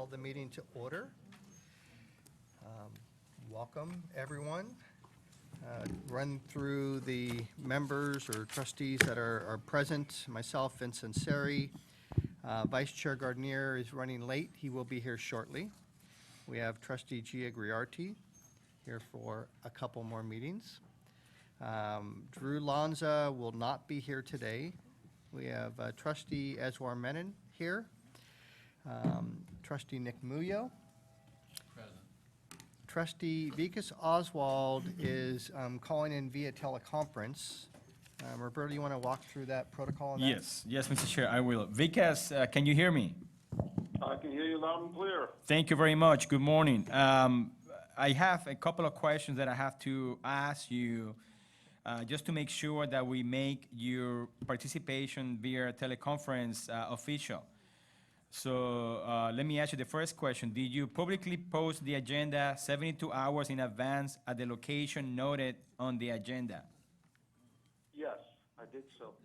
call the meeting to order. Welcome, everyone. Run through the members or trustees that are present. Myself, Vincent Seri. Vice Chair Gardner is running late. He will be here shortly. We have Trustee Gia Griarty here for a couple more meetings. Drew Lanza will not be here today. We have Trustee Ezwar Menon here. Trustee Nick Muyo. Present. Trustee Vikas Oswald is calling in via teleconference. Roberto, you want to walk through that protocol? On that? Yes, Mr. Chair, I will. Vikas, can you hear me? I can hear you loud and clear. Thank you very much. Good morning. I have a couple of questions that I have to ask you just to make sure that we make your participation via teleconference official. So let me ask you the first question. Did you publicly post the agenda 72 hours in advance at the location noted on the agenda? Yes, I did so.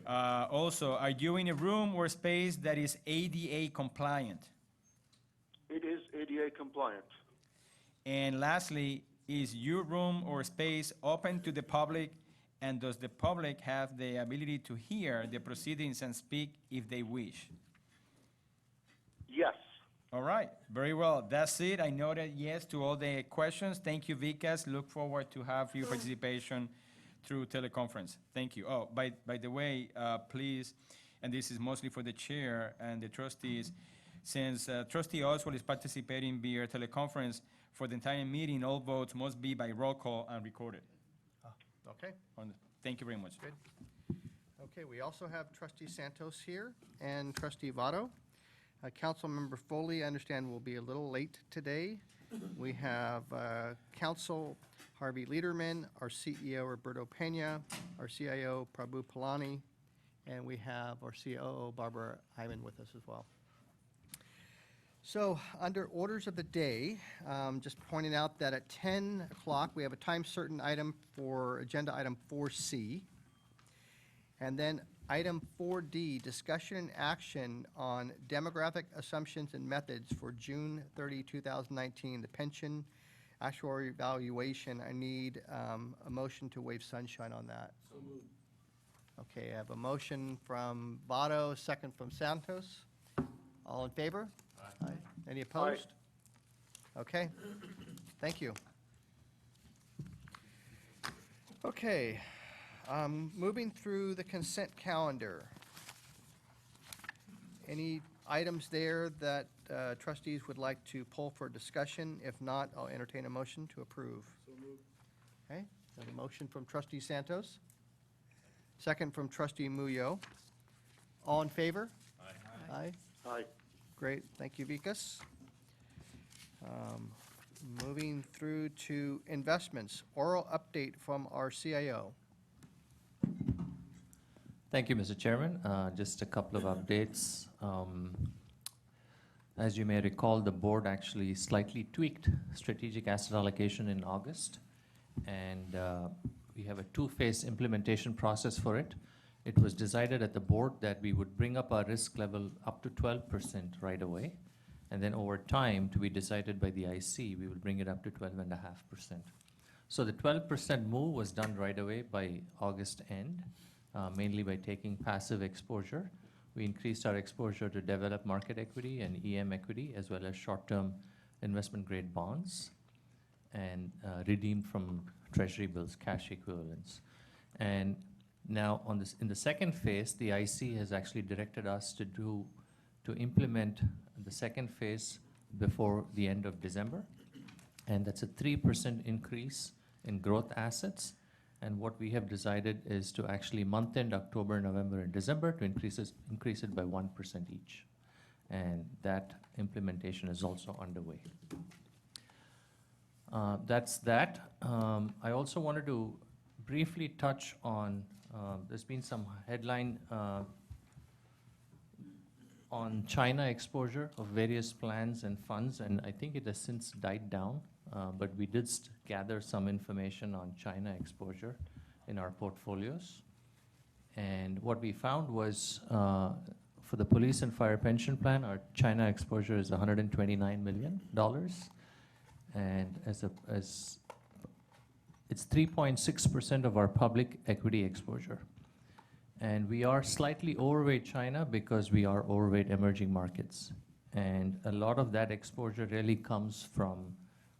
Also, are you in a room or space that is ADA compliant? It is ADA compliant. And lastly, is your room or space open to the public, and does the public have the ability to hear the proceedings and speak if they wish? Yes. All right, very well. That's it. I noted yes to all the questions. Thank you, Vikas. Look forward to have your participation through teleconference. Thank you. Oh, by the way, please, and this is mostly for the chair and the trustees, since Trustee Oswald is participating via teleconference for the entire meeting, all votes must be by roll call and recorded. Okay, Thank you very much. good. Okay, we also have Trustee Santos here and Trustee Votto. Councilmember Foley, I understand, will be a little late today. We have Council Harvey Lederman, our CEO Roberto Pena, our CIO Prabhu Palani, and we have our COO Barbara Hyman with us as well. So under orders of the day, just pointing out that at 10 o'clock, we have a time certain item for agenda item 4C. And then item 4D, discussion and action on demographic assumptions and methods for June 30, 2019, the pension actuary evaluation. I need a motion to waive sunshine on that. So moved. Okay, I have a motion from Votto, second from Santos. All in favor? Aye. Any opposed? Okay, thank you. Okay, moving through the consent calendar. Any items there that trustees would like to pull for discussion? If not, I'll entertain a motion to approve. So moved. Okay, we have a motion from Trustee Santos, second from Trustee Muyo. All in favor? Aye. Aye. Aye. Great, thank you, Vikas. Moving through to investments, oral update from our CIO. Thank you, Mr. Chairman. Just a couple of updates. As you may recall, the board actually slightly tweaked strategic asset allocation in August, and we have a two-phase implementation process for it. It was decided at the board that we would bring up our risk level up to 12% right away, and then over time, to be decided by the IC, we will bring it up to 12.5%. So the 12% move was done right away by August end, mainly by taking passive exposure. We increased our exposure to developed market equity and EM equity, as well as short-term investment-grade bonds, and redeemed from treasury bills, cash equivalents. And now, in the second phase, the IC has actually directed us to implement the second phase before the end of December, and that's a 3% increase in growth assets. And what we have decided is to actually month-end October, November, and December to increase it by 1% each, and that implementation is also underway. That's that. I also wanted to briefly touch on. There's been some headline on China exposure of various plans and funds, and I think it has since died down, but we did gather some information on China exposure in our portfolios. And what we found was For the police and fire pension plan, our China exposure is $129 million. And it's 3.6% of our public equity exposure. And we are slightly overweight China because we are overweight emerging markets. And a lot of that exposure really comes from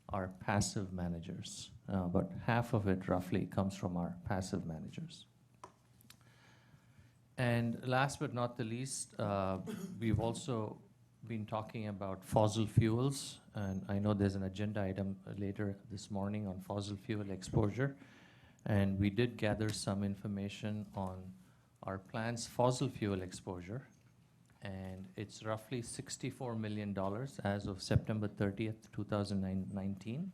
our passive managers. About half of it roughly comes from our passive managers. And last but not the least, we've also been talking about fossil fuels, and I know there's an agenda item later this morning on fossil fuel exposure. And we did gather some information on our plan's fossil fuel exposure, and it's roughly $64 million as of September 30th, 2019.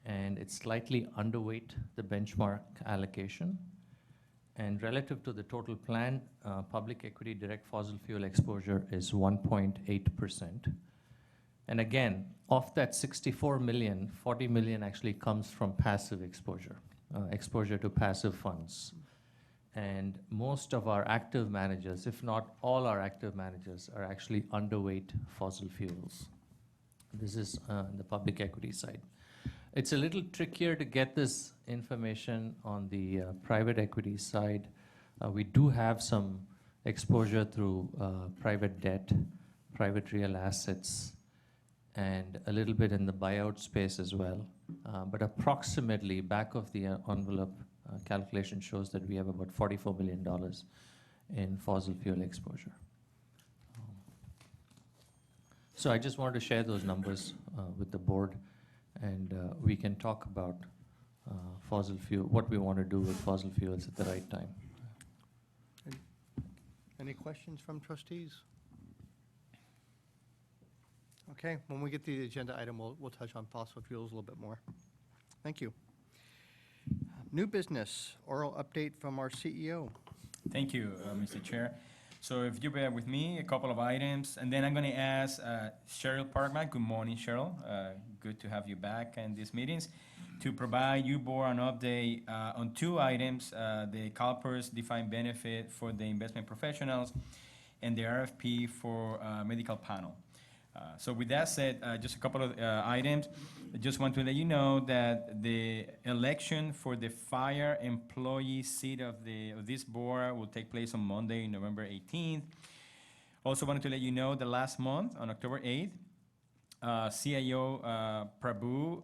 And it's slightly underweight the benchmark allocation. And relative to the total plan, public equity direct fossil fuel exposure is 1.8%. And again, of that 64 million, 40 million actually comes from passive exposure, exposure to passive funds. And most of our active managers, if not all our active managers, are actually underweight fossil fuels. This is the public equity side. It's a little trickier to get this information on the private equity side. We do have some exposure through private debt, private real assets, and a little bit in the buyout space as well. But approximately back of the envelope calculation shows that we have about $44 million in fossil fuel exposure. So I just wanted to share those numbers with the board. And we can talk about fossil fuel, what we want to do with fossil fuels at the right time. Any questions from trustees? Okay, when we get to the agenda item, we'll touch on fossil fuels a little bit more. Thank you. New business, oral update from our CEO. Thank you, Mr. Chair. So if you bear with me, a couple of items, and then I'm going to ask Cheryl Parkman. Good morning, Cheryl. Good to have you back in these meetings to provide you board an update on two items, the CalPERS defined benefit for the investment professionals and the RFP for medical panel. So with that said, just a couple of items. I just want to let you know that the election for the fire employee seat of this board will take place on Monday, November 18th. Also wanted to let you know that last month, on October 8th, CIO Prabhu,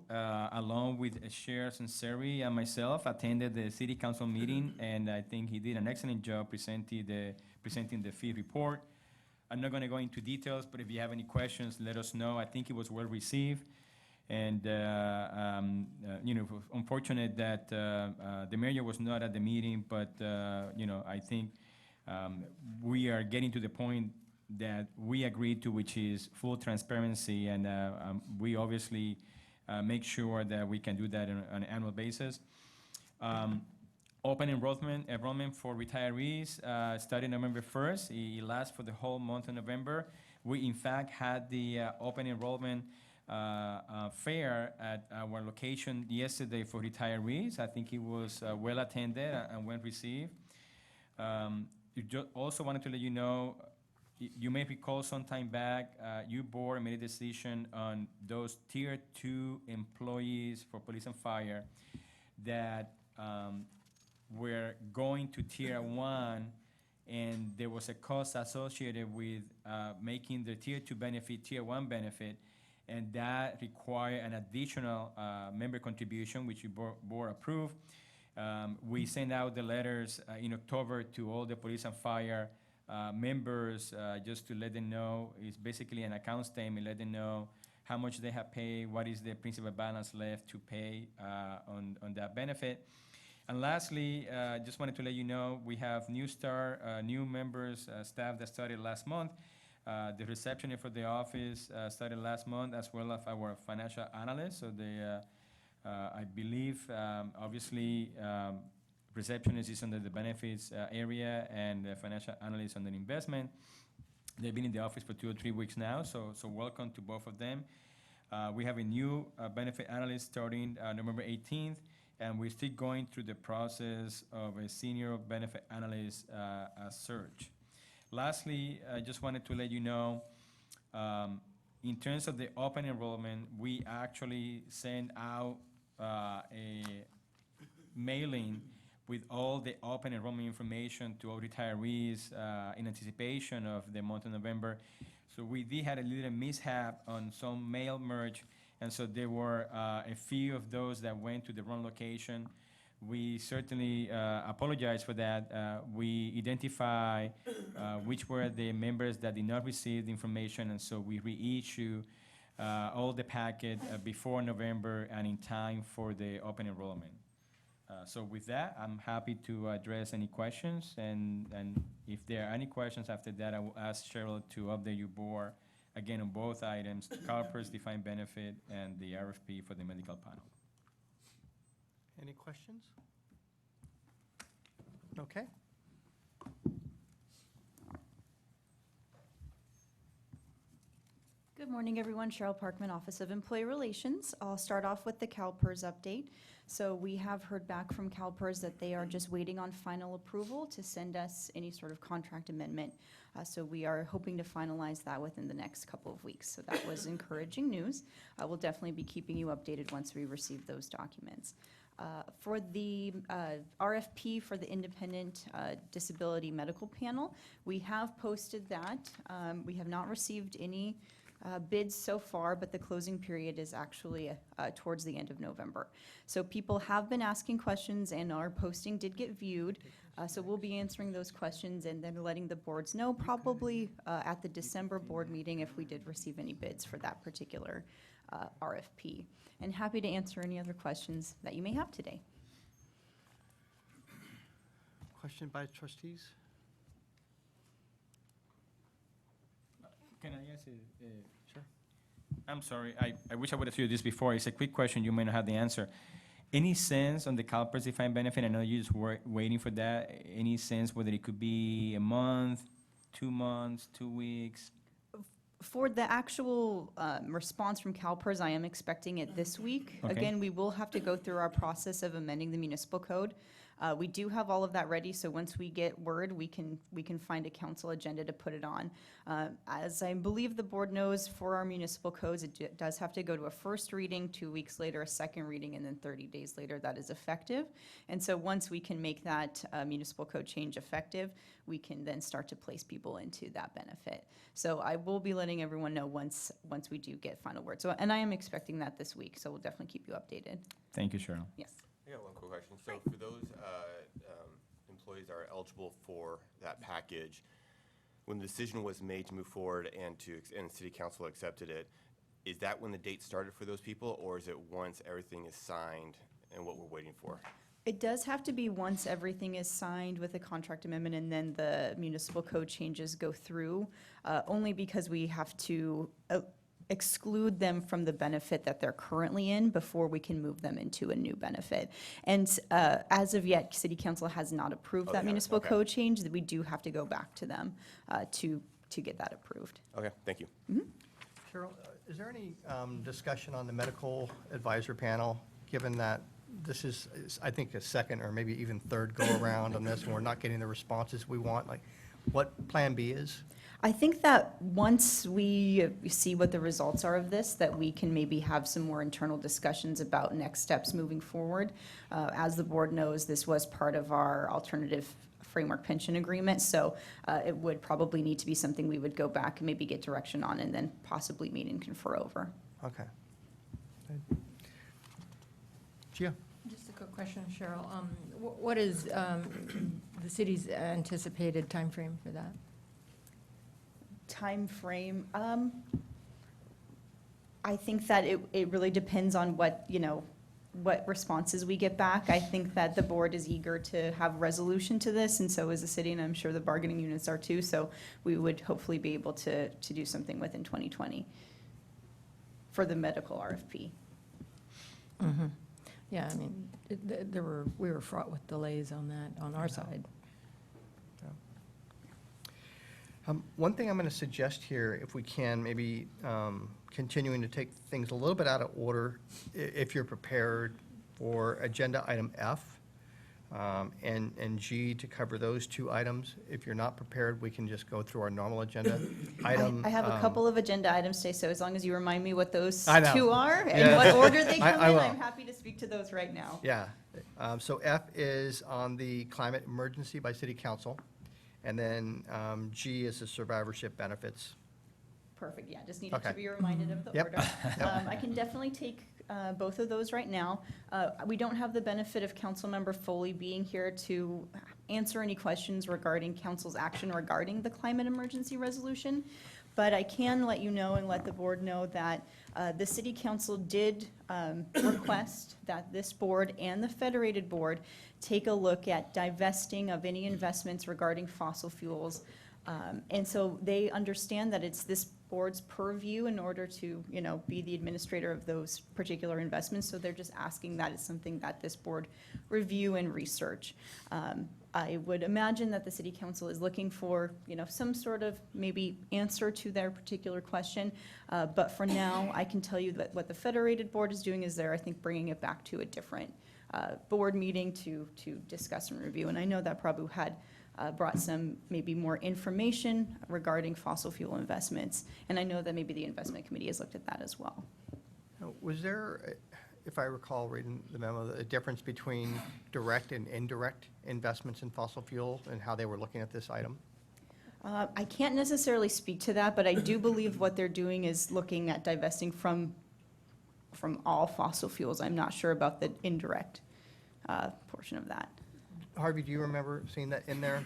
along with Chair Sanseri and myself, attended the City Council meeting, and I think he did an excellent job presenting the fee report. I'm not going to go into details, but if you have any questions, let us know. I think it was well received. And, unfortunate that the mayor was not at the meeting, but, I think we are getting to the point that we agreed to, which is full transparency. And we obviously make sure that we can do that on an annual basis. Open enrollment for retirees started November 1st. It lasts for the whole month of November. We, in fact, had the open enrollment fair at our location yesterday for retirees. I think it was well attended and well received. Also wanted to let you know, you may recall some time back, your board made a decision on those Tier 2 employees for police and fire that we're going to Tier 1, and there was a cost associated with making the Tier 2 benefit Tier 1 benefit, and that required an additional member contribution, which your board approved. We sent out the letters in October to all the police and fire members just to let them know. It's basically an account statement, let them know how much they have paid, what is the principal balance left to pay on that benefit. And lastly, just wanted to let you know, we have new members, staff that started last month. The receptionist for the office started last month, as well as our financial analyst. So I believe, obviously, receptionist is under the benefits area, and the financial analyst under investment. They've been in the office for 2 or 3 weeks now, so welcome to both of them. We have a new benefit analyst starting November 18th. And we're still going through the process of a senior benefit analyst search. Lastly, I just wanted to let you know, in terms of the open enrollment, we actually send out a mailing with all the open enrollment information to all retirees in anticipation of the month of November. So we did had a little mishap on some mail merge, and so there were a few of those that went to the wrong location. We certainly apologize for that. We identify which were the members that did not receive the information, and so we reissue all the packet before November and in time for the open enrollment. So with that, I'm happy to address any questions, and if there are any questions after that, I will ask Cheryl to update your board again on both items, CalPERS defined benefit and the RFP for the medical panel. Any questions? Okay. Good morning, everyone. Cheryl Parkman, Office of Employee Relations. I'll start off with the CalPERS update. So we have heard back from CalPERS that they are just waiting on final approval to send us any sort of contract amendment. So we are hoping to finalize that within the next couple of weeks. So that was encouraging news. We'll definitely be keeping you updated once we receive those documents. For the RFP for the Independent Disability Medical Panel, we have posted that. We have not received any bids so far, but the closing period is actually towards the end of November. So people have been asking questions, and our posting did get viewed. So we'll be answering those questions and then letting the boards know probably at the December board meeting if we did receive any bids for that particular RFP. And happy to answer any other questions that you may have today. Question by trustees? Can I ask Sure. I'm sorry, I wish I would have asked you this before. It's a quick question, you may not have the answer. Any sense on the CalPERS defined benefit? I know you just were waiting for that. Any sense whether it could be a month, 2 months, 2 weeks? For the actual response from CalPERS, I am expecting it this week. Okay. Again, we will have to go through our process of amending the municipal code. We do have all of that ready, so once we get word, we can find a council agenda to put it on. As I believe the board knows, for our municipal codes, it does have to go to a first reading, 2 weeks later, a second reading, and then 30 days later, that is effective. And so once we can make that municipal code change effective, we can then start to place people into that benefit. So I will be letting everyone know once we do get final word. So, and I am expecting that this week, so we'll definitely keep you updated. Thank you, Cheryl. Yes. I got one quick question. So for those employees that are eligible for that package, when the decision was made to move forward and City Council accepted it, is that when the date started for those people, or is it once everything is signed and what we're waiting for? It does have to be once everything is signed with a contract amendment and then the municipal code changes go through, only because we have to exclude them from the benefit that they're currently in before we can move them into a new benefit. And as of yet, City Council has not approved Oh, that they haven't. municipal Okay. code change, that we do have to go back to them to get that approved. Okay, thank you. Cheryl, is there any discussion on the medical advisor panel, given that this is, I think, a second or maybe even third go-around on this, and we're not getting the responses we want? Like, what Plan B is? I think that once we see what the results are of this, that we can maybe have some more internal discussions about next steps moving forward. As the board knows, this was part of our alternative framework pension agreement, so it would probably need to be something we would go back and maybe get direction on and then possibly meet and confer over. Okay. Gia? Just a quick question, Cheryl. What is the city's anticipated timeframe for that? Time frame, I think that it really depends on what responses we get back. I think that the board is eager to have resolution to this, and so is the city, and I'm sure the bargaining units are too, so we would hopefully be able to do something within 2020 for the medical RFP. Mm-hmm. Yeah, I mean, we were fraught with delays on that, on our side. One thing I'm going to suggest here, if we can, maybe continuing to take things a little bit out of order, if you're prepared for Agenda Item F, and G to cover those two items. If you're not prepared, we can just go through our normal agenda item. I have a couple of agenda items today, so as long as you remind me what those I know. two are Yeah. and what order they I come in, will. I'm happy to speak to those right now. Yeah, so F is on the climate emergency by city council, and then G is the survivorship benefits. Perfect, yeah, just needed to Okay. be reminded of the Yep. order. I can definitely take both of those right now. We don't have the benefit of Councilmember Foley being here to answer any questions regarding council's action regarding the climate emergency resolution, but I can let you know and let the board know that the city council did request that this board and the federated board take a look at divesting of any investments regarding fossil fuels. And so they understand that it's this board's purview in order to, be the administrator of those particular investments. So they're just asking that it's something that this board review and research. I would imagine that the city council is looking for, some sort of maybe answer to their particular question. But for now, I can tell you that what the federated board is doing is they're, I think, bringing it back to a different board meeting to discuss and review. And I know that Prabhu had brought some maybe more information regarding fossil fuel investments. And I know that maybe the investment committee has looked at that as well. Was there, if I recall reading the memo, a difference between direct and indirect investments in fossil fuel and how they were looking at this item? I can't necessarily speak to that, but I do believe what they're doing is looking at divesting from all fossil fuels. I'm not sure about the indirect portion of that. Harvey, do you remember seeing that in there?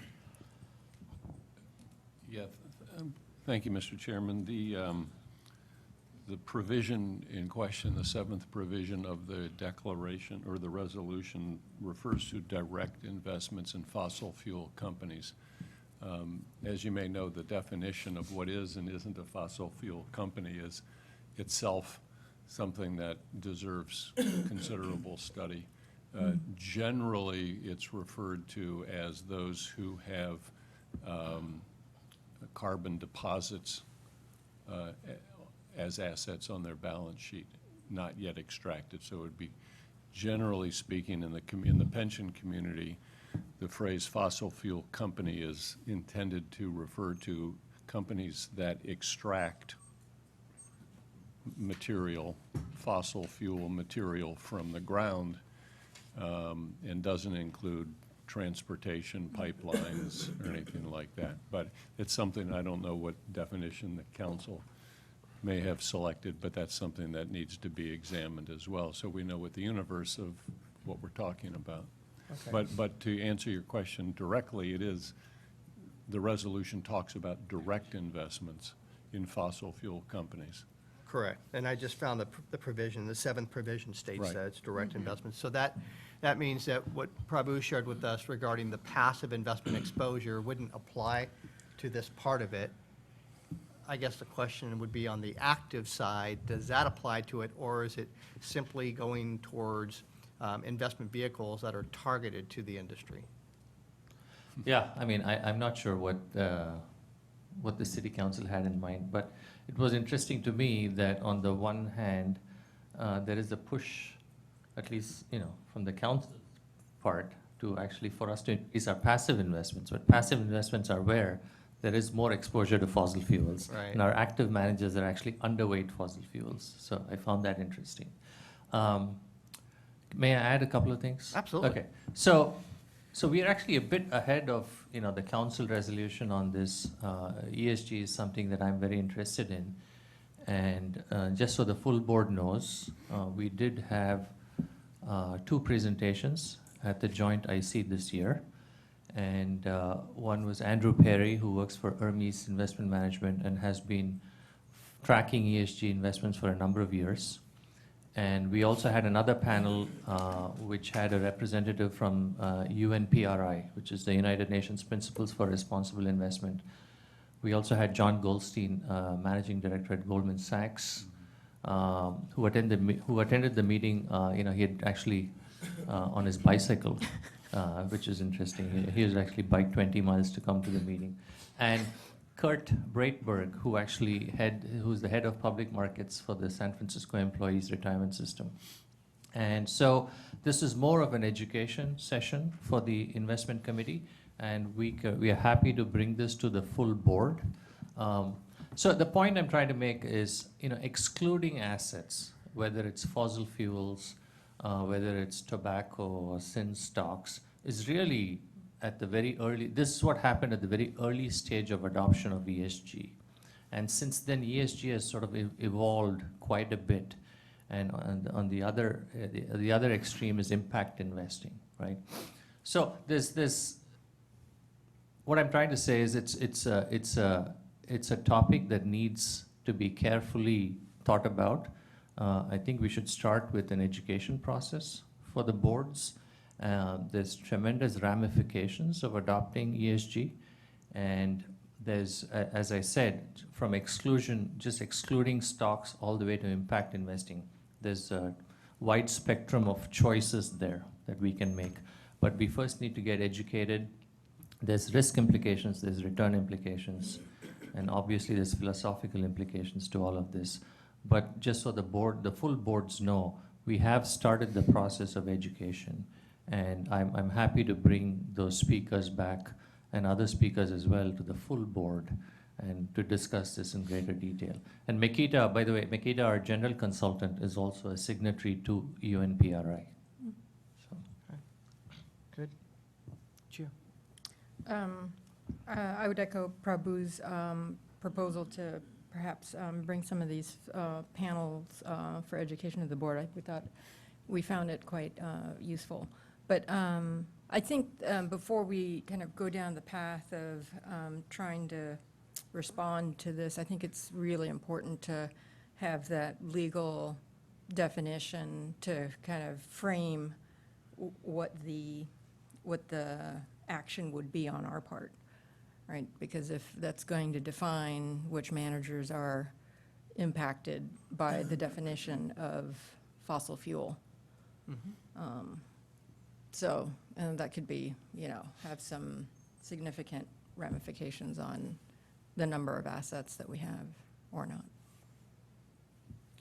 Yeah, thank you, Mr. Chairman. The provision in question, the seventh provision of the declaration or the resolution, refers to direct investments in fossil fuel companies. As you may know, the definition of what is and isn't a fossil fuel company is itself something that deserves considerable study. Generally, it's referred to as those who have carbon deposits as assets on their balance sheet, not yet extracted. So it would be, generally speaking, in the pension community, the phrase fossil fuel company is intended to refer to companies that extract material, fossil fuel material from the ground, and doesn't include transportation, pipelines, or anything like that. But it's something, I don't know what definition the council may have selected, but that's something that needs to be examined as well, so we know what the universe of what we're talking about. Okay. But to answer your question directly, it is, the resolution talks about direct investments in fossil fuel companies. Correct. And I just found the provision, the seventh provision states Right. that it's direct investments. So that means that what Prabhu shared with us regarding the passive investment exposure wouldn't apply to this part of it. I guess the question would be on the active side, does that apply to it, or is it simply going towards investment vehicles that are targeted to the industry? Yeah, I mean, I'm not sure what the city council had in mind, but it was interesting to me that on the one hand, there is a push, at least, from the council part, to actually, for us to increase our passive investments. But passive investments are where there is more exposure to fossil fuels. Right. Mm-hmm. And our active managers are actually underweight fossil fuels. So I found that interesting. May I add a couple of things? Absolutely. Okay. So we are actually a bit ahead of, the council resolution on this. ESG is something that I'm very interested in. And just so the full board knows, we did have 2 presentations at the joint IC this year. And one was Andrew Perry, who works for Hermes Investment Management and has been tracking ESG investments for a number of years. And we also had another panel which had a representative from UNPRI, which is the United Nations Principles for Responsible Investment. We also had John Goldstein, Managing Director at Goldman Sachs, who attended the meeting. He had actually on his bicycle, which is interesting. He was actually biked 20 miles to come to the meeting. And Kurt Breitberg, who's the head of public markets for the San Francisco Employees Retirement System. And so this is more of an education session for the investment committee, and we are happy to bring this to the full board. So the point I'm trying to make is, excluding assets, whether it's fossil fuels, whether it's tobacco or sin stocks, is really at the very early, this is what happened at the very early stage of adoption of ESG. And since then, ESG has sort of evolved quite a bit. And on the other extreme is impact investing, right? So there's this, what I'm trying to say is it's a topic that needs to be carefully thought about. I think we should start with an education process for the boards. There's tremendous ramifications of adopting ESG, and there's, as I said, from just excluding stocks all the way to impact investing, there's a wide spectrum of choices there that we can make. But we first need to get educated. There's risk implications, there's return implications, and obviously there's philosophical implications to all of this. But just so the full boards know, we have started the process of education, and I'm happy to bring those speakers back and other speakers as well to the full board and to discuss this in greater detail. And Makita, by the way, our general consultant, is also a signatory to UNPRI. So. Good. Gio? I would echo Prabhu's proposal to perhaps bring some of these panels for education of the board. We found it quite useful. But I think before we kind of go down the path of trying to respond to this, I think it's really important to have that legal definition to kind of frame what the action would be on our part, right? Because if that's going to define which managers are impacted by the definition of fossil fuel. So, and that could be, have some significant ramifications on the number of assets that we have or not.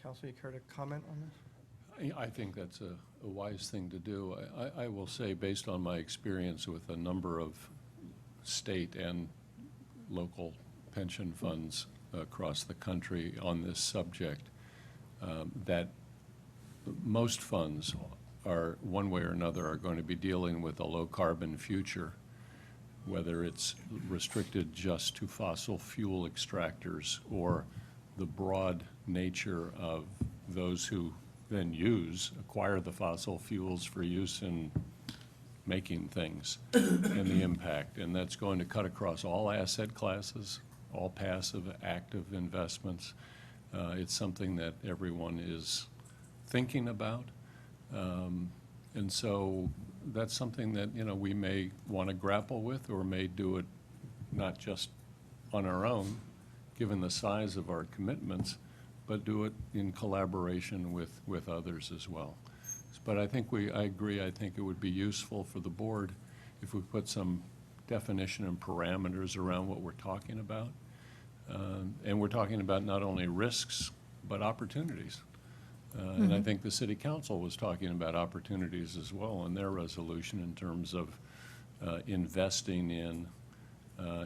Council, you care to comment on this? I think that's a wise thing to do. I will say, based on my experience with a number of state and local pension funds across the country on this subject, that most funds are, one way or another, are going to be dealing with a low-carbon future, whether it's restricted just to fossil fuel extractors or the broad nature of those who then acquire the fossil fuels for use in making things and the impact. And that's going to cut across all asset classes, all passive, active investments. It's something that everyone is thinking about. And so that's something that, we may want to grapple with, or may do it not just on our own, given the size of our commitments, but do it in collaboration with others as well. But I agree, I think it would be useful for the board if we put some definition and parameters around what we're talking about. And we're talking about not only risks, but opportunities. And I think the city council was talking about opportunities as well in their resolution in terms of investing in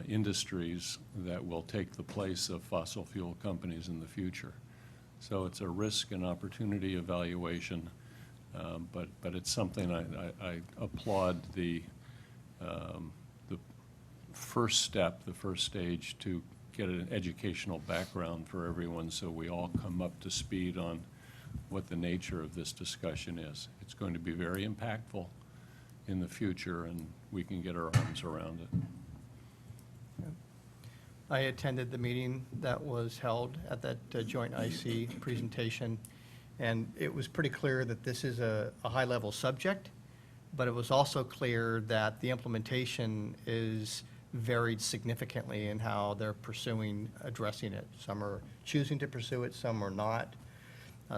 industries that will take the place of fossil fuel companies in the future. So it's a risk and opportunity evaluation, but it's something I applaud the first step, the first stage, to get an educational background for everyone so we all come up to speed on what the nature of this discussion is. It's going to be very impactful in the future, and we can get our arms around it. I attended the meeting that was held at that joint IC presentation, and it was pretty clear that this is a high-level subject, but it was also clear that the implementation is varied significantly in how they're pursuing addressing it. Some are choosing to pursue it, some are not.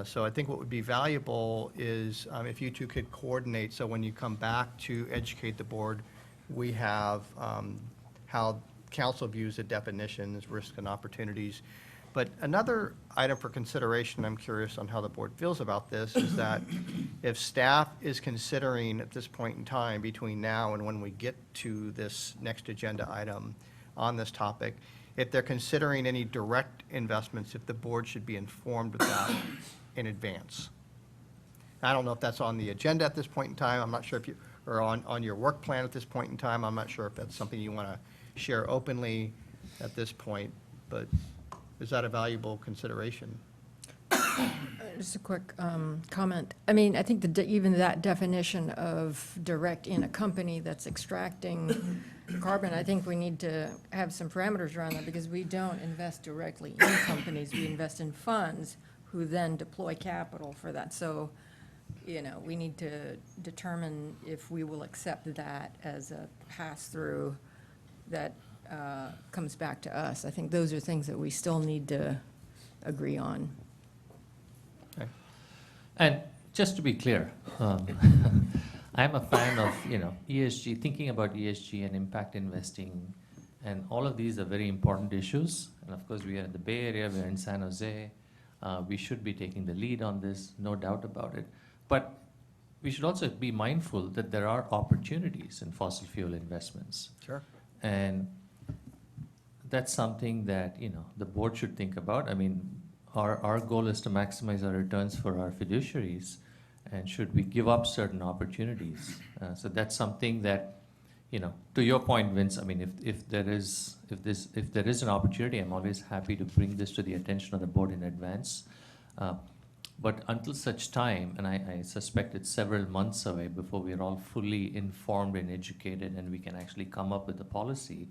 So I think what would be valuable is if you two could coordinate, so when you come back to educate the board, we have how council views the definitions, risks and opportunities. But another item for consideration, I'm curious on how the board feels about this, is that if staff is considering at this point in time, between now and when we get to this next agenda item on this topic, if they're considering any direct investments, if the board should be informed of that in advance. I don't know if that's on the agenda at this point in time. I'm not sure if you, or on your work plan at this point in time. I'm not sure if that's something you want to share openly at this point, but is that a valuable consideration? Just a quick comment. I mean, I think even that definition of direct in a company that's extracting carbon, I think we need to have some parameters around that, because we don't invest directly in companies. We invest in funds who then deploy capital for that. So, you know, we need to determine if we will accept that as a pass-through that comes back to us. I think those are things that we still need to agree on. And just to be clear, I'm a fan of, ESG, thinking about ESG and impact investing, and all of these are very important issues. And of course, we are in the Bay Area, we're in San Jose. We should be taking the lead on this, no doubt about it. But we should also be mindful that there are opportunities in fossil fuel investments. Sure. And that's something that, the board should think about. I mean, our goal is to maximize our returns for our fiduciaries, and should we give up certain opportunities? So that's something that, to your point, Vince, I mean, if there is an opportunity, I'm always happy to bring this to the attention of the board in advance. But until such time, and I suspect it's several months away before we're all fully informed and educated and we can actually come up with a policy,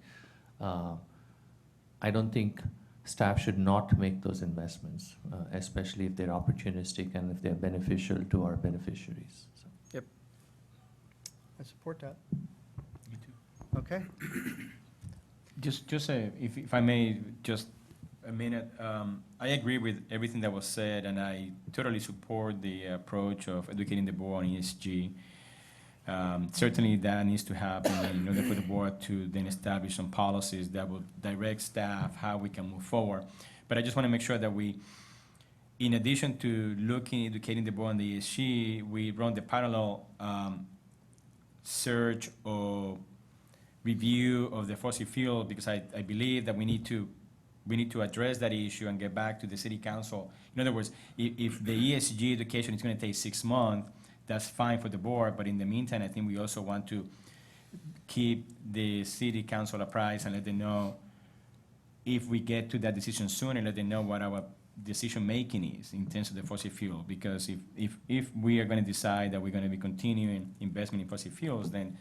I don't think staff should not make those investments, especially if they're opportunistic and if they're beneficial to our beneficiaries. So. Yep. I support that. Me too. Okay. If I may, just a minute. I agree with everything that was said, and I totally support the approach of educating the board on ESG. Certainly that needs to happen in order for the board to then establish some policies that will direct staff how we can move forward. But I just want to make sure that we, in addition to educating the board on the ESG, we run the parallel search or review of the fossil fuel, because I believe that we need to address that issue and get back to the city council. In other words, if the ESG education is going to take 6 months, that's fine for the board, but in the meantime, I think we also want to keep the city council apprised and let them know if we get to that decision sooner, let them know what our decision-making is in terms of the fossil fuel. Because if we are going to decide that we're going to be continuing investment in fossil fuels, then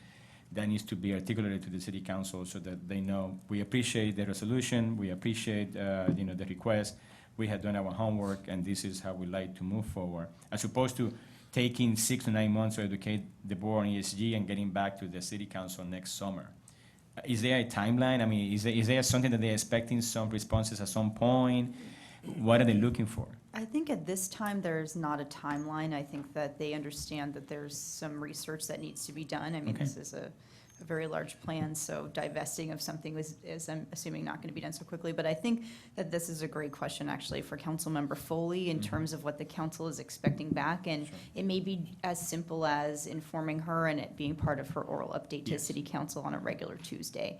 that needs to be articulated to the city council so that they know we appreciate the resolution, we appreciate the request, we have done our homework, and this is how we like to move forward, as opposed to taking 6 to 9 months to educate the board on ESG and getting back to the city council next summer. Is there a timeline? I mean, is there something that they're expecting, some responses at some point? What are they looking for? I think at this time, there's not a timeline. I think that they understand that there's some research that needs to be done. I mean, Okay. this is a very large plan, so divesting of something is I'm assuming, not going to be done so quickly. But I think that this is a great question, actually, for Councilmember Foley in terms of what the council is expecting back. And Sure. it may be as simple as informing her and it being part of her oral update to Yes. City Council on a regular Tuesday.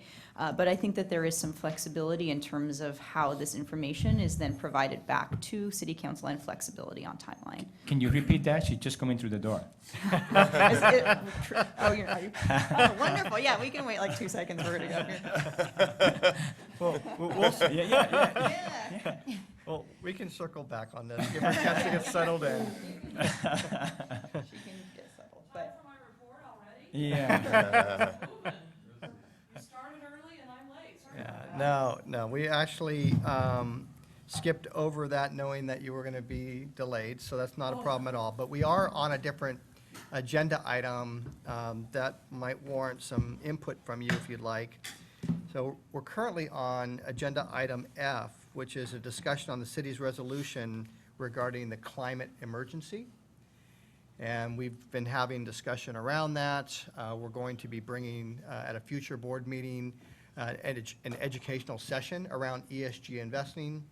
But I think that there is some flexibility in terms of how this information is then provided back to City Council, and flexibility on timeline. Can you repeat that? She's just coming through the door. Oh, you're not. Oh, wonderful. Yeah, we can wait like 2 seconds for her to get here. We'll see. Yeah. Well, we can circle back on this, give her a chance to get settled in. She can get settled, but. Yeah. No, we actually skipped over that knowing that you were going to be delayed, so that's not a problem at all. But we are on a different agenda item that might warrant some input from you if you'd like. So we're currently on agenda item F, which is a discussion on the city's resolution regarding the climate emergency. And we've been having discussion around that. We're going to be bringing at a future board meeting an educational session around ESG investing.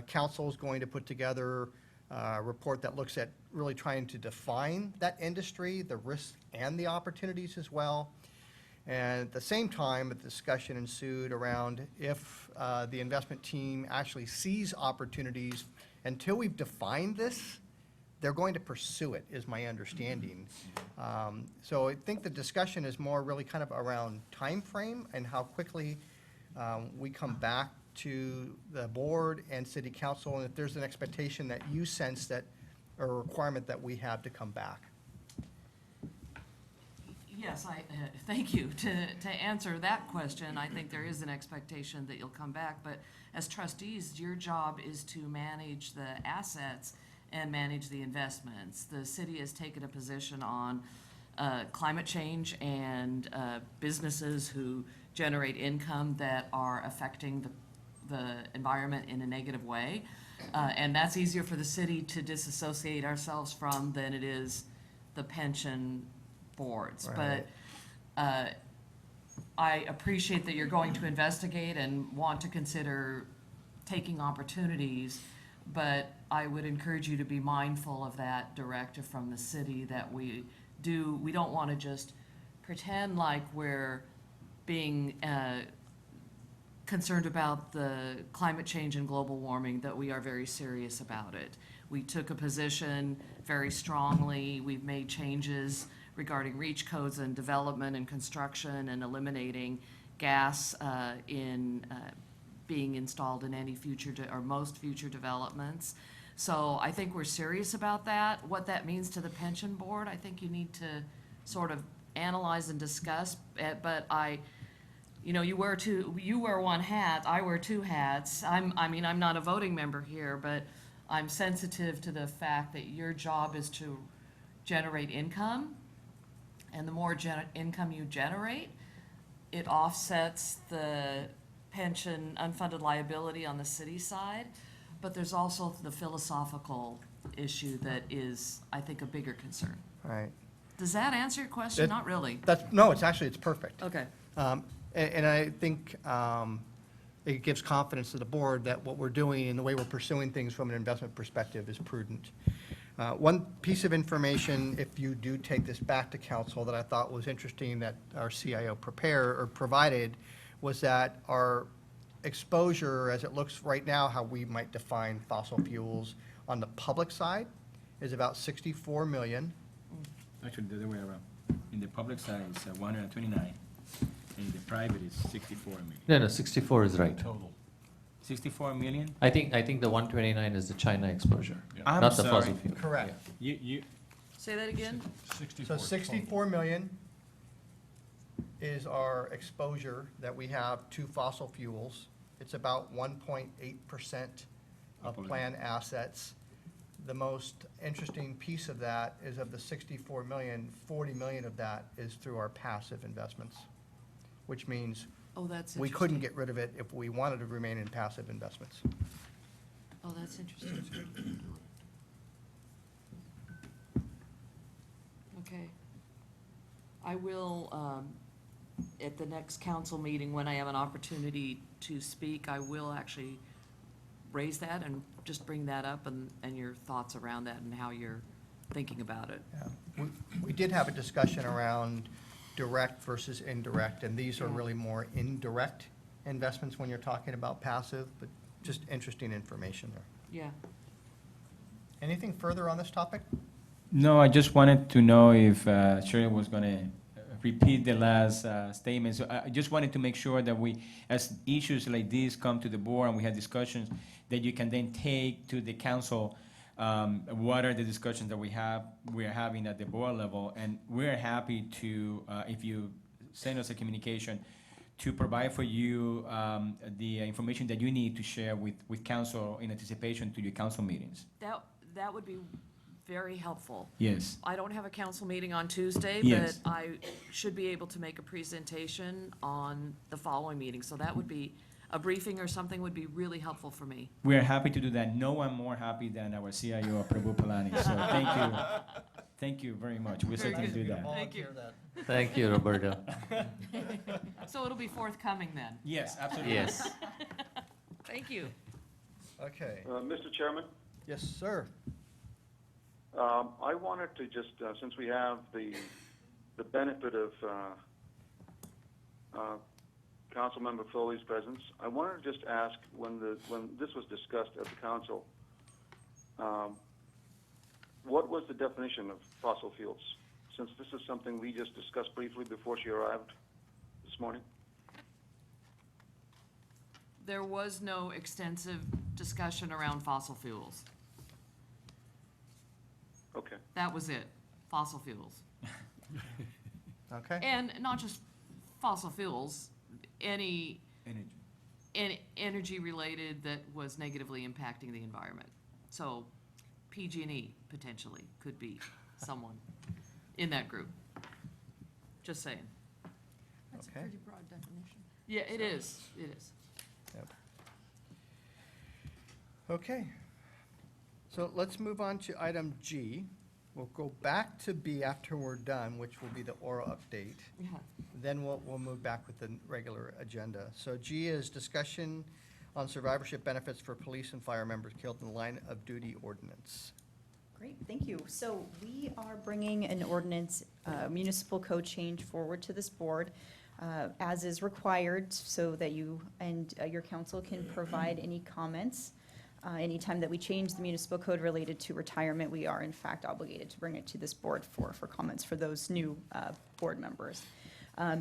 Council is going to put together a report that looks at really trying to define that industry, the risks and the opportunities as well. And at the same time, a discussion ensued around if the investment team actually sees opportunities. Until we've defined this, they're going to pursue it, is my understanding. So I think the discussion is more really kind of around time frame and how quickly we come back to the board and city council, and if there's an expectation that you sense that, or a requirement that we have to come back. Yes, thank you. To answer that question, I think there is an expectation that you'll come back, but as trustees, your job is to manage the assets and manage the investments. The city has taken a position on climate change and businesses who generate income that are affecting the environment in a negative way. And that's easier for the city to disassociate ourselves from than it is the pension boards. Right. But I appreciate that you're going to investigate and want to consider taking opportunities, but I would encourage you to be mindful of that directive from the city that we don't want to just pretend like we're being concerned about the climate change and global warming, that we are very serious about it. We took a position very strongly. We've made changes regarding REACH codes and development and construction and eliminating gas being installed in any future or most future developments. So I think we're serious about that. What that means to the pension board, I think you need to sort of analyze and discuss. But you wear one hat, I wear two hats. I'm not a voting member here, but I'm sensitive to the fact that your job is to generate income. And the more income you generate, it offsets the pension unfunded liability on the city side. But there's also the philosophical issue that is, I think, a bigger concern. Right. Does that answer your question? It- Not really. No, it's perfect. Okay. And I think it gives confidence to the board that what we're doing and the way we're pursuing things from an investment perspective is prudent. One piece of information, if you do take this back to council, that I thought was interesting that our CIO provided, was that our exposure, as it looks right now, how we might define fossil fuels on the public side, is about 64 million. Actually, the other way around. In the public side, it's 129, and in the private, it's 64 million. No, 64 is right. Total. 64 million? I think the 129 is the China exposure, I'm not the sorry. fossil fuel. Correct. You, Say that again? So 64 million is our exposure that we have to fossil fuels. It's about 1.8% of planned assets. The most interesting piece of that is of the 64 million, 40 million of that is through our passive investments, which means Oh, that's we interesting. couldn't get rid of it if we wanted to remain in passive investments. Oh, that's interesting. Okay. I will, at the next council meeting, when I have an opportunity to speak, I will actually raise that and just bring that up and your thoughts around that and how you're thinking about it. Yeah. We did have a discussion around direct versus indirect, and these are Yeah. really more indirect investments when you're talking about passive, but just interesting information there. Yeah. Anything further on this topic? No, I just wanted to know if Shirley was going to repeat the last statement. So I just wanted to make sure that we, as issues like these come to the board and we have discussions, that you can then take to the council what are the discussions that we're having at the board level. And we're happy to, if you send us a communication, to provide for you the information that you need to share with council in anticipation to your council meetings. That would be very helpful. Yes. I don't have a council meeting on Tuesday, Yes. but I should be able to make a presentation on the following meeting. So that would be, a briefing or something would be really helpful for me. We're happy to do that. No one more happy than our CIO, Prabhu Palani. So thank you. Thank you very much. We'll Very certainly good. do that. Thank you. Thank you, Roberto. So it'll be forthcoming then. Yes, absolutely. Yes. Thank you. Okay. Mr. Chairman, Yes, sir. I wanted to just, since we have the benefit of Councilmember Foley's presence, I wanted to just ask, when this was discussed at the council, what was the definition of fossil fuels? Since this is something we just discussed briefly before she arrived this morning. There was no extensive discussion around fossil fuels. Okay. That was it, fossil fuels. Okay. And not just fossil fuels, any energy related that was negatively impacting the environment. So PG&E potentially could be someone in that group. Just saying. That's a Okay. pretty broad definition. Yeah, it is, it is. Yep. Okay. So let's move on to item G. We'll go back to B after we're done, which will be the oral update. Yeah. Then we'll move back with the regular agenda. So G is discussion on survivorship benefits for police and fire members killed in the line of duty ordinance. Great, thank you. So we are bringing an ordinance, municipal code change forward to this board, as is required, so that you and your council can provide any comments. Anytime that we change the municipal code related to retirement, we are in fact obligated to bring it to this board for comments for those new board members.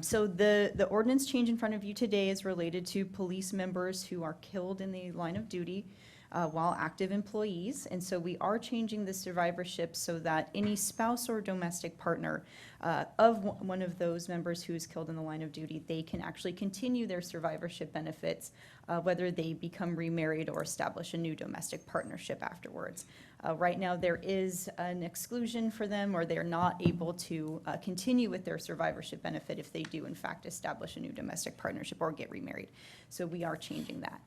So the ordinance change in front of you today is related to police members who are killed in the line of duty while active employees. And so we are changing the survivorship so that any spouse or domestic partner of one of those members who is killed in the line of duty, they can actually continue their survivorship benefits, whether they become remarried or establish a new domestic partnership afterwards. Right now, there is an exclusion for them, or they're not able to continue with their survivorship benefit if they do in fact establish a new domestic partnership or get remarried. So we are changing that.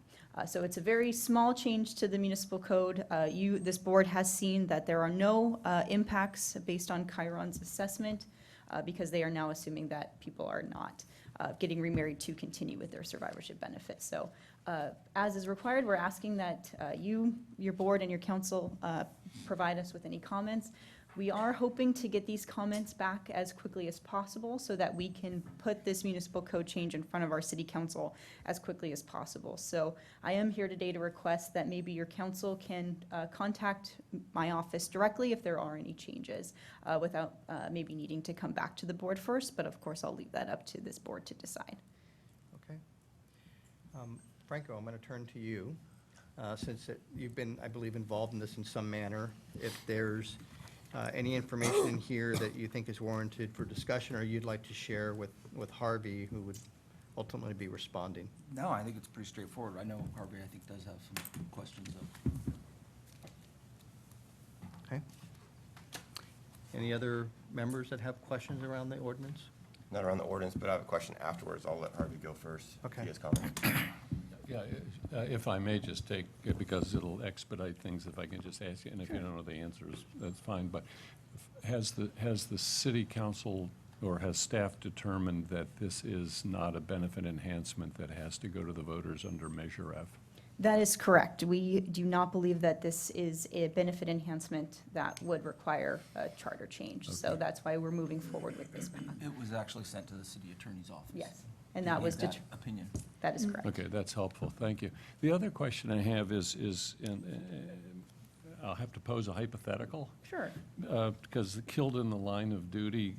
So it's a very small change to the municipal code. This board has seen that there are no impacts based on Chiron's assessment, because they are now assuming that people are not getting remarried to continue with their survivorship benefits. So as is required, we're asking that your board and your council provide us with any comments. We are hoping to get these comments back as quickly as possible so that we can put this municipal code change in front of our city council as quickly as possible. So I am here today to request that maybe your council can contact my office directly if there are any changes, without maybe needing to come back to the board first, but of course I'll leave that up to this board to decide. Okay. Franco, I'm going to turn to you, since you've been, I believe, involved in this in some manner. If there's any information in here that you think is warranted for discussion, or you'd like to share with Harvey, who would ultimately be responding. No, I think it's pretty straightforward. I know Harvey, I think, does have some questions of. Okay. Any other members that have questions around the ordinance? Not around the ordinance, but I have a question afterwards. I'll let Harvey go first. Okay. He has comments. Yeah, if I may just take, because it'll expedite things, if I can just ask you, and if you don't know the answers, that's fine, but has the city council or has staff determined that this is not a benefit enhancement that has to go to the voters under Measure F? That is correct. We do not believe that this is a benefit enhancement that would require a charter change. So Okay. that's why we're moving forward with this path. It was actually sent to the city attorney's office. Yes, and They that was, gave opinion. that is correct. Okay, that's helpful, thank you. The other question I have is I'll have to pose a hypothetical. Sure. Because killed in the line of duty,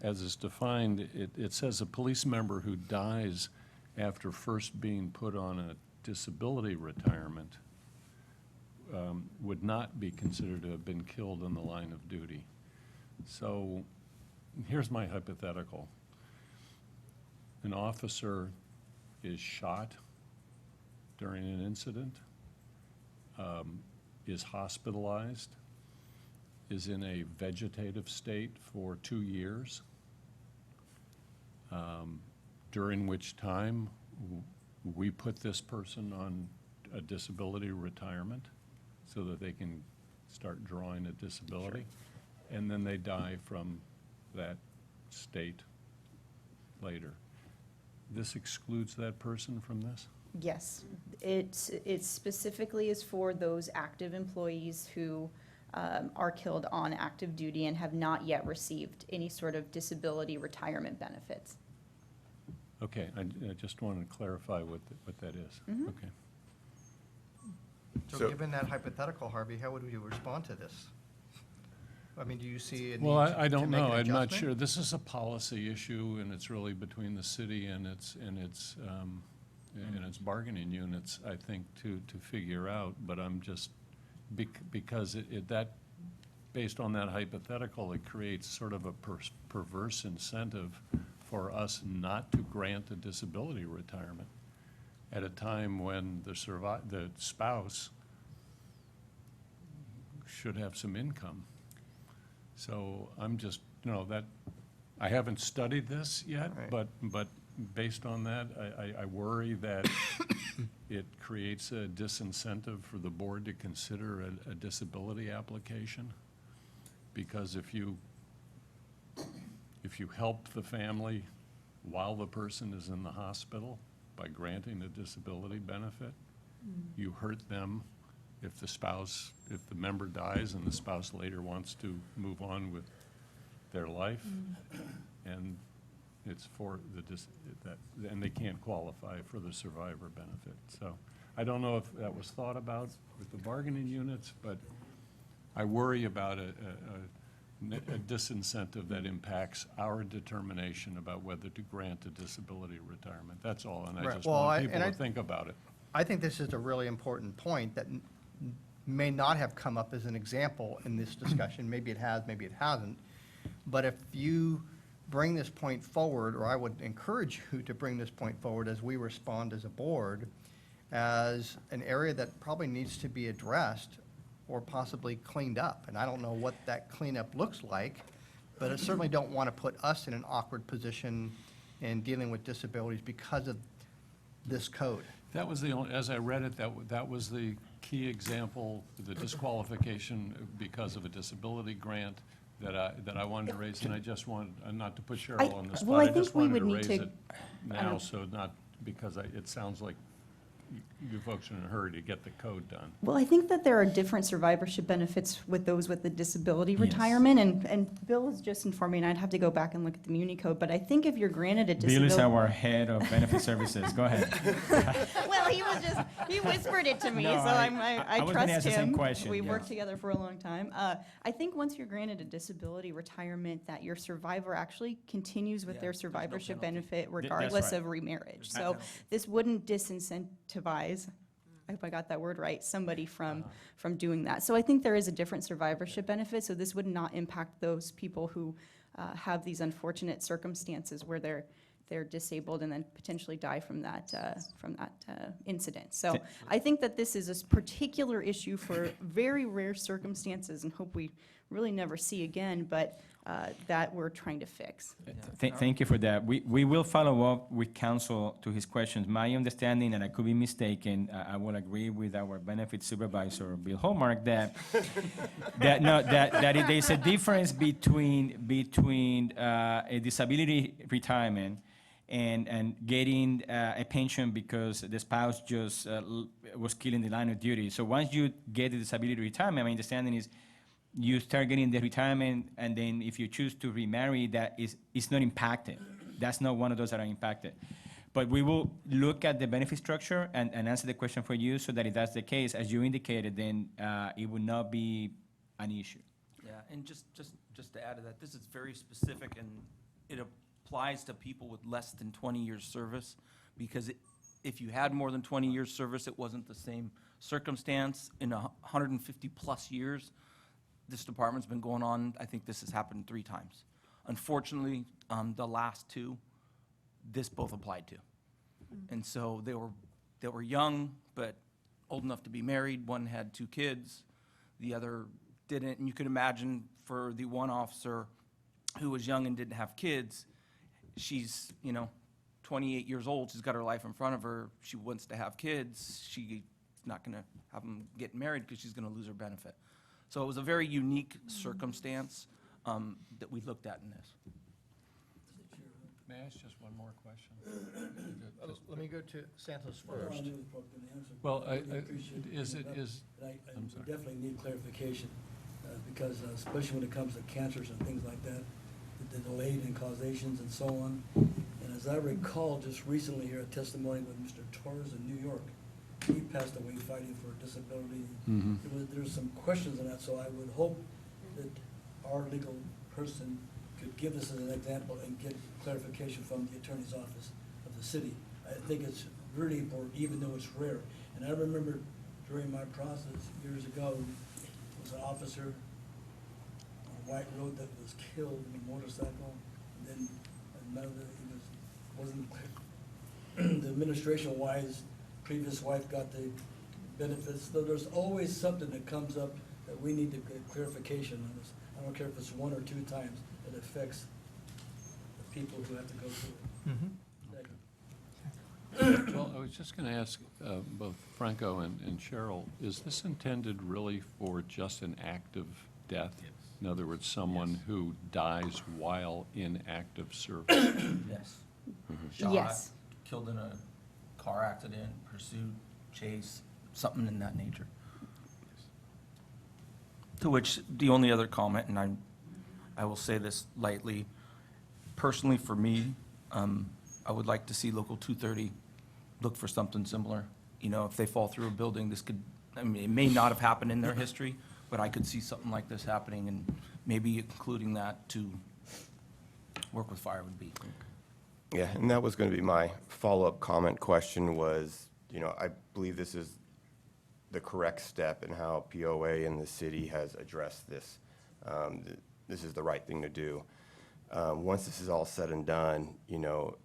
as is defined, it says a police member who dies after first being put on a disability retirement would not be considered to have been killed in the line of duty. So here's my hypothetical. An officer is shot during an incident, is hospitalized, is in a vegetative state for 2 years, during which time we put this person on a disability retirement so that they can start drawing a disability, and then they die from that state later. This excludes that person from this? Yes. It specifically is for those active employees who are killed on active duty and have not yet received any sort of disability retirement benefits. Okay, I just wanted to clarify what that is. Mhm. Okay. So So- given that hypothetical, Harvey, how would you respond to this? I mean, do you see a need Well, to I don't make an know. I'm not adjustment? sure. This is a policy issue, and it's really between the city and its bargaining units, I think, to figure out. But I'm just, because based on that hypothetical, it creates sort of a perverse incentive for us not to grant a disability retirement at a time when the spouse should have some income. So I'm just, I haven't studied this yet, Right. but based on that, I worry that it creates a disincentive for the board to consider a disability application. Because if you help the family while the person is in the hospital by granting a disability benefit, you hurt them if the member dies and the spouse later wants to move on with their life, and it's for and they can't qualify for the survivor benefit. So I don't know if that was thought about with the bargaining units, but I worry about a disincentive that impacts our determination about whether to grant a disability retirement. That's all, and I Right. just Well, want and people I- to think about it. I think this is a really important point that may not have come up as an example in this discussion. Maybe it has, maybe it hasn't. But if you bring this point forward, or I would encourage you to bring this point forward as we respond as a board, as an area that probably needs to be addressed or possibly cleaned up. And I don't know what that cleanup looks like, but I certainly don't want to put us in an awkward position in dealing with disabilities because of this code. That was as I read it, that was the key example, the disqualification because of a disability grant that I wanted to raise, and I just wanted, not to put Cheryl on the spot. well, I I just think we wanted would to need raise to- it now, so not, because it sounds like you folks are in a hurry to get the code done. Well, I think that there are different survivorship benefits with those with the disability Yes. retirement, and Bill has just informed me, and I'd have to go back and look at the Muni code, but I think if you're granted a Bill disability. is our head of benefit services. Go ahead. Well, he whispered it to me, No, so I was gonna trust ask the same him. question, We've yeah. worked together for a long time. I think once you're granted a disability retirement, that your survivor actually continues with Yeah, their there's no survivorship penalty. benefit that's regardless right. of remarriage. No So penalty. this wouldn't disincentivize, I hope I got that word right, somebody from doing that. So I think there is a different survivorship benefit, so this would not impact those people who have these unfortunate circumstances where they're disabled and then potentially die from that incident. So I think that this is a particular issue for very rare circumstances, and hope we really never see again, but that we're trying to fix. Thank you for that. We will follow up with counsel to his questions. My understanding, and I could be mistaken, I will agree with our benefit supervisor, Bill Hallmark, that there's a difference between a disability retirement and getting a pension because the spouse just was killed in the line of duty. So once you get the disability retirement, my understanding is you start getting the retirement, and then if you choose to remarry, it's not impacted. That's not one of those that are impacted. But we will look at the benefit structure and answer the question for you, so that if that's the case, as you indicated, then it would not be an issue. Yeah, and just to add to that, this is very specific, and it applies to people with less than 20 years service, because if you had more than 20 years service, it wasn't the same circumstance. In 150-plus years, this department's been going on, I think this has happened 3 times. Unfortunately, the last 2, this both applied to. And so they were young, but old enough to be married. One had 2 kids, the other didn't. And you could imagine for the one officer who was young and didn't have kids, she's, 28 years old, she's got her life in front of her, she wants to have kids, she's not gonna have them get married because she's gonna lose her benefit. So it was a very unique circumstance that we looked at in this. May I ask just one more question? Let me go to Santos Well, I first. knew it was probably gonna answer, but Well, I really appreciate you is it, bringing is, it up. And I'm we sorry. definitely need clarification, because especially when it comes to cancers and things like that, the delayed in causations and so on. And as I recall, just recently here, a testimony with Mr. Torres in New York, he passed away fighting for disability. Mhm. There's some questions on that, so I would hope that our legal person could give this as an example and get clarification from the attorney's office of the city. I think it's really important, even though it's rare. And I remember during my process years ago, there was an officer on a white road that was killed in a motorcycle. And then another, wasn't clear. The administration-wise, previous wife got the benefits. So there's always something that comes up that we need to get clarification on this. I don't care if it's one or two times, it affects the people who have to go through it. Mhm. Thank you. Well, I was just going to ask both Franco and Cheryl, is this intended really for just an active death? In other words, someone who dies while in active service? Yes. Mm-hmm. Shot, Yes. killed in a car accident, pursuit, chase, something in that nature. To which, the only other comment, and I will say this lightly, personally for me, I would like to see Local 230 look for something similar. You know, if they fall through a building, this could, I mean, it may not have happened in their history, but I could see something like this happening, and maybe including that to work with fire would be. Yeah, and that was going to be my follow-up comment question was, you know, I believe this is the correct step in how POA and the city has addressed this. This is the right thing to do. Once this is all said and done, you know,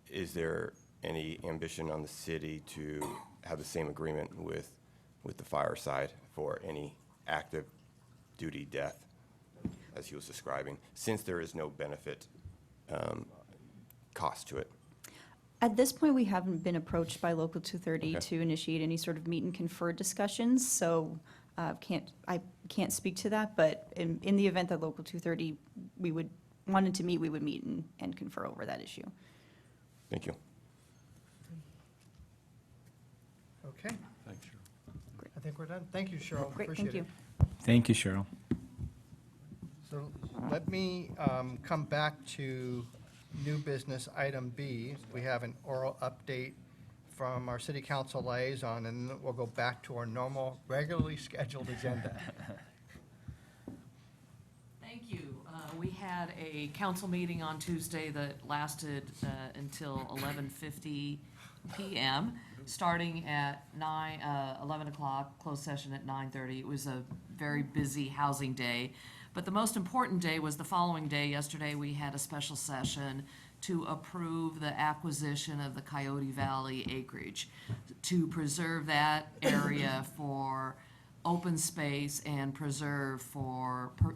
is there any ambition on the city to have the same agreement with the fire side for any active duty death, as he was describing, since there is no benefit cost to it? At this point, we haven't been approached by Local 230 Okay. to initiate any sort of meet and confer discussions, so I can't speak to that, but in the event that Local 230, wanted to meet, we would meet and confer over that issue. Thank you. Okay, Thanks, Cheryl. I think we're done. Thank you, Cheryl. Great, Appreciate thank it. you. Thank you, Cheryl. So let me come back to new business item B. We have an oral update from our city council liaison, and then we'll go back to our normal, regularly scheduled agenda. Thank you. We had a council meeting on Tuesday that lasted until 11:50 PM, starting at 11 o'clock, closed session at 9:30. It was a very busy housing day. But the most important day was the following day. Yesterday, we had a special session to approve the acquisition of the Coyote Valley acreage, to preserve that area for open space and preserve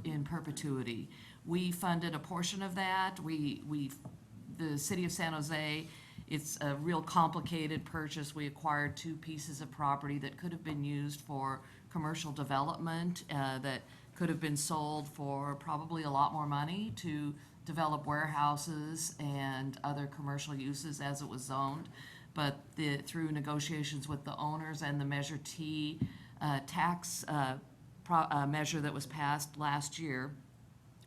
in perpetuity. We funded a portion of that. The city of San Jose, it's a real complicated purchase. We acquired 2 pieces of property that could have been used for commercial development, that could have been sold for probably a lot more money to develop warehouses and other commercial uses as it was zoned. But through negotiations with the owners and the Measure T tax measure that was passed last year,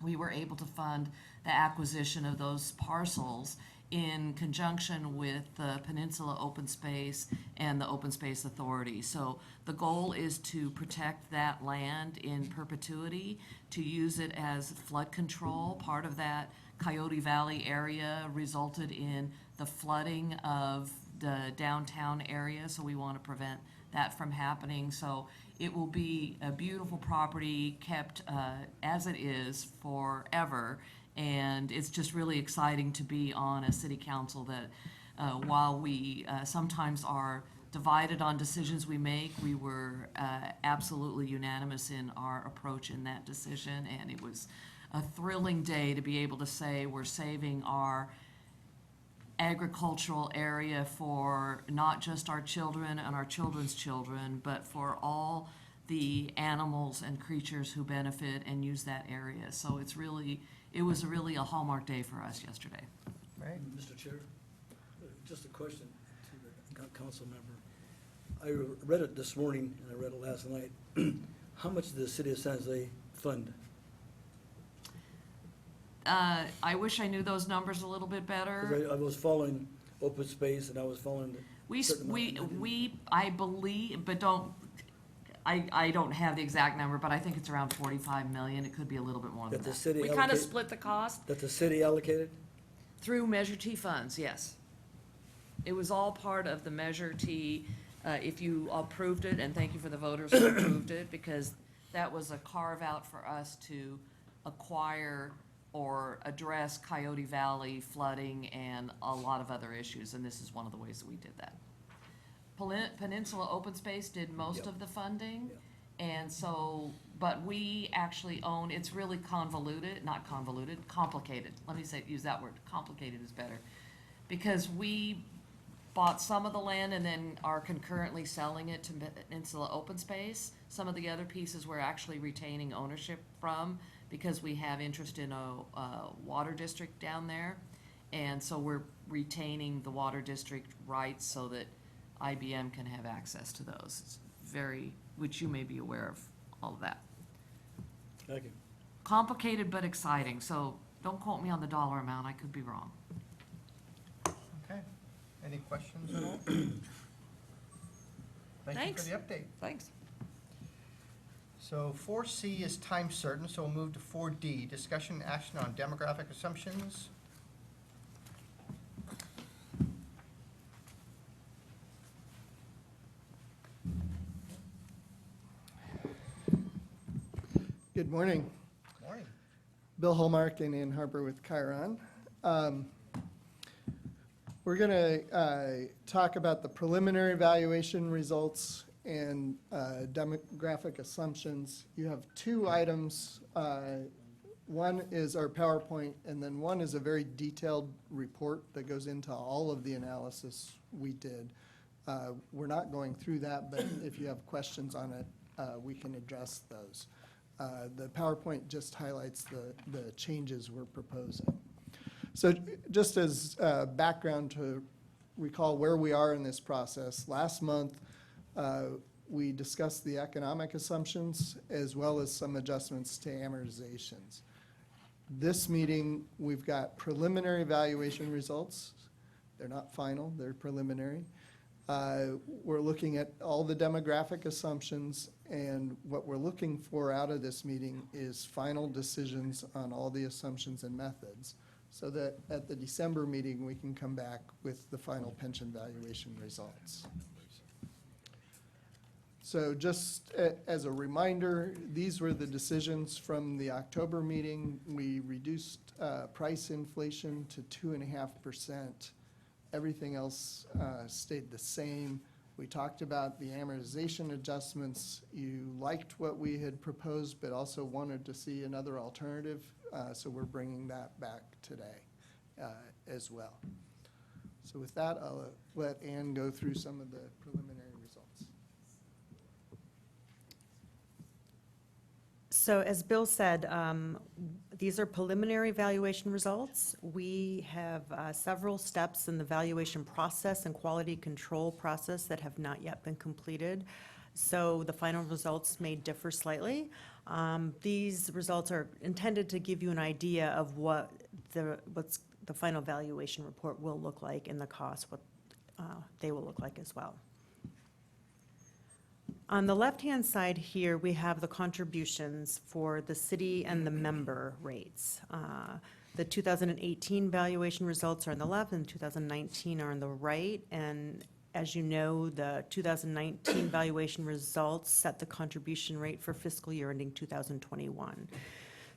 we were able to fund the acquisition of those parcels in conjunction with the Peninsula Open Space and the Open Space Authority. So the goal is to protect that land in perpetuity, to use it as flood control. Part of that Coyote Valley area resulted in the flooding of the downtown area, so we want to prevent that from happening. So it will be a beautiful property kept as it is forever. And it's just really exciting to be on a city council that while we sometimes are divided on decisions we make, we were absolutely unanimous in our approach in that decision. And it was a thrilling day to be able to say we're saving our agricultural area for not just our children and our children's children, but for all the animals and creatures who benefit and use that area. So it was really a hallmark day for us yesterday. Right. right. Mr. Chair, just a question to the council member. I read it this morning, and I read it last night. How much does the city of San Jose fund? I wish I knew those numbers a little bit better. 'Cause I was following open space, and I was following the. I believe, but I don't have the exact number, but I think it's around 45 million. It could be a little bit more than That the that. city We kind of allocate- split the cost That the city allocated? through Measure T funds, yes. It was all part of the Measure T, if you approved it, and thank you for the voters who approved it, because that was a carve-out for us to acquire or address Coyote Valley flooding and a lot of other issues, and this is one of the ways that we did that. Peninsula Open Space did most Yep. of the funding, Yep. and so, but we actually own, it's really convoluted, not convoluted, complicated. Let me use that word, complicated is better. Because we bought some of the land and then are concurrently selling it to Peninsula Open Space. Some of the other pieces we're actually retaining ownership from because we have interest in a water district down there. And so we're retaining the water district rights so that IBM can have access to those. It's very, which you may be aware of, all of that. Thank you. Complicated but exciting, so don't quote me on the dollar amount, I could be wrong. Okay. Any questions at all? Thank you Thanks. for the update. Thanks. So 4C is time certain, so we'll move to 4D, discussion and action on demographic assumptions. Good morning. Morning. Bill Hallmark in Ann Arbor with Chiron. We're going to talk about the preliminary valuation results and demographic assumptions. You have two items. One is our PowerPoint, and then one is a very detailed report that goes into all of the analysis we did. We're not going through that, but if you have questions on it, we can address those. The PowerPoint just highlights the changes we're proposing. So just as background to recall where we are in this process, last month we discussed the economic assumptions as well as some adjustments to amortizations. This meeting, we've got preliminary valuation results. They're not final, they're preliminary. We're looking at all the demographic assumptions, and what we're looking for out of this meeting is final decisions on all the assumptions and methods, so that at the December meeting, we can come back with the final pension valuation results. So just as a reminder, these were the decisions from the October meeting. We reduced price inflation to 2.5%. Everything else stayed the same. We talked about the amortization adjustments. You liked what we had proposed, but also wanted to see another alternative, so we're bringing that back today as well. So with that, I'll let Ann go through some of the preliminary results. So as Bill said, these are preliminary valuation results. We have several steps in the valuation process and quality control process that have not yet been completed. So the final results may differ slightly. These results are intended to give you an idea of what's the final valuation report will look like and the cost, what they will look like as well. On the left-hand side here, we have the contributions for the city and the member rates. The 2018 valuation results are on the left and 2019 are on the right. And as you know, the 2019 valuation results set the contribution rate for fiscal year ending 2021.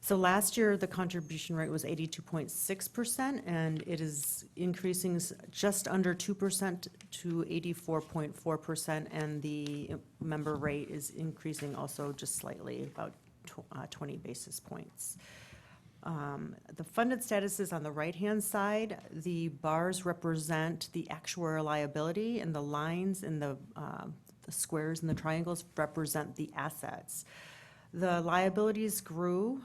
So last year, the contribution rate was 82.6%, and it is increasing just under 2% to 84.4%, and the member rate is increasing also just slightly, about 20 basis points. The funded status is on the right-hand side. The bars represent the actuarial liability, and the lines and the squares and the triangles represent the assets. The liabilities grew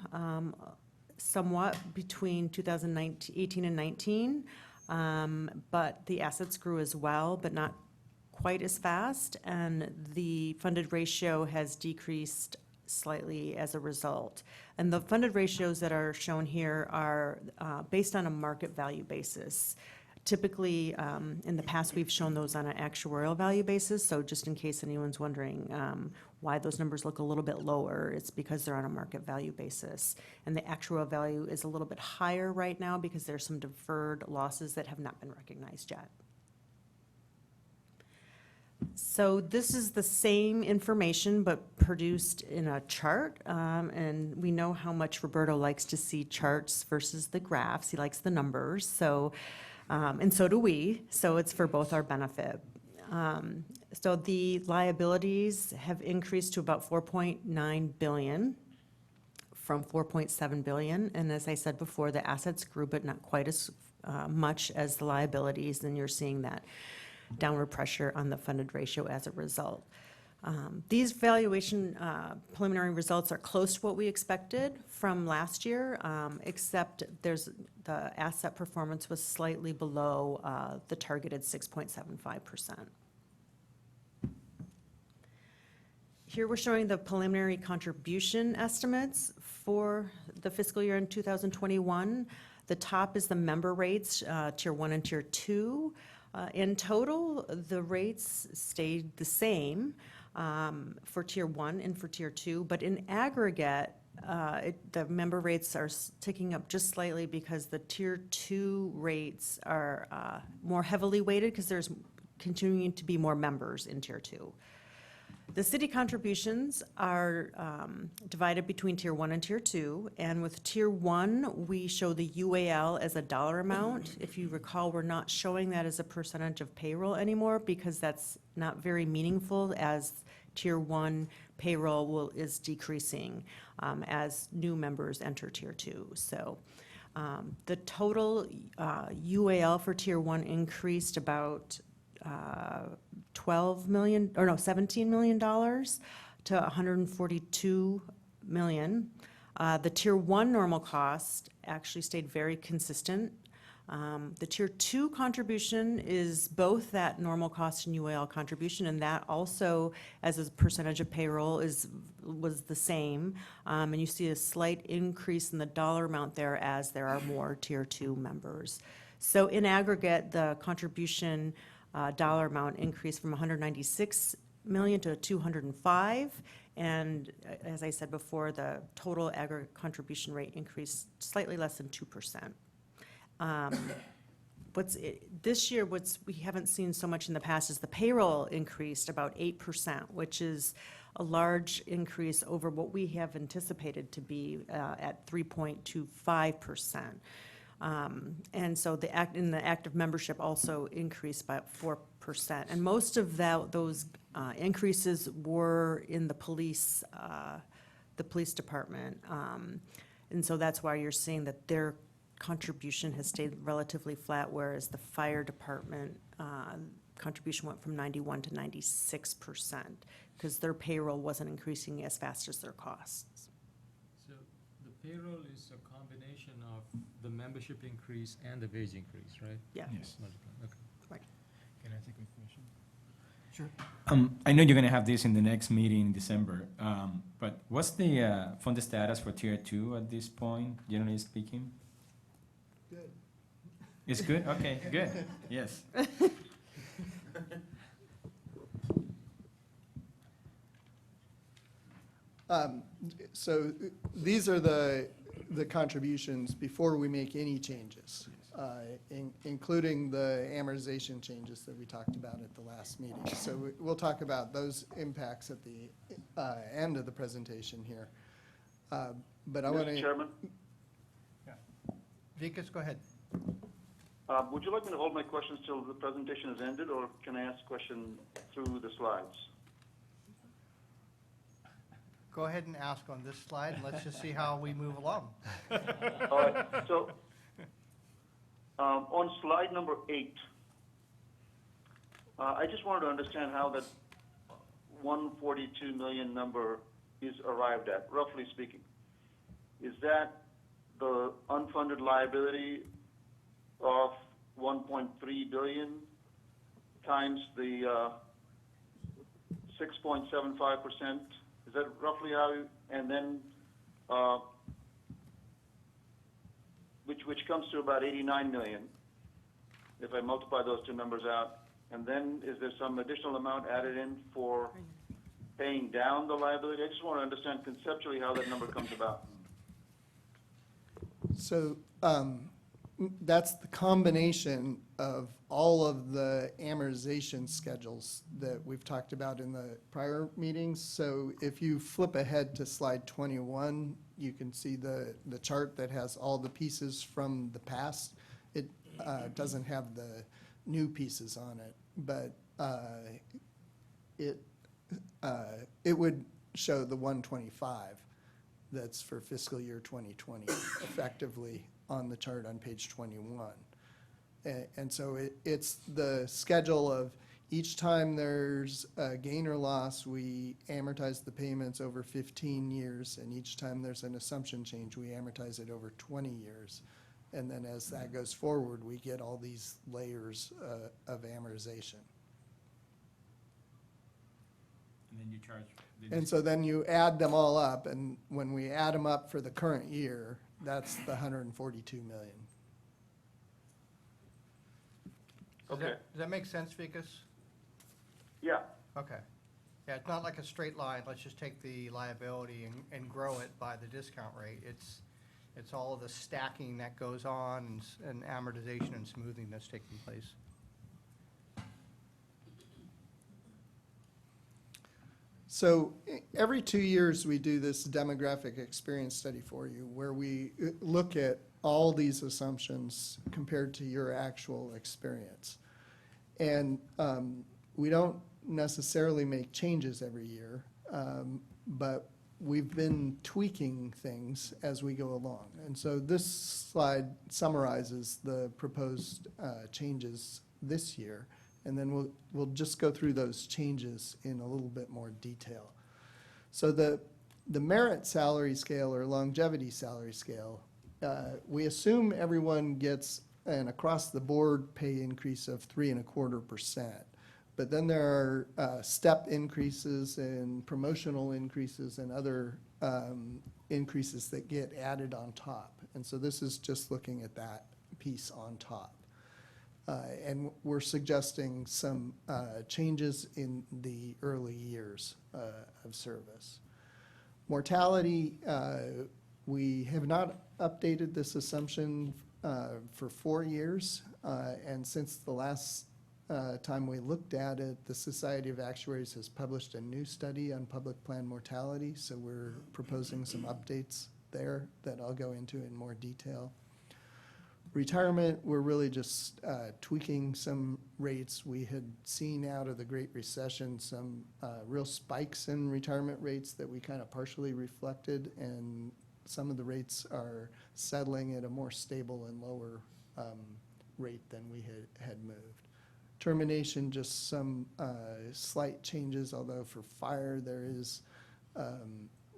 somewhat between 2018 and 19. But the assets grew as well, but not quite as fast, and the funded ratio has decreased slightly as a result. And the funded ratios that are shown here are based on a market value basis. Typically, in the past, we've shown those on an actuarial value basis, so just in case anyone's wondering why those numbers look a little bit lower, it's because they're on a market value basis. And the actuarial value is a little bit higher right now because there's some deferred losses that have not been recognized yet. So this is the same information, but produced in a chart, and we know how much Roberto likes to see charts versus the graphs. He likes the numbers, so, and so do we, so it's for both our benefit. So the liabilities have increased to about 4.9 billion from 4.7 billion, and as I said before, the assets grew, but not quite as much as the liabilities, and you're seeing that downward pressure on the funded ratio as a result. These valuation preliminary results are close to what we expected from last year, except the asset performance was slightly below the targeted 6.75%. Here we're showing the preliminary contribution estimates for the fiscal year in 2021. The top is the member rates, Tier 1 and Tier 2. In total, the rates stayed the same for Tier 1 and for Tier 2, but in aggregate, the member rates are ticking up just slightly because the Tier 2 rates are more heavily weighted because there's continuing to be more members in Tier 2. The city contributions are divided between Tier 1 and Tier 2, and with Tier 1, we show the UAL as a dollar amount. If you recall, we're not showing that as a percentage of payroll anymore because that's not very meaningful as Tier 1 payroll is decreasing as new members enter Tier 2. So the total UAL for Tier 1 increased about $17 million to $142 million. The Tier 1 normal cost actually stayed very consistent. The Tier 2 contribution is both that normal cost and UAL contribution, and that also, as a percentage of payroll, was the same. And you see a slight increase in the dollar amount there as there are more Tier 2 members. So in aggregate, the contribution dollar amount increased from 196 million to 205, and as I said before, the total aggregate contribution rate increased slightly less than 2%. This year, we haven't seen so much in the past is the payroll increased about 8%, which is a large increase over what we have anticipated to be at 3.25%. And so the active membership also increased by 4%. And most of those increases were in the police department. And so that's why you're seeing that their contribution has stayed relatively flat, whereas the fire department contribution went from 91 to 96% because their payroll wasn't increasing as fast as their costs. So the payroll is a combination of the membership increase and the wage increase, right? Yeah. Yes. Okay. Right. Can I take a question? Sure. I know you're gonna have this in the next meeting in December, but what's the funded status for Tier 2 at this point, generally speaking? Good. It's good? Okay, good. Yes. So these are the contributions before we make any changes, including the amortization changes that we talked about at the last meeting. So we'll talk about those impacts at the end of the presentation here. But I want to. Mr. Chairman, Vikas, go ahead. would you like me to hold my questions till the presentation is ended, or can I ask a question through the slides? Go ahead and ask on this slide, and let's just see how we move along. All right, so on slide number 8, I just wanted to understand how that 142 million number is arrived at, roughly speaking. Is that the unfunded liability of 1.3 billion times the 6.75%. Is that roughly how? And then which comes to about 89 million if I multiply those two numbers out. And then is there some additional amount added in for paying down the liability? I just want to understand conceptually how that number comes about. So that's the combination of all of the amortization schedules that we've talked about in the prior meetings. So if you flip ahead to slide 21, you can see the chart that has all the pieces from the past. It doesn't have the new pieces on it, but it would show the 125 that's for fiscal year 2020 effectively on the chart on page 21. And so it's the schedule of each time there's a gain or loss, we amortize the payments over 15 years, and each time there's an assumption change, we amortize it over 20 years. And then as that goes forward, we get all these layers of amortization. And then you charge. And so then you add them all up, and when we add them up for the current year, that's the 142 million. Okay. Does that make sense, Vikas? Yeah. Okay. Yeah, it's not like a straight line, let's just take the liability and grow it by the discount rate. It's all of the stacking that goes on and amortization and smoothing that's taking place. So every 2 years, we do this demographic experience study for you, where we look at all these assumptions compared to your actual experience. And we don't necessarily make changes every year, but we've been tweaking things as we go along. And so this slide summarizes the proposed changes this year, and then we'll just go through those changes in a little bit more detail. So the merit salary scale or longevity salary scale, we assume everyone gets an across-the-board pay increase of 3.25%. But then there are step increases and promotional increases and other increases that get added on top. And so this is just looking at that piece on top. And we're suggesting some changes in the early years of service. Mortality, we have not updated this assumption for 4 years. And since the last time we looked at it, the Society of Actuaries has published a new study on public plan mortality, so we're proposing some updates there that I'll go into in more detail. Retirement, we're really just tweaking some rates. We had seen out of the Great Recession some real spikes in retirement rates that we kind of partially reflected, and some of the rates are settling at a more stable and lower rate than we had moved. Termination, just some slight changes, although for fire there is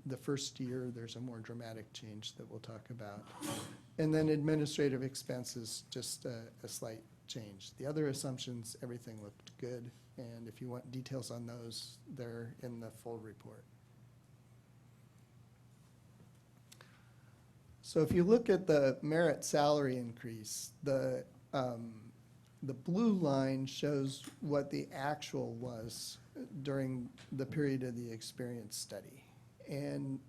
the first year there's a more dramatic change that we'll talk about. And then administrative expenses, just a slight change. The other assumptions, everything looked good, and if you want details on those, they're in the full report. So if you look at the merit salary increase, the blue line shows what the actual was during the period of the experience study. And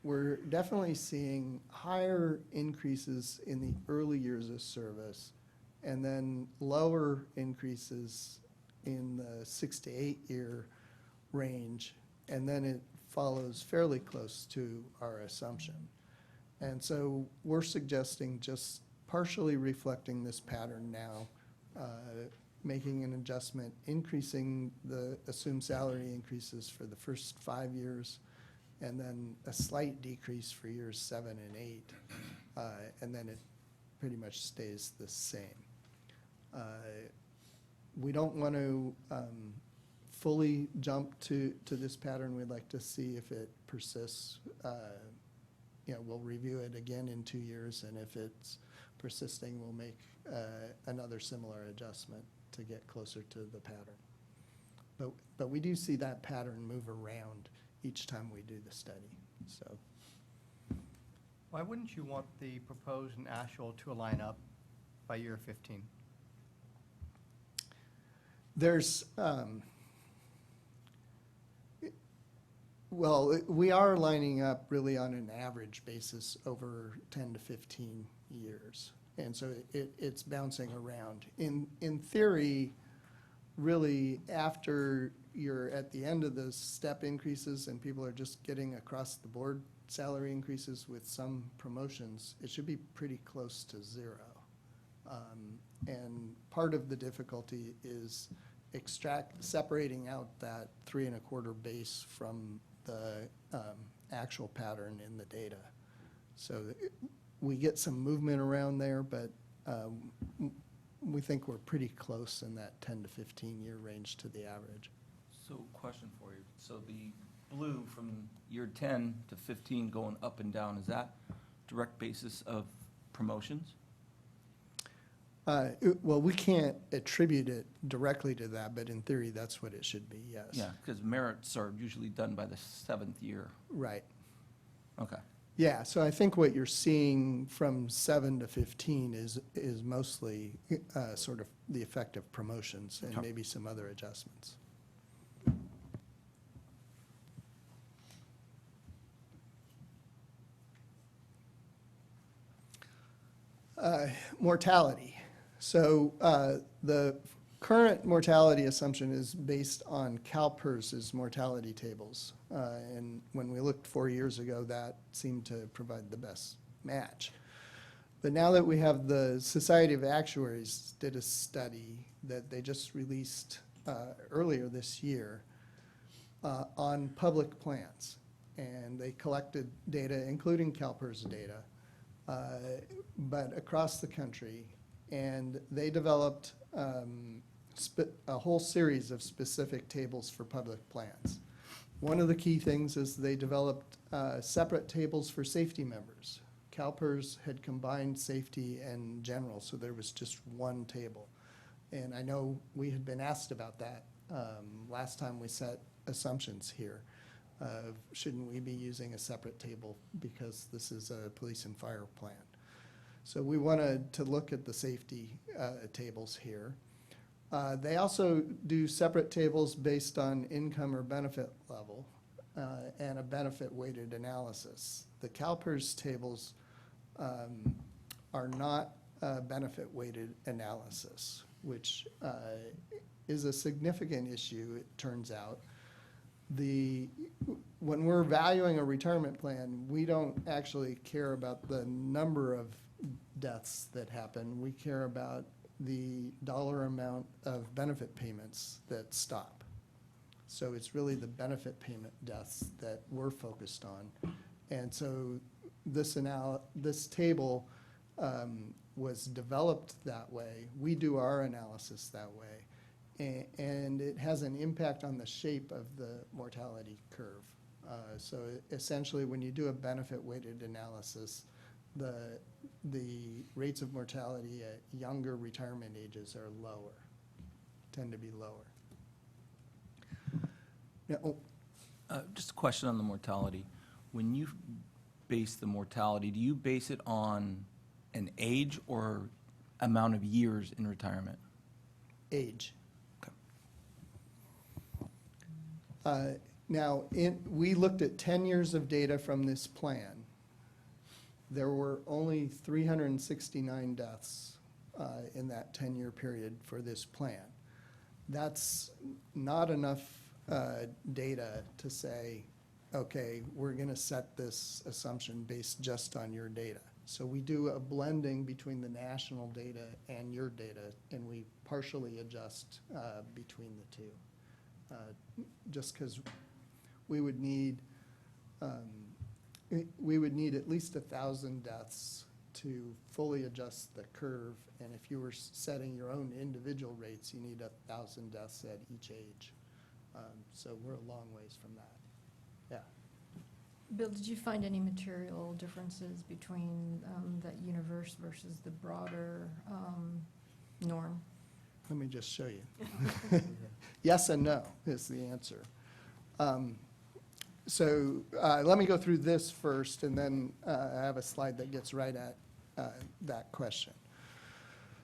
we're definitely seeing higher increases in the early years of service, and then lower increases in the 6 to 8 year range, and then it follows fairly close to our assumption. And so we're suggesting just partially reflecting this pattern now, making an adjustment, increasing the assumed salary increases for the first 5 years, and then a slight decrease for years 7 and 8, and then it pretty much stays the same. We don't want to fully jump to this pattern. We'd like to see if it persists. We'll review it again in 2 years, and if it's persisting, we'll make another similar adjustment to get closer to the pattern. But we do see that pattern move around each time we do the study, so. Why wouldn't you want the proposed and actual to align up by year 15? There's, well, we are lining up really on an average basis over 10 to 15 years. And so it's bouncing around. In theory, really, after you're at the end of those step increases and people are just getting across the board salary increases with some promotions, it should be pretty close to zero. And part of the difficulty is separating out that 3.25 base from the actual pattern in the data. So we get some movement around there, but we think we're pretty close in that 10 to 15 year range to the average. So question for you. So the blue from year 10 to 15 going up and down, is that direct basis of promotions? Well, we can't attribute it directly to that, but in theory, that's what it should be, yes. Yeah, because merits are usually done by the 7th year. Right. Okay. Yeah, so I think what you're seeing from 7 to 15 is mostly sort of the effect of promotions and maybe some other adjustments. Mortality. So the current mortality assumption is based on CalPERS's mortality tables. And when we looked 4 years ago, that seemed to provide the best match. But now that we have the Society of Actuaries did a study that they just released earlier this year on public plans. And they collected data, including CalPERS data, but across the country. And they developed a whole series of specific tables for public plans. One of the key things is they developed separate tables for safety members. CalPERS had combined safety and general, so there was just one table. And I know we had been asked about that last time we set assumptions here. Shouldn't we be using a separate table because this is a police and fire plan? So we wanted to look at the safety tables here. They also do separate tables based on income or benefit level and a benefit-weighted analysis. The CalPERS tables are not a benefit-weighted analysis, which is a significant issue, it turns out. When we're valuing a retirement plan, we don't actually care about the number of deaths that happen. We care about the dollar amount of benefit payments that stop. So it's really the benefit payment deaths that we're focused on. And so this table was developed that way. We do our analysis that way. And it has an impact on the shape of the mortality curve. So essentially, when you do a benefit-weighted analysis, the rates of mortality at younger retirement ages are lower, tend to be lower. Now, Just a question on the mortality. When you base the mortality, do you base it on an age or amount of years in retirement? age. Now, we looked at 10 years of data from this plan. There were only 369 deaths in that 10-year period for this plan. That's not enough data to say, okay, we're going to set this assumption based just on your data. So we do a blending between the national data and your data, and we partially adjust between the two. Just because we would need at least 1,000 deaths to fully adjust the curve, and if you were setting your own individual rates, you need 1,000 deaths at each age. So we're a long ways from that. Yeah. Bill, did you find any material differences between that universe versus the broader norm? Let me just show you. Yes and no is the answer. So let me go through this first, and then I have a slide that gets right at that question.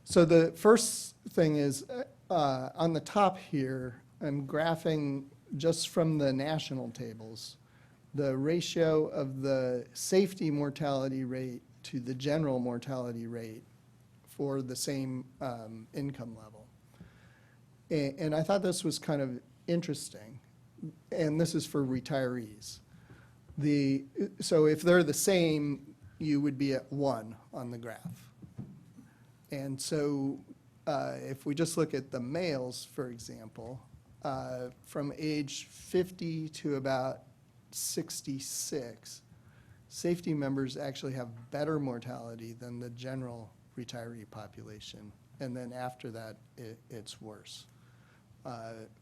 So the first thing is, on the top here, I'm graphing just from the national tables, the ratio of the safety mortality rate to the general mortality rate for the same income level. And I thought this was kind of interesting, and this is for retirees. So if they're the same, you would be at 1 on the graph. And so if we just look at the males, for example, from age 50 to about 66, safety members actually have better mortality than the general retiree population. And then after that, it's worse.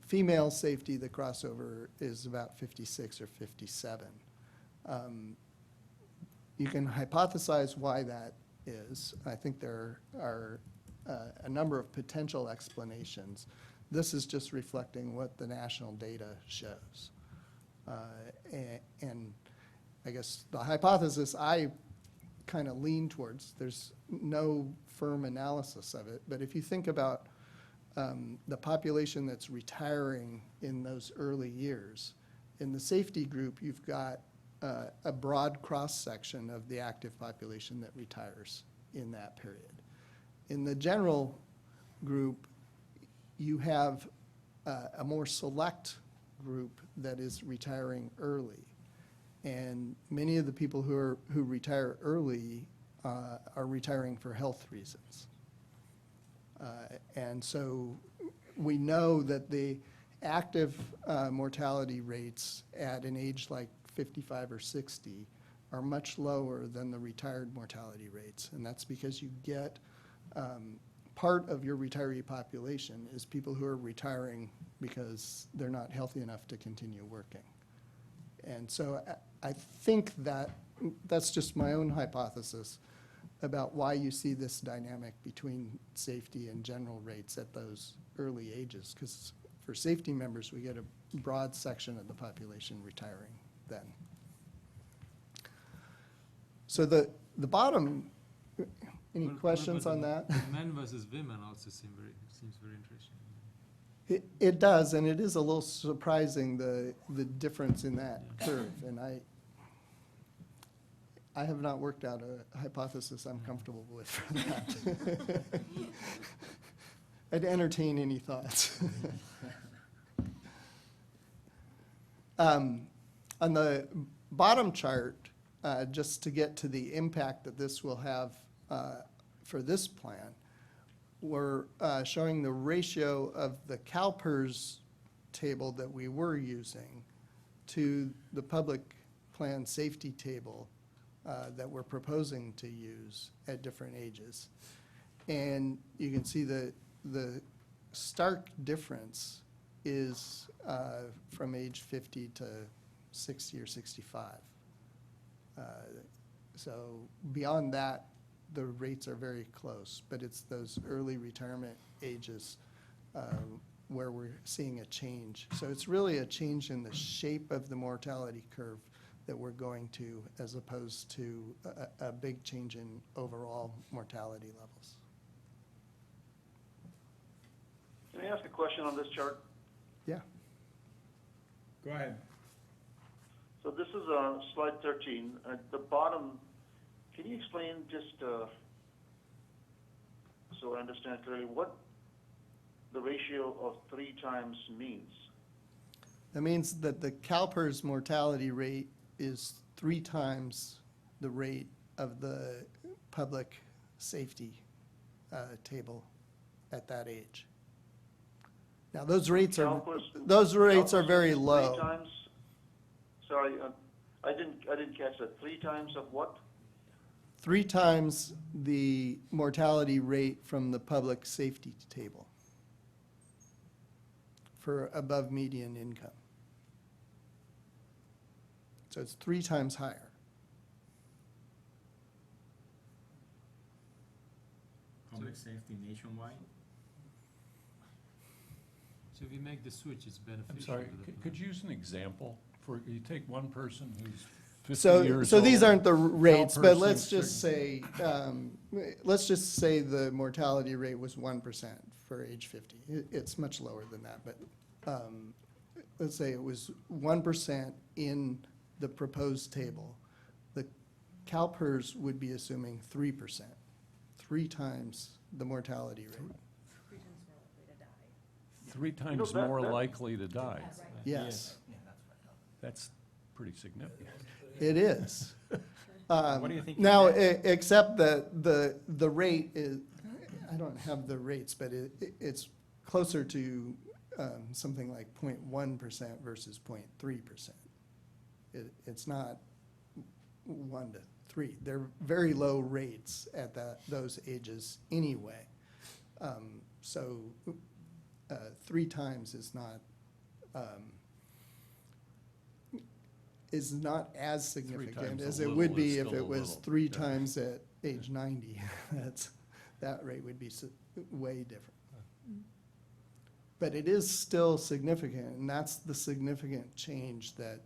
Female safety, the crossover is about 56 or 57. You can hypothesize why that is. I think there are a number of potential explanations. This is just reflecting what the national data shows. And I guess the hypothesis I kind of lean towards, there's no firm analysis of it, but if you think about the population that's retiring in those early years, in the safety group, you've got a broad cross-section of the active population that retires in that period. In the general group, you have a more select group that is retiring early. And many of the people who retire early are retiring for health reasons. And so we know that the active mortality rates at an age like 55 or 60 are much lower than the retired mortality rates. And that's because you get part of your retiree population is people who are retiring because they're not healthy enough to continue working. And so I think that's just my own hypothesis about why you see this dynamic between safety and general rates at those early ages. Because for safety members, we get a broad section of the population retiring then. So the bottom, any questions on that? Men versus women also seems very interesting. It does, and it is a little surprising, the difference in that curve. And I have not worked out a hypothesis I'm comfortable with for that. I'd entertain any thoughts. On the bottom chart, just to get to the impact that this will have for this plan, we're showing the ratio of the CalPERS table that we were using to the public plan safety table that we're proposing to use at different ages. And you can see the stark difference is from age 50 to 60 or 65. So beyond that, the rates are very close, but it's those early retirement ages where we're seeing a change. So it's really a change in the shape of the mortality curve that we're going to, as opposed to a big change in overall mortality levels. Can I ask a question on this chart? Yeah. Go ahead. So this is slide 13. At the bottom, can you explain just so I understand clearly what the ratio of 3 times means? That means that the CalPERS mortality rate is 3 times the rate of the public safety table at that age. Now, those rates are very low. 3 times? Sorry, I didn't catch that. 3 times of what? 3 times the mortality rate from the public safety table for above median income. So it's 3 times higher. Public safety nationwide? So if you make the switch, it's beneficial. I'm sorry, to the could plan. you use an example? For, you take one person who's 50 So, years so old. these aren't the rates, but person, let's just say, the mortality rate was 1% for age 50. It's much lower than that, but let's say it was 1% in the proposed table. The CalPERS would be assuming 3%, 3 times the mortality rate. 3 times that- more that- likely to die. Yes, That's pretty significant. it is. What do you think? Now, you get? except that the rate is, I don't have the rates, but it's closer to something like 0.1% versus 0.3%. It's not 1 to 3. They're very low rates at those ages anyway. So 3 times is not as significant times as a it little would is be if still it a was little, 3 yeah. times at age 90. That rate would be way different. But it is still significant, and that's the significant change that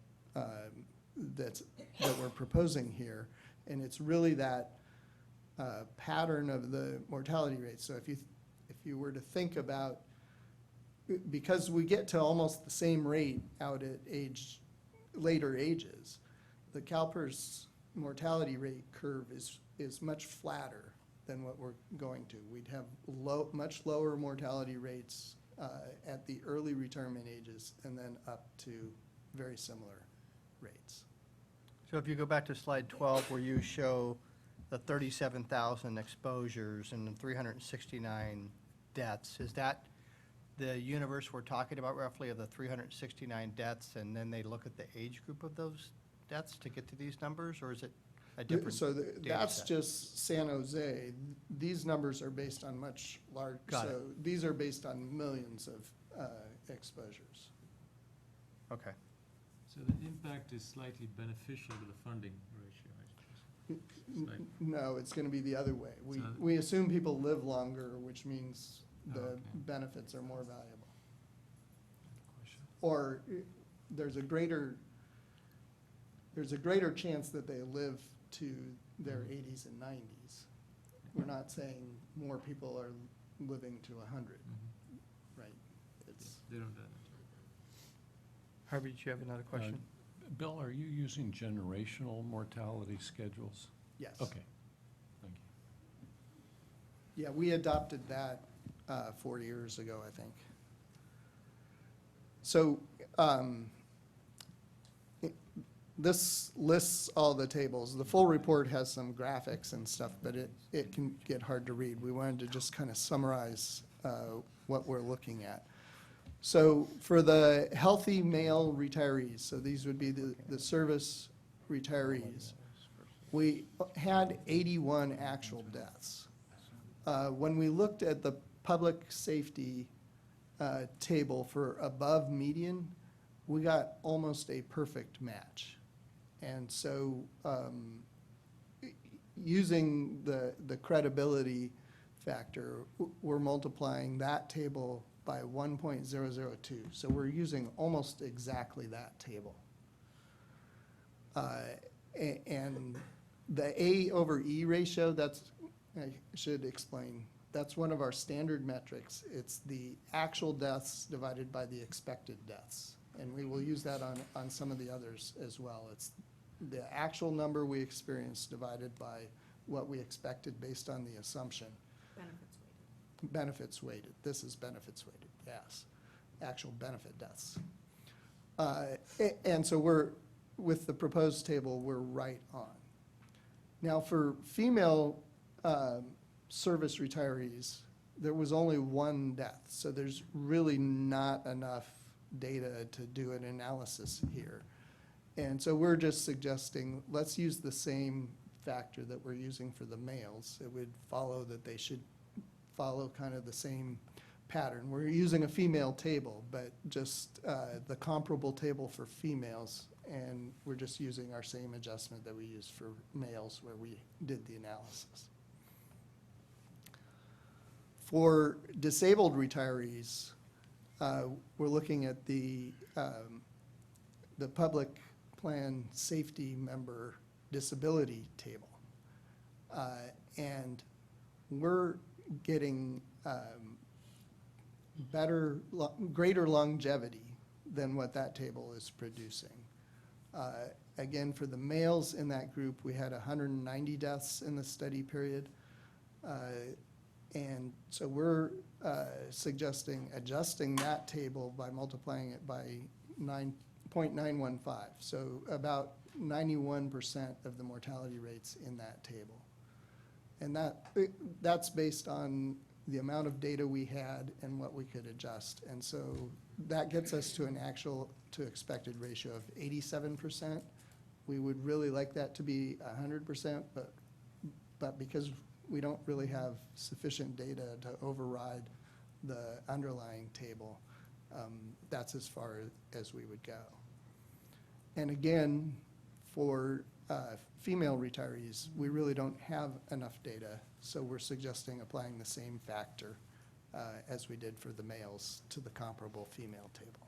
we're proposing here. And it's really that pattern of the mortality rate. So if you were to think about, because we get to almost the same rate out at later ages, the CalPERS mortality rate curve is much flatter than what we're going to. We'd have much lower mortality rates at the early retirement ages, and then up to very similar rates. So if you go back to slide 12, where you show the 37,000 exposures and the 369 deaths, is that the universe we're talking about roughly of the 369 deaths, and then they look at the age group of those deaths to get to these numbers, or is it a different So data that's set? just San Jose. These numbers are based on much larger. Got it. So these are based on millions of exposures. Okay. So the impact is slightly beneficial to the funding ratio, I suppose. Slight- No, it's going to be the other way. So- We assume people live longer, which means the Okay. benefits are more valuable. Or there's a greater chance that they live to their 80s and 90s. We're not saying more people are living to 100, Mhm. right? It's, They don't die. Harvey, did you have another question? Bill, are you using generational mortality schedules? yes. Okay, thank you. Yeah, we adopted that 4 years ago, I think. So this lists all the tables. The full report has some graphics and stuff, but it can get hard to read. We wanted to just kind of summarize what we're looking at. So for the healthy male retirees, so these would be the service retirees, we had 81 actual deaths. When we looked at the public safety table for above median, we got almost a perfect match. And so using the credibility factor, we're multiplying that table by 1.002. So we're using almost exactly that table. And the A over E ratio, I should explain, that's one of our standard metrics. It's the actual deaths divided by the expected deaths. And we will use that on some of the others as well. It's the actual number we experienced divided by what we expected based on the assumption. Benefits weighted. This is benefits weighted, yes. Actual benefit deaths. And so with the proposed table, we're right on. Now, for female service retirees, there was only 1 death, so there's really not enough data to do an analysis here. And so we're just suggesting, let's use the same factor that we're using for the males. It would follow that they should follow kind of the same pattern. We're using a female table, but just the comparable table for females and we're just using our same adjustment that we used for males where we did the analysis. For disabled retirees, we're looking at the public plan safety member disability table. And we're getting greater longevity than what that table is producing. Again, for the males in that group, we had 190 deaths in the study period. And so we're suggesting adjusting that table by multiplying it by 9.915. So about 91% of the mortality rates in that table. And that's based on the amount of data we had and what we could adjust. And so that gets us to an actual to expected ratio of 87%. We would really like that to be 100%, but because we don't really have sufficient data to override the underlying table, that's as far as we would go. And again, for female retirees, we really don't have enough data, so we're suggesting applying the same factor as we did for the males to the comparable female table.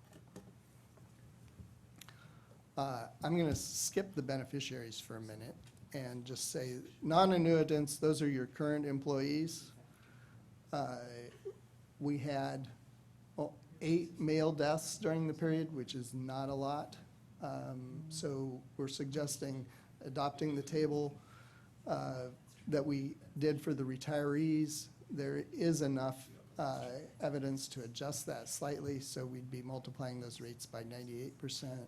I'm going to skip the beneficiaries for a minute and just say non-annuitants, those are your current employees. We had 8 male deaths during the period, which is not a lot. So we're suggesting adopting the table that we did for the retirees. There is enough evidence to adjust that slightly, so we'd be multiplying those rates by 98%.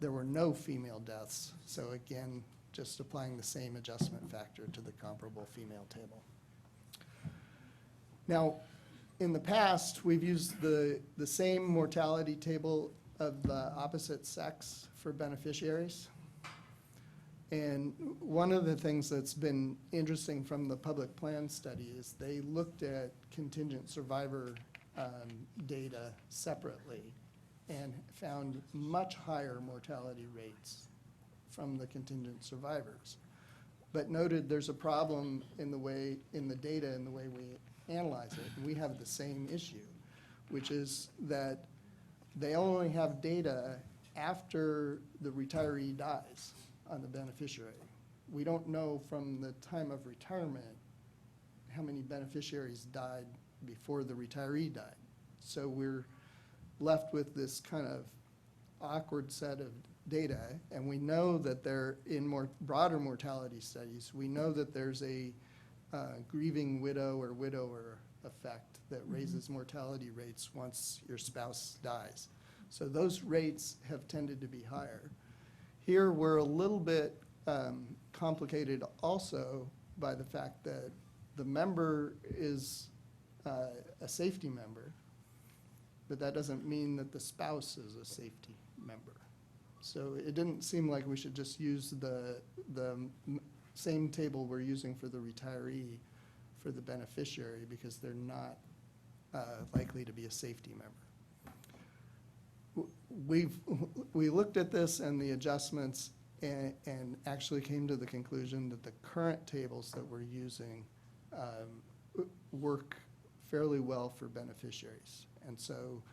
There were no female deaths, so again, just applying the same adjustment factor to the comparable female table. Now, in the past, we've used the same mortality table of the opposite sex for beneficiaries. And one of the things that's been interesting from the public plan study is they looked at contingent survivor data separately and found much higher mortality rates from the contingent survivors, but noted there's a problem in the data and the way we analyze it. And we have the same issue, which is that they only have data after the retiree dies on the beneficiary. We don't know from the time of retirement how many beneficiaries died before the retiree died. So we're left with this kind of awkward set of data, and we know that there, in more broader mortality studies, we know that there's a grieving widow or widower effect that raises mortality rates once your spouse dies. So those rates have tended to be higher. Here we're a little bit complicated also by the fact that the member is a safety member, but that doesn't mean that the spouse is a safety member. So it didn't seem like we should just use the same table we're using for the retiree for the beneficiary because they're not likely to be a safety member. We looked at this and the adjustments and actually came to the conclusion that the current tables that we're using work fairly well for beneficiaries. And so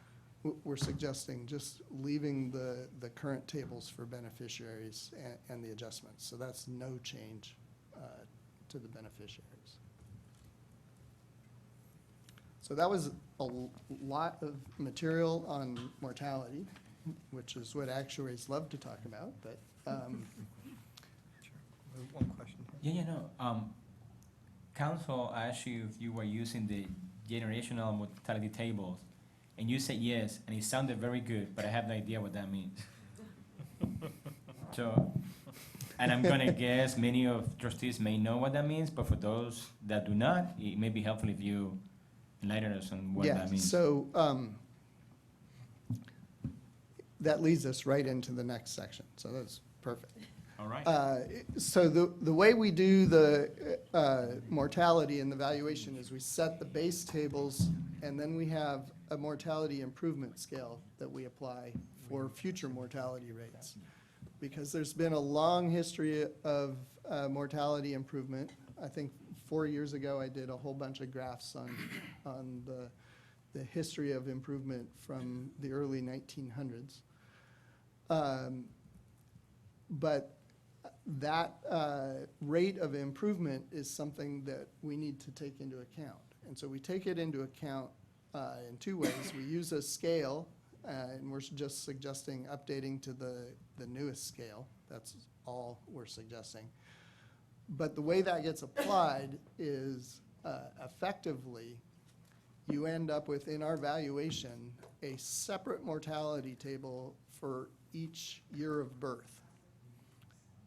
we're suggesting just leaving the current tables for beneficiaries and the adjustments. So that's no change to the beneficiaries. So that was a lot of material on mortality, which is what actuaries love to talk about, but. One question. Yeah, Council asked you if you were using the generational mortality tables, and you said yes, and it sounded very good, but I have no idea what that means. So, and I'm gonna guess many of trustees may know what that means, but for those that do not, it may be helpful if you enlighten us on what that means. So that leads us right into the next section, so that's perfect. All right. So the way we do the mortality and the valuation is we set the base tables, and then we have a mortality improvement scale that we apply for future mortality rates. because there's been a long history of mortality improvement. I think 4 years ago, I did a whole bunch of graphs on the history of improvement from the early 1900s. But that rate of improvement is something that we need to take into account. And so we take it into account in two ways. We use a scale, and we're just suggesting updating to the newest scale. That's all we're suggesting. But the way that gets applied is effectively, you end up with, in our valuation, a separate mortality table for each year of birth.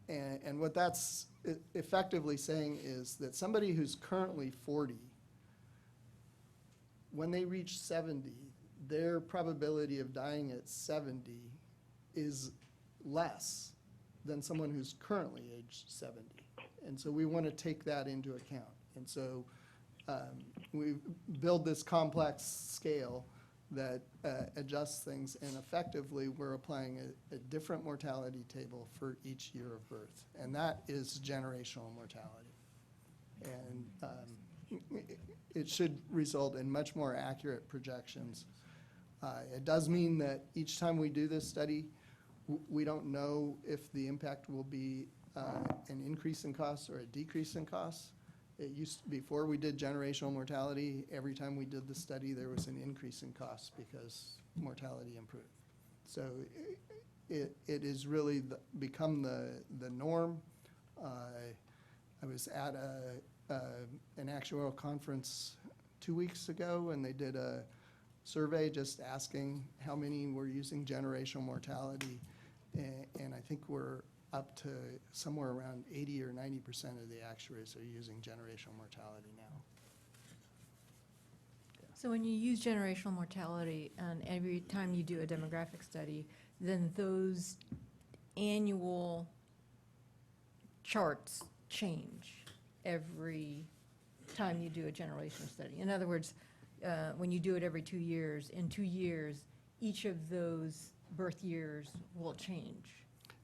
And what that's effectively saying is that somebody who's currently 40, when they reach 70, their probability of dying at 70 is less than someone who's currently aged 70. And so we want to take that into account. And so we build this complex scale that adjusts things, and effectively, we're applying a different mortality table for each year of birth. And that is generational mortality. And it should result in much more accurate projections. It does mean that each time we do this study, we don't know if the impact will be an increase in costs or a decrease in costs. It used to, before we did generational mortality, every time we did the study, there was an increase in costs because mortality improved. So it is really become the norm. I was at an actuarial conference 2 weeks ago, and they did a survey just asking how many were using generational mortality, and I think we're up to somewhere around 80 or 90% of the actuaries are using generational mortality now. So when you use generational mortality, and every time you do a demographic study, then those annual charts change every time you do a generational study. In other words, when you do it every 2 years, in 2 years, each of those birth years will change.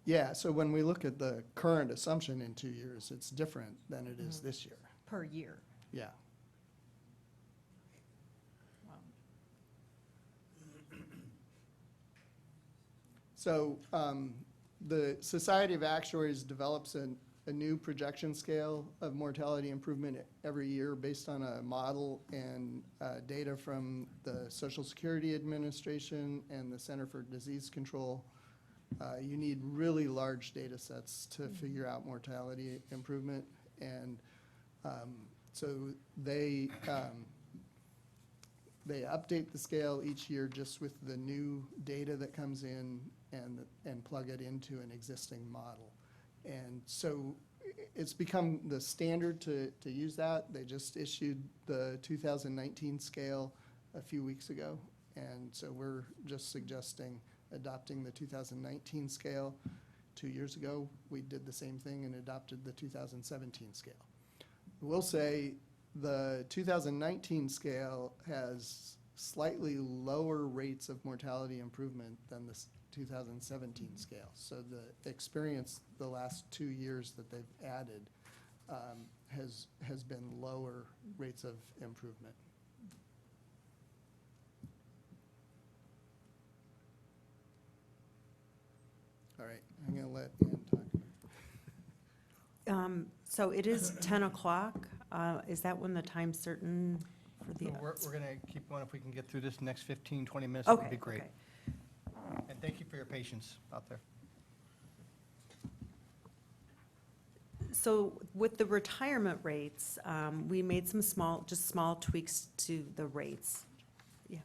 Yeah, so when we look at the current assumption in 2 years, it's different than it is this year. Per year. Yeah. Wow. So the Society of Actuaries develops a new projection scale of mortality improvement every year based on a model and data from the Social Security Administration and the Center for Disease Control. You need really large data sets to figure out mortality improvement. And so they update the scale each year just with the new data that comes in and plug it into an existing model. And so it's become the standard to use that. They just issued the 2019 scale a few weeks ago. And so we're just suggesting adopting the 2019 scale. 2 years ago, we did the same thing and adopted the 2017 scale. We'll say the 2019 scale has slightly lower rates of mortality improvement than the 2017 scale. So the experience the last 2 years that they've added has been lower rates of improvement. All right, I'm going to let Ann talk. So it is 10 o'clock. Is that when the time's certain for the? So we're going to keep going. If we can get through this next 15, 20 minutes, that would be great. Okay. And thank you for your patience out there. So with the retirement rates, we made some small tweaks to the rates. Yeah.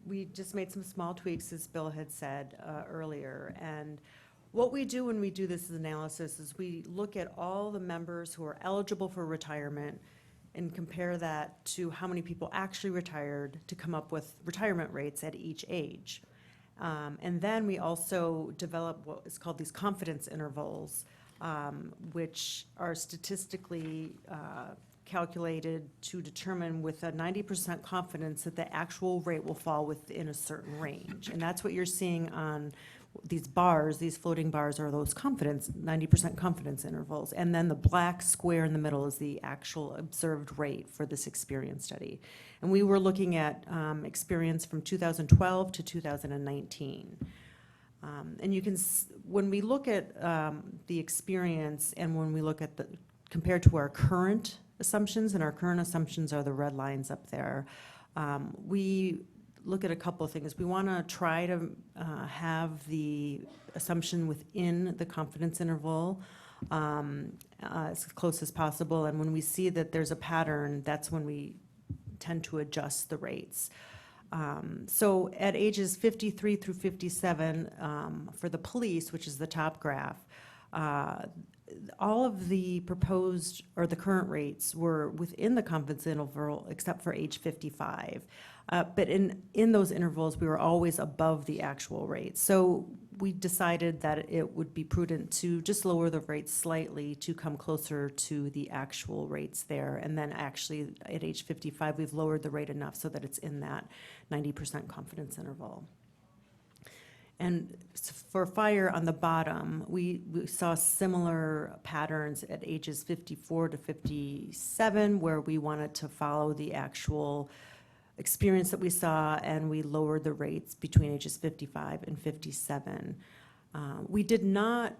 We just made some small tweaks, as Bill had said earlier. And what we do when we do this analysis is we look at all the members who are eligible for retirement and compare that to how many people actually retired to come up with retirement rates at each age. And then we also develop what is called these confidence intervals, which are statistically calculated to determine with a 90% confidence that the actual rate will fall within a certain range. And that's what you're seing on these bars, these floating bars are those 90% confidence intervals. And then the black square in the middle is the actual observed rate for this experience study. And we were looking at experience from 2012 to 2019. And you can, when we look at the experience and when we look at compared to our current assumptions, and our current assumptions are the red lines up there, we look at a couple of things. We want to try to have the assumption within the confidence interval as close as possible. And when we see that there's a pattern, that's when we tend to adjust the rates. So at ages 53 through 57, for the police, which is the top graph, all of the proposed or the current rates were within the confidence interval except for age 55. But in those intervals, we were always above the actual rate. So we decided that it would be prudent to just lower the rates slightly to come closer to the actual rates there. And then actually at age 55, we've lowered the rate enough so that it's in that 90% confidence interval. And for fire on the bottom, we saw similar patterns at ages 54 to 57, where we wanted to follow the actual experience that we saw, and we lowered the rates between ages 55 and 57. We did not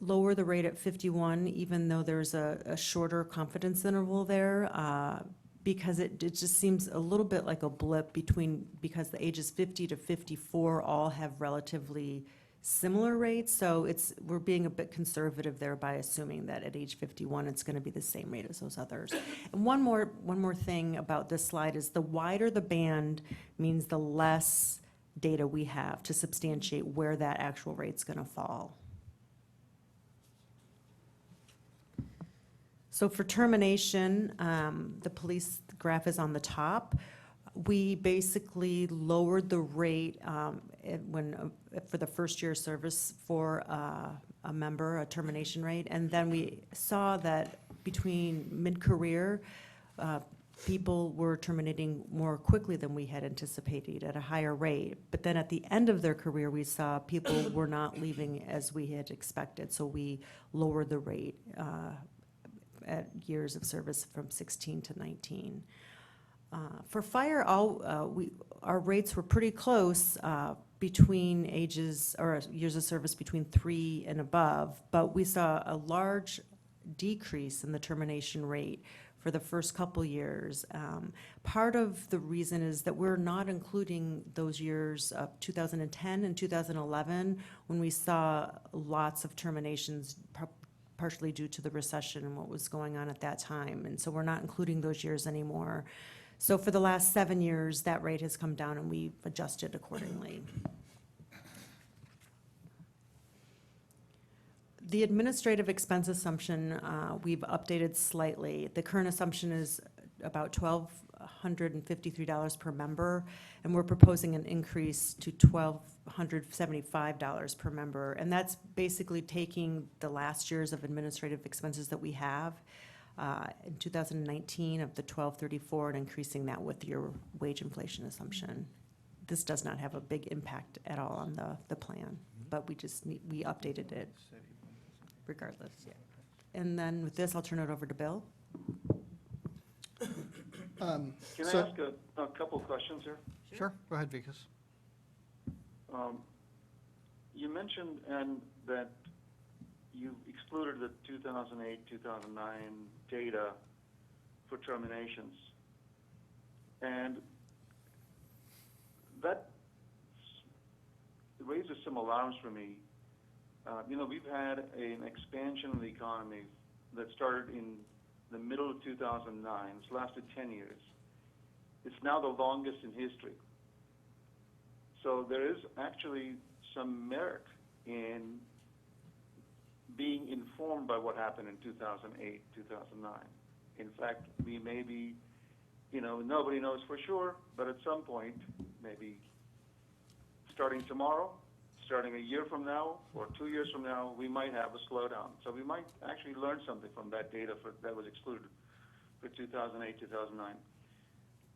lower the rate at 51, even though there's a shorter confidence interval there, because it just seems a little bit like a blip because the ages 50 to 54 all have relatively similar rates. So we're being a bit conservative there by assuming that at age 51, it's going to be the same rate as those others. And one more thing about this slide is the wider the band means the less data we have to substantiate where that actual rate's going to fall. So for termination, the police graph is on the top. We basically lowered the rate for the first year of service for a member, a termination rate, and then we saw that between mid-career, people were terminating more quickly than we had anticipated at a higher rate. But then at the end of their career, we saw people were not leaving as we had expected, so we lowered the rate at years of service from 16 to 19. For fire, our rates were pretty close between ages or years of service between 3 and above, but we saw a large decrease in the termination rate for the first couple years. Part of the reason is that we're not including those years of 2010 and 2011 when we saw lots of terminations, partially due to the recession and what was going on at that time. And so we're not including those years anymore. So for the last 7 years, that rate has come down and we've adjusted accordingly. The administrative expense assumption, we've updated slightly. The current assumption is about $1,253 per member, and we're proposing an increase to $1,275 per member. And that's basically taking the last years of administrative expenses that we have in 2019 of the $1,234 and increasing that with your wage inflation assumption. This does not have a big impact at all on the plan, but we updated it regardless. Yeah. And then with this, I'll turn it over to Bill. Can I ask a couple questions here? Sure, go ahead, Vikas. You mentioned that you excluded the 2008, 2009 data for terminations. And that raises some alarms for me. We've had an expansion of the economy that started in the middle of 2009. It's lasted 10 years. It's now the longest in history. So there is actually some merit in being informed by what happened in 2008, 2009. In fact, we may be, nobody knows for sure, but at some point, maybe starting tomorrow, starting a year from now, or 2 years from now, we might have a slowdown. So we might actually learn something from that data that was excluded for 2008, 2009.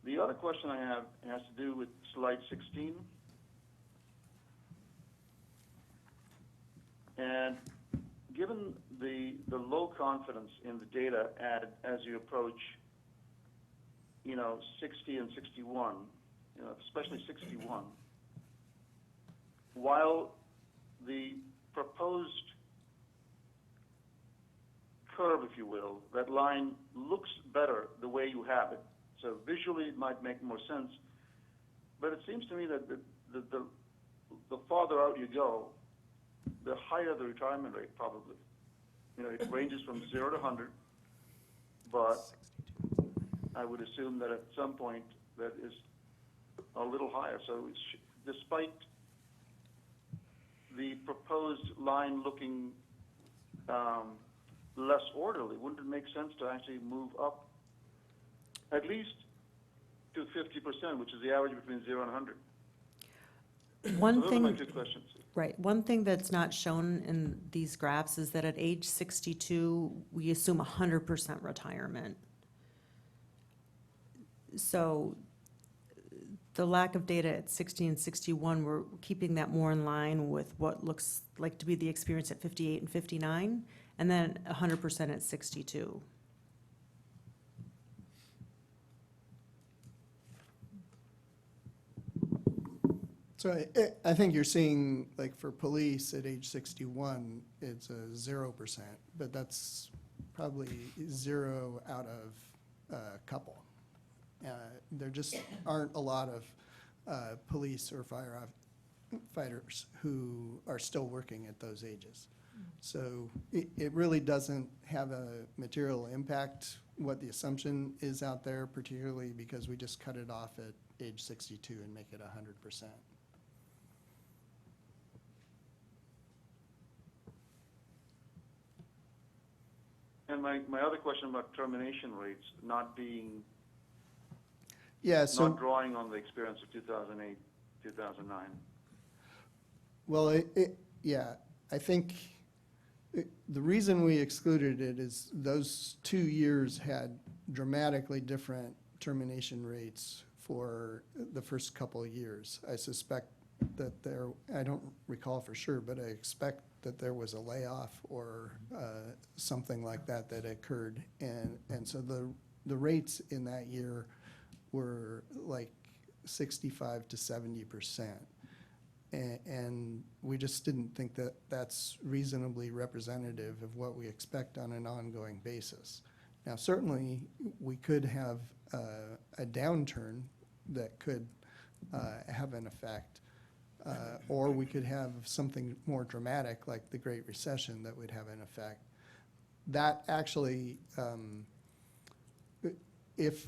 The other question I have has to do with slide 16. And given the low confidence in the data as you approach, 60 and 61, especially 61, while the proposed curve, if you will, that line looks better the way you have it. So visually it might make more sense, but it seems to me that the farther out you go, the higher the retirement rate probably. It ranges from 0 to 100, but I would assume that at some point that is a little higher. So despite the proposed line looking less orderly, wouldn't it make sense to actually move up at least to 50%, which is the average between 0 and 100? One So those are my thing, two questions. right, one thing that's not shown in these graphs is that at age 62, we assume 100% retirement. So the lack of data at 60 and 61, we're keeping that more in line with what looks like to be the experience at 58 and 59, and then 100% at 62. So I think you're seeing, like, for police at age 61, it's a 0%, but that's probably 0 out of a couple. There just aren't a lot of police or firefighters who are still working at those ages. So it really doesn't have a material impact what the assumption is out there, particularly because we just cut it off at age 62 and make it 100%. And my other question about termination rates not being, Yeah, so. not drawing on the experience of 2008, 2009. Well, yeah, I think the reason we excluded it is those 2 years had dramatically different termination rates for the first couple of years. I suspect that I don't recall for sure, but I expect that there was a layoff or something like that that occurred. And so the rates in that year were like 65 to 70%. And we just didn't think that that's reasonably representative of what we expect on an ongoing basis. Now, certainly, we could have a downturn that could have an effect, or we could have something more dramatic like the Great Recession that would have an effect. That actually, if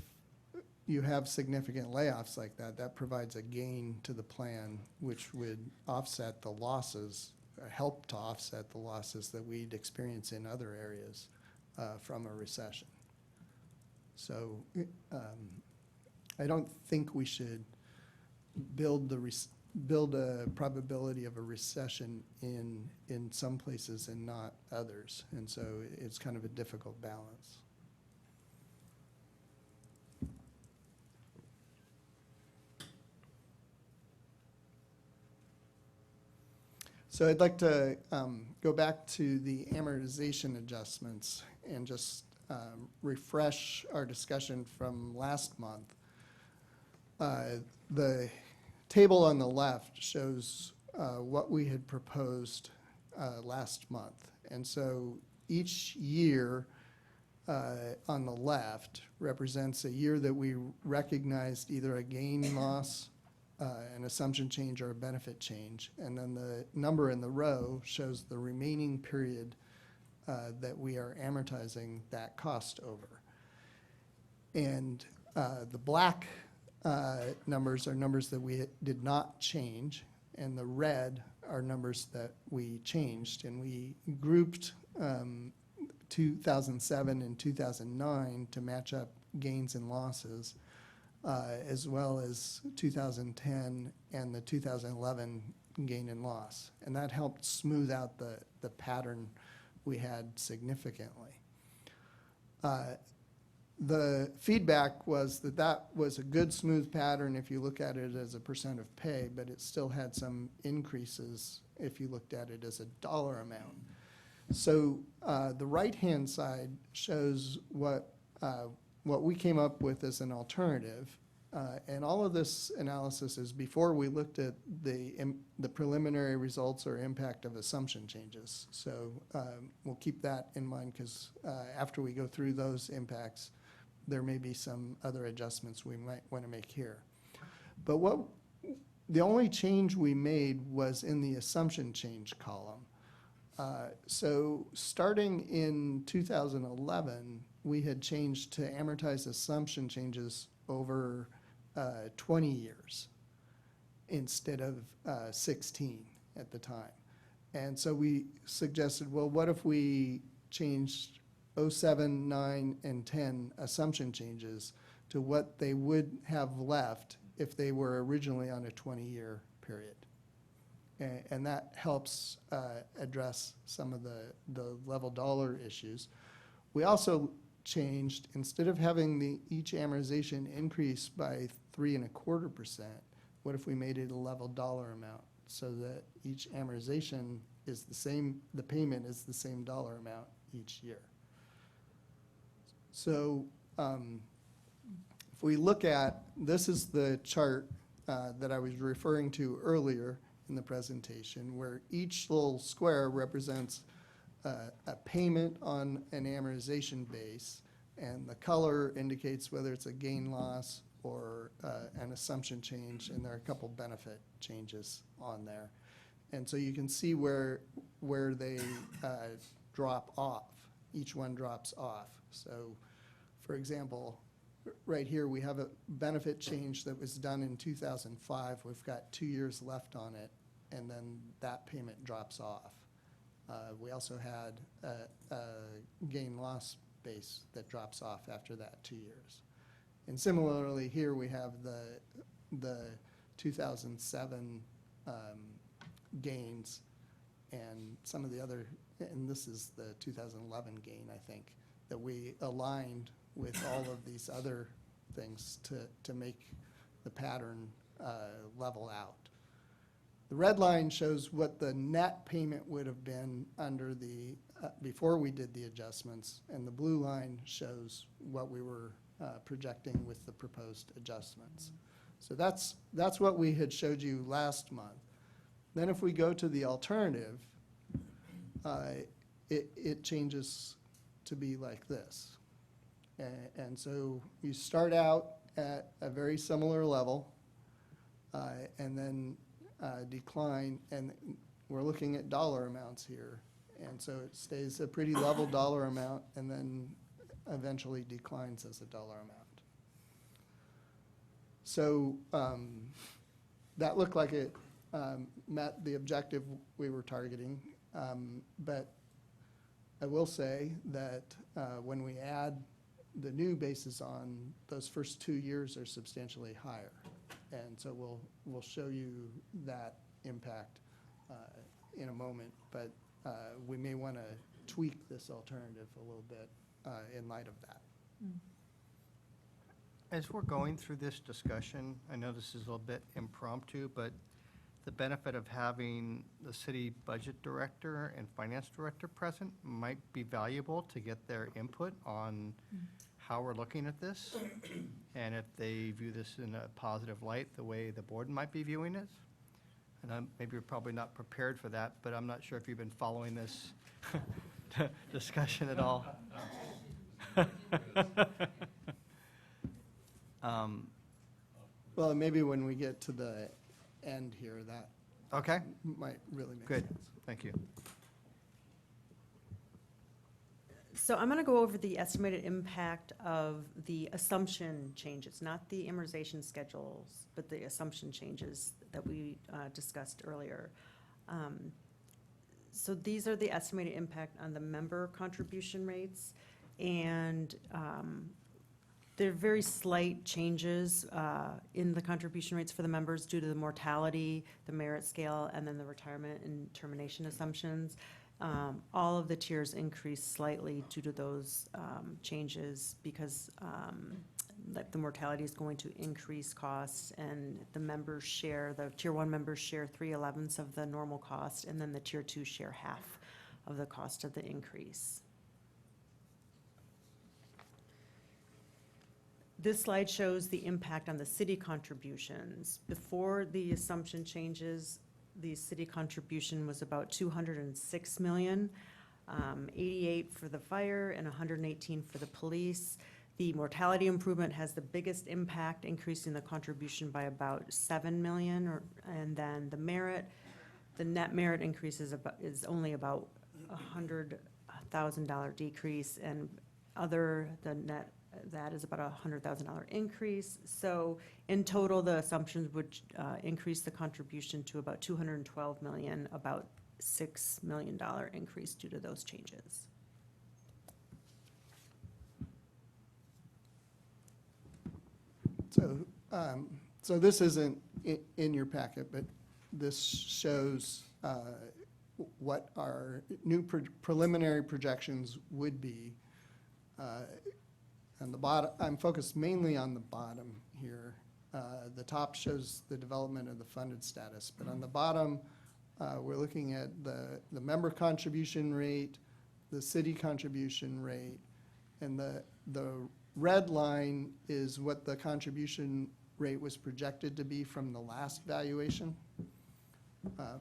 you have significant layoffs like that, that provides a gain to the plan, which would offset the losses, help to offset the losses that we'd experience in other areas from a recession. So I don't think we should build a probability of a recession in some places and not others. And so it's kind of a difficult balance. So I'd like to go back to the amortization adjustments and just refresh our discussion from last month. The table on the left shows what we had proposed last month. And so each year on the left represents a year that we recognized either a gain, loss, an assumption change, or a benefit change. And then the number in the row shows the remaining period that we are amortizing that cost over. And the black numbers are numbers that we did not change, and the red are numbers that we changed. And we grouped 2007 and 2009 to match up gains and losses, as well as 2010 and the 2011 gain and loss. And that helped smooth out the pattern we had significantly. The feedback was that that was a good smooth pattern if you look at it as a percent of pay, but it still had some increases if you looked at it as a dollar amount. So the right-hand side shows what we came up with as an alternative. And all of this analysis is before we looked at the preliminary results or impact of assumption changes. So we'll keep that in mind, because after we go through those impacts, there may be some other adjustments we might want to make here. But the only change we made was in the assumption change column. So starting in 2011, we had changed to amortize assumption changes over 20 years instead of 16 at the time. And so we suggested, well, what if we changed 07, 9, and 10 assumption changes to what they would have left if they were originally on a 20-year period? And that helps address some of the level dollar issues. We also changed, instead of having each amortization increase by 3.25%, what if we made it a level dollar amount, so that each amortization is the same, the payment is the same dollar amount each year? So if we look at, this is the chart that I was referring to earlier in the presentation, where each little square represents a payment on an amortization base, and the color indicates whether it's a gain loss or an assumption change, and there are a couple benefit changes on there. And so you can see where they drop off. Each one drops off. So, for example, right here we have a benefit change that was done in 2005. We've got 2 years left on it, and then that payment drops off. We also had a gain-loss base that drops off after that 2 years. And similarly, here we have the 2007 gains and some of the other, and this is the 2011 gain, I think, that we aligned with all of these other things to make the pattern level out. The red line shows what the net payment would have been under the, before we did the adjustments, and the blue line shows what we were projecting with the proposed adjustments. So that's what we had showed you last month. Then if we go to the alternative, it changes to be like this. And so you start out at a very similar level, and then decline, and we're looking at dollar amounts here. And so it stays a pretty level dollar amount, and then eventually declines as a dollar amount. So that looked like it met the objective we were targeting. But I will say that when we add the new bases on, those first 2 years are substantially higher. And so we'll show you that impact in a moment, but we may want to tweak this alternative a little bit in light of that. As we're going through this discussion, I know this is a little bit impromptu, but the benefit of having the city budget director and finance director present might be valuable to get their input on how we're looking at this, and if they view this in a positive light, the way the board might be viewing it. And maybe you're probably not prepared for that, but I'm not sure if you've been following this discussion at all. Well, maybe when we get to the end here, that Okay, might really make good, sense. thank you. So I'm going to go over the estimated impact of the assumption changes, not the amortization schedules, but the assumption changes that we discussed earlier. So these are the estimated impact on the member contribution rates, and there are very slight changes in the contribution rates for the members due to the mortality, the merit scale, and then the retirement and termination assumptions. All of the tiers increased slightly due to those changes because that the mortality is going to increase costs, and the members share, the Tier 1 members share 3/11 of the normal cost, and then the Tier 2 share half of the cost of the increase. This slide shows the impact on the city contributions. Before the assumption changes, the city contribution was about 206 million, 88 for the fire and 118 for the police. The mortality improvement has the biggest impact, increasing the contribution by about 7 million, and then the net merit increase is only about $100,000 decrease, and the net, that is about $100,000 increase. So in total, the assumptions would increase the contribution to about 212 million, about $6 million increase due to those changes. So this isn't in your packet, but this shows what our new preliminary projections would be. On the bottom, I'm focused mainly on the bottom here. The top shows the development of the funded status, but on the bottom, we're looking at the member contribution rate, the city contribution rate, and the red line is what the contribution rate was projected to be from the last valuation,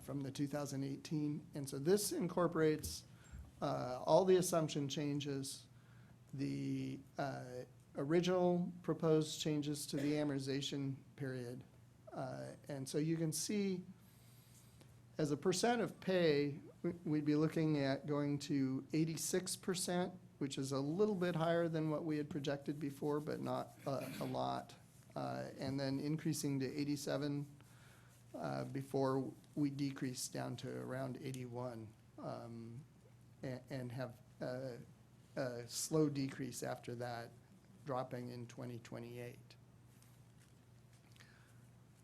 from the 2018. And so this incorporates all the assumption changes, the original proposed changes to the amortization period. And so you can see as a percent of pay, we'd be looking at going to 86%, which is a little bit higher than what we had projected before, but not a lot. And then increasing to 87 before we decrease down to around 81 and have a slow decrease after that, dropping in 2028.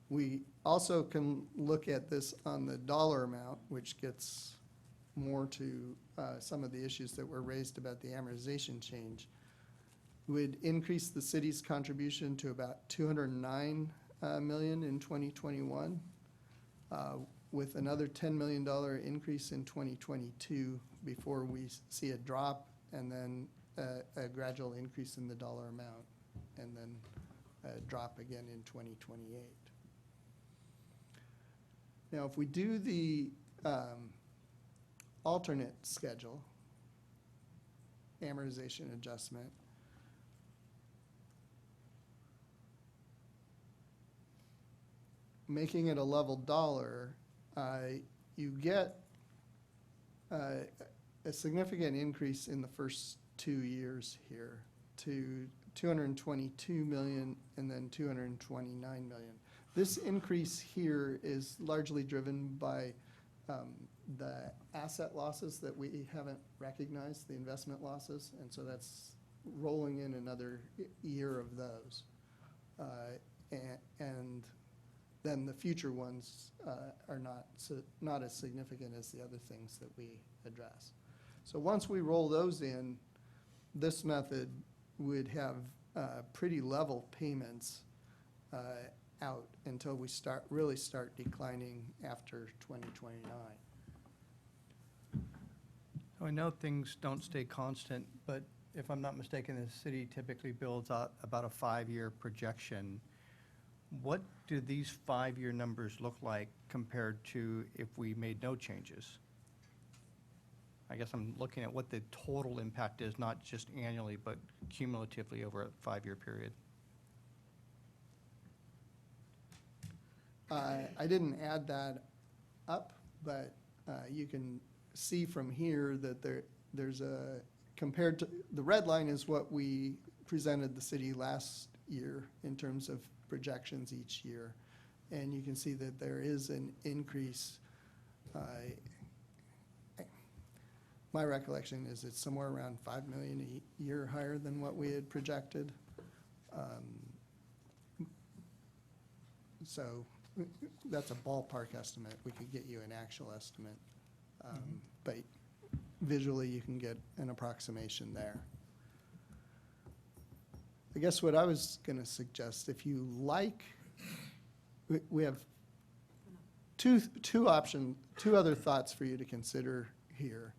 We also can look at this on the dollar amount, which gets more to some of the issues that were raised about the amortization change. Would increase the city's contribution to about 209 million in 2021, with another $10 million increase in 2022 before we see a drop, and then a gradual increase in the dollar amount, and then a drop again in 2028. Now, if we do the alternate schedule, amortization adjustment, making it a level dollar, you get a significant increase in the first 2 years here to 222 million and then 229 million. This increase here is largely driven by the asset losses that we haven't recognized, the investment losses, and so that's rolling in another year of those. And then the future ones are not as significant as the other things that we address. So once we roll those in, this method would have pretty level payments out until we really start declining after 2029. So I know things don't stay constant, but if I'm not mistaken, the city typically builds out about a 5-year projection. What do these 5-year numbers look like compared to if we made no changes? I guess I'm looking at what the total impact is, not just annually, but cumulatively over a 5-year period. I didn't add that up, but you can see from here that there's compared to, the red line is what we presented the city last year in terms of projections each year. And you can see that there is an increase. My recollection is it's somewhere around 5 million a year higher than what we had projected. So that's a ballpark estimate. We could get you an actual estimate. But visually you can get an approximation there. I guess what I was going to suggest, if you like, we have two other thoughts for you to consider here.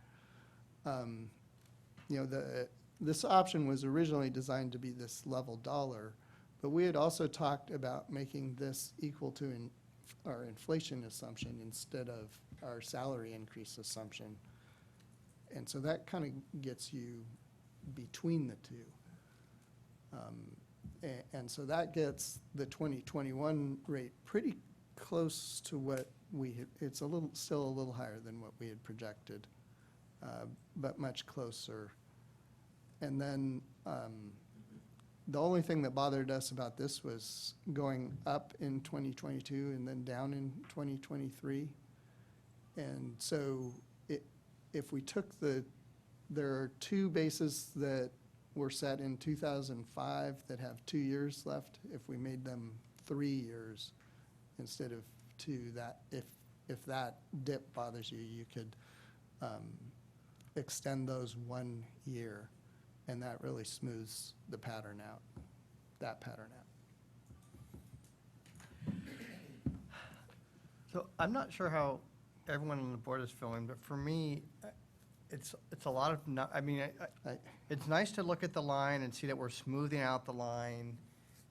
This option was originally designed to be this level dollar, but we had also talked about making this equal to our inflation assumption instead of our salary increase assumption. And so that kind of gets you between the two. And so that gets the 2021 rate pretty close to what it's still a little higher than what we had projected, but much closer. And then the only thing that bothered us about this was going up in 2022 and then down in 2023. And so if we took there are two bases that were set in 2005 that have 2 years left. If we made them 3 years instead of 2, if that dip bothers you, you could extend those 1 year, and that really smooths the pattern out, that pattern out. So I'm not sure how everyone on the board is feeling, but for me, it's a lot of, it's nice to look at the line and see that we're smoothing out the line.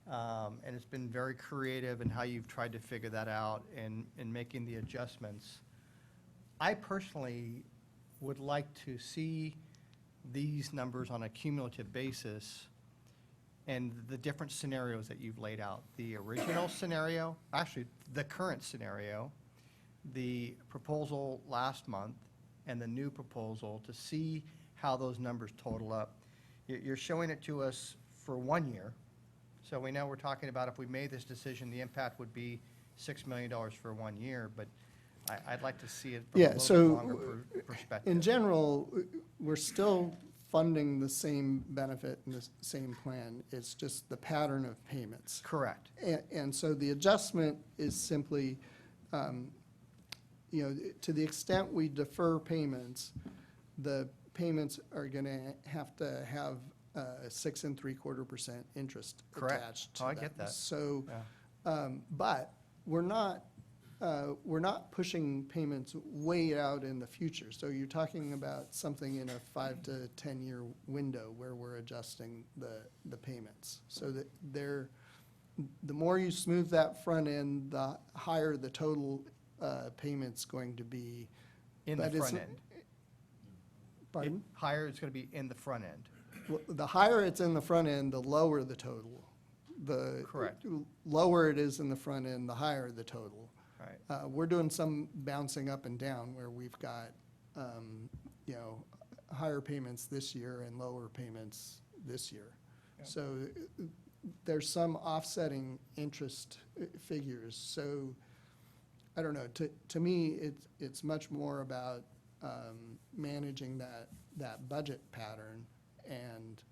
And it's been very creative in how you've tried to figure that out and making the adjustments. I personally would like to see these numbers on a cumulative basis and the different scenarios that you've laid out. The original scenario, actually, the current scenario, the proposal last month, and the new proposal to see how those numbers total up. You're showing it to us for 1 year. So we know we're talking about if we made this decision, the impact would be $6 million for 1 year, but I'd like to see it from a little bit longer perspective. In general, we're still funding the same benefit and the same plan. It's just the pattern of payments. Correct. And so the adjustment is simply, to the extent we defer payments, the payments are going to have 6 3/4% interest Correct. attached to Oh, I them. get that. So, Yeah. but we're not pushing payments way out in the future. So you're talking about something in a 5 to 10 year window where we're adjusting the payments. So that the more you smooth that front end, the higher the total payment's going to be. In the But it's- front end. Pardon? Higher, it's going to be in the front end. Well, the higher it's in the front end, the lower the total. The Correct. lower it is in the front end, the higher the total. Right. We're doing some bouncing up and down where we've got, higher payments this year and lower payments this year. Yeah. So there's some offsetting interest figures. So I don't know, to me, it's much more about managing that budget pattern and,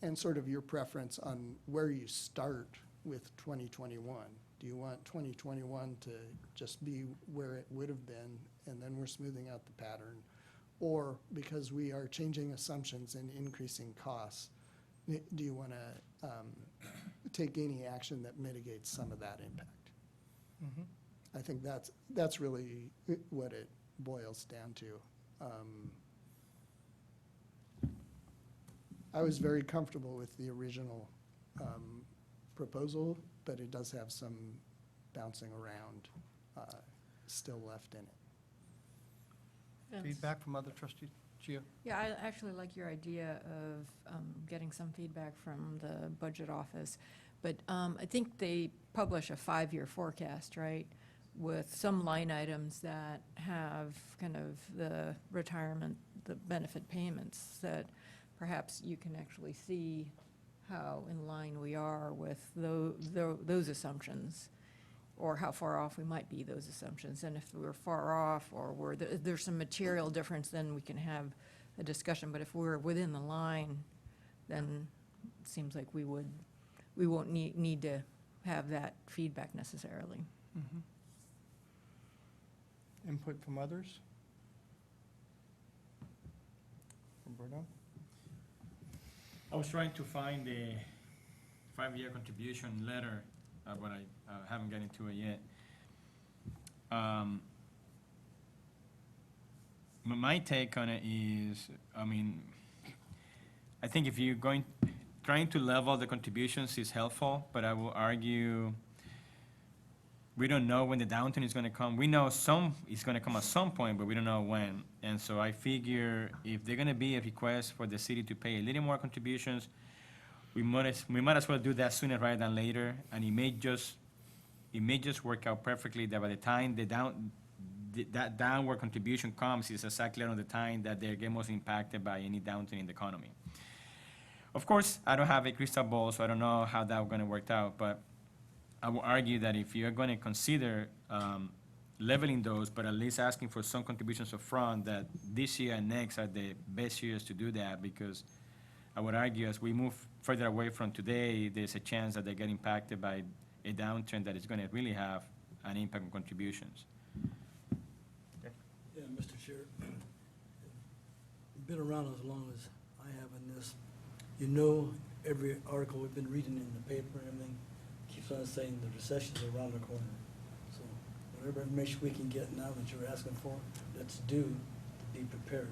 and sort of your preference on where you start with 2021. Do you want 2021 to just be where it would have been, and then we're smoothing out the pattern? Or because we are changing assumptions and increasing costs, do you want to take any action that mitigates some of that impact? I think that's really what it boils down to. I was very comfortable with the original proposal, but it does have some bouncing around still left in it. Feedback from other trustees? Gio? Yeah, I actually like your idea of getting some feedback from the budget office. But I think they publish a 5-year forecast, right? With some line items that have kind of the retirement, the benefit payments that perhaps you can actually see how in line we are with those assumptions, or how far off we might be those assumptions. And if we're far off, or there's some material difference, then we can have a discussion. But if we're within the line, then it seems like we won't need to have that feedback necessarily. Input from others? I was trying to find the 5-year contribution letter, but I haven't gotten to it yet. My take on it is, I mean, I think if you're trying to level the contributions is helpful, but I will argue we don't know when the downturn is gonna come. We know it's gonna come at some point, but we don't know when. And so I figure if they're gonna be a request for the city to pay a little more contributions, we might as well do that sooner rather than later, and it may just work out perfectly that by the time that downward contribution comes is exactly around the time that they get most impacted by any downturn in the economy. Of course, I don't have a crystal ball, so I don't know how that's gonna work out, but I will argue that if you're gonna consider leveling those, but at least asking for some contributions up front, that this year and next are the best years to do that, because I would argue as we move further away from today, there's a chance that they get impacted by a downturn that is gonna really have an impact on contributions. Yeah, Mr. Chair, you've been around as long as I have in this. You know, every article we've been reading in the paper and everything keeps on saying the recession's around the corner. So whatever information we can get now that you're asking for, let's do to be prepared.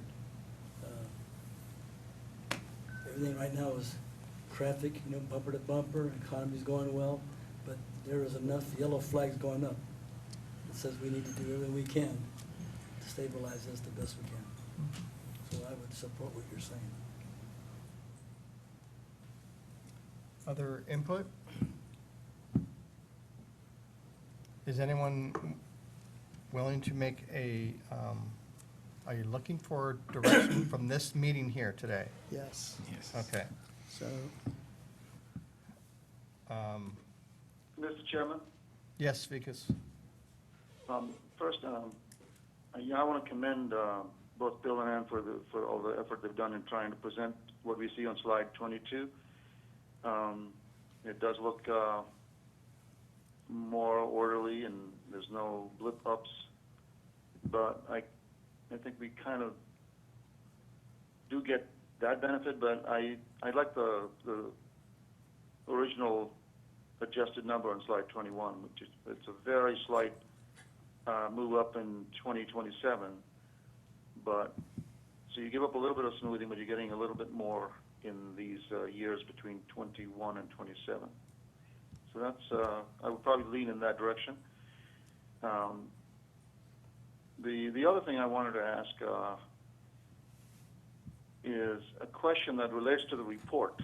Everything right now is traffic, you know, bumper to bumper, economy's going well, but there is enough yellow flags going up. It says we need to do everything we can to stabilize this the best we can. So I would support what you're saying. Other input? Is anyone willing to make are you looking for direction from this meeting here today? Yes. Yes. Okay. So, Mr. Chairman, Yes, Vikas? first, I want to commend both Bill and Ann for all the effort they've done in trying to present what we see on slide 22. It does look more orderly, and there's no blip ups, but I think we kind of do get that benefit, but I like the original adjusted number on slide 21, which is, it's a very slight move up in 2027, but so you give up a little bit of smoothing, but you're getting a little bit more in these years between 21 and 27. So that's, I would probably lean in that direction. The other thing I wanted to ask is a question that relates to the report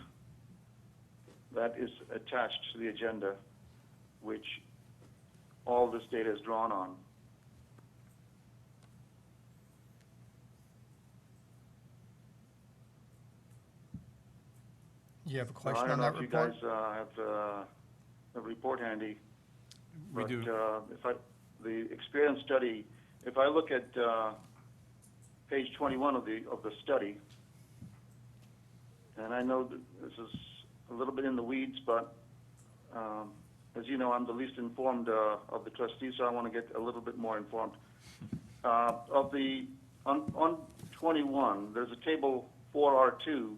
that is attached to the agenda, which all this data is drawn on. You have a I question don't on know that if you report? guys have a report handy. We But do. the experience study, if I look at page 21 of the study, and I know that this is a little bit in the weeds, but as you know, I'm the least informed of the trustees, so I want to get a little bit more informed. On 21, there's a table 4R2,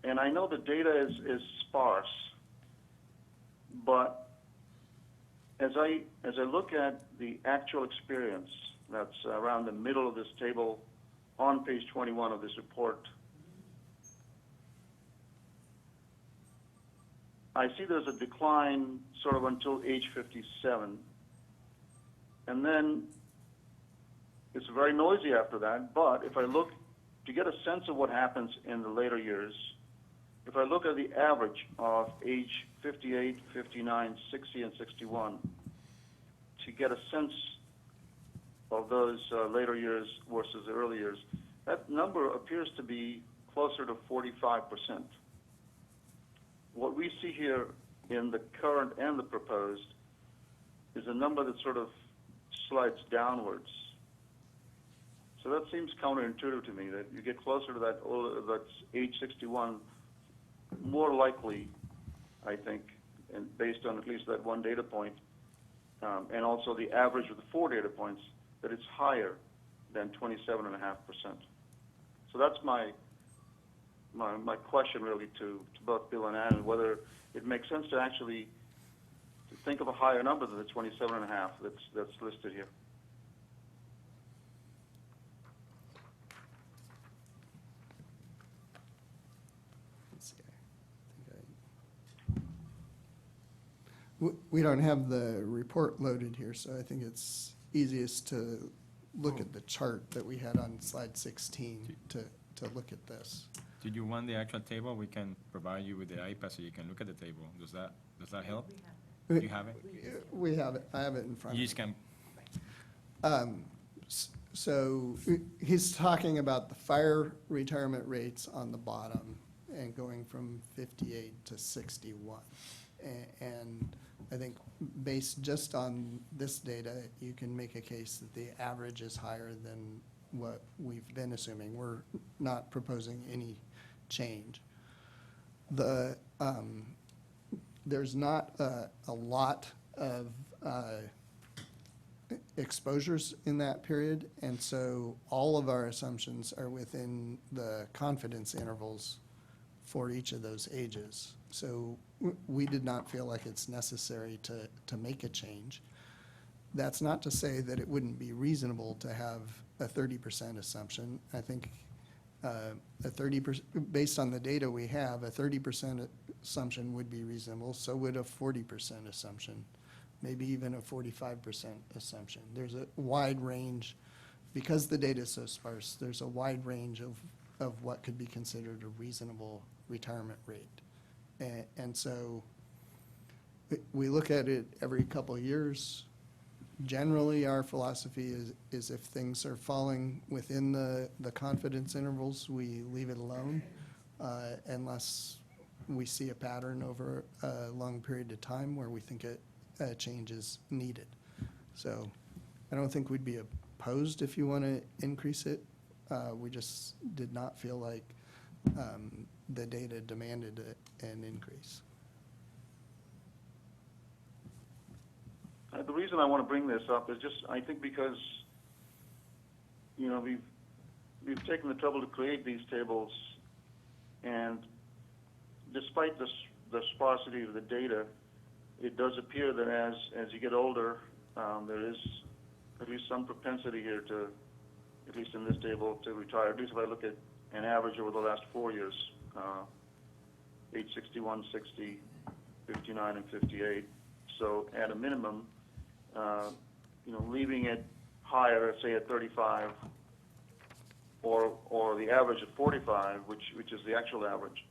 and I know the data is sparse, but as I look at the actual experience that's around the middle of this table on page 21 of this report, I see there's a decline sort of until age 57. And then it's very noisy after that, but if I look to get a sense of what happens in the later years, if I look at the average of age 58, 59, 60, and 61, to get a sense of those later years versus the early years, that number appears to be closer to 45%. What we see here in the current and the proposed is a number that sort of slides downwards. So that seems counterintuitive to me, that you get closer to that that's age 61, more likely, I think, and based on at least that one data point, and also the average of the 4 data points, that it's higher than 27.5%. So that's my my question really to both Bill and Ann, whether it makes sense to actually to think of a higher number than the 27.5 that's listed here. Let's see, we don't have the report loaded here, so I think it's easiest to look at the chart that we had on slide 16 to look at this. Did you want the actual table? We can provide you with the iPad so you can look at the table. Does that help? Do you have it? We have it, I have it in front of me. You just can, So he's talking about the fire retirement rates on the bottom and going from 58 to 61. And I think based just on this data, you can make a case that the average is higher than what we've been assuming. We're not proposing any change. There's not a lot of exposures in that period, and so all of our assumptions are within the confidence intervals for each of those ages. So we did not feel like it's necessary to make a change. That's not to say that it wouldn't be reasonable to have a 30% assumption. I think a 30%, based on the data we have, a 30% assumption would be reasonable, so would a 40% assumption, maybe even a 45% assumption. There's a wide range, because the data is so sparse, there's a wide range of what could be considered a reasonable retirement rate. And so we look at it every couple of years. Generally, our philosophy is if things are falling within the confidence intervals, we leave it alone, unless we see a pattern over a long period of time where we think a change is needed. So I don't think we'd be opposed if you want to increase it. We just did not feel like the data demanded an increase. The reason I want to bring this up is just, I think because, you know, we've taken the trouble to create these tables, and despite the sparsity of the data, it does appear that as you get older, there is at least some propensity here to, at least in this table, to retire. At least if I look at an average over the last 4 years, age 61, 60, 59, and 58. So at a minimum, you know, leaving it higher, say at 35, or the average at 45, which is the actual average,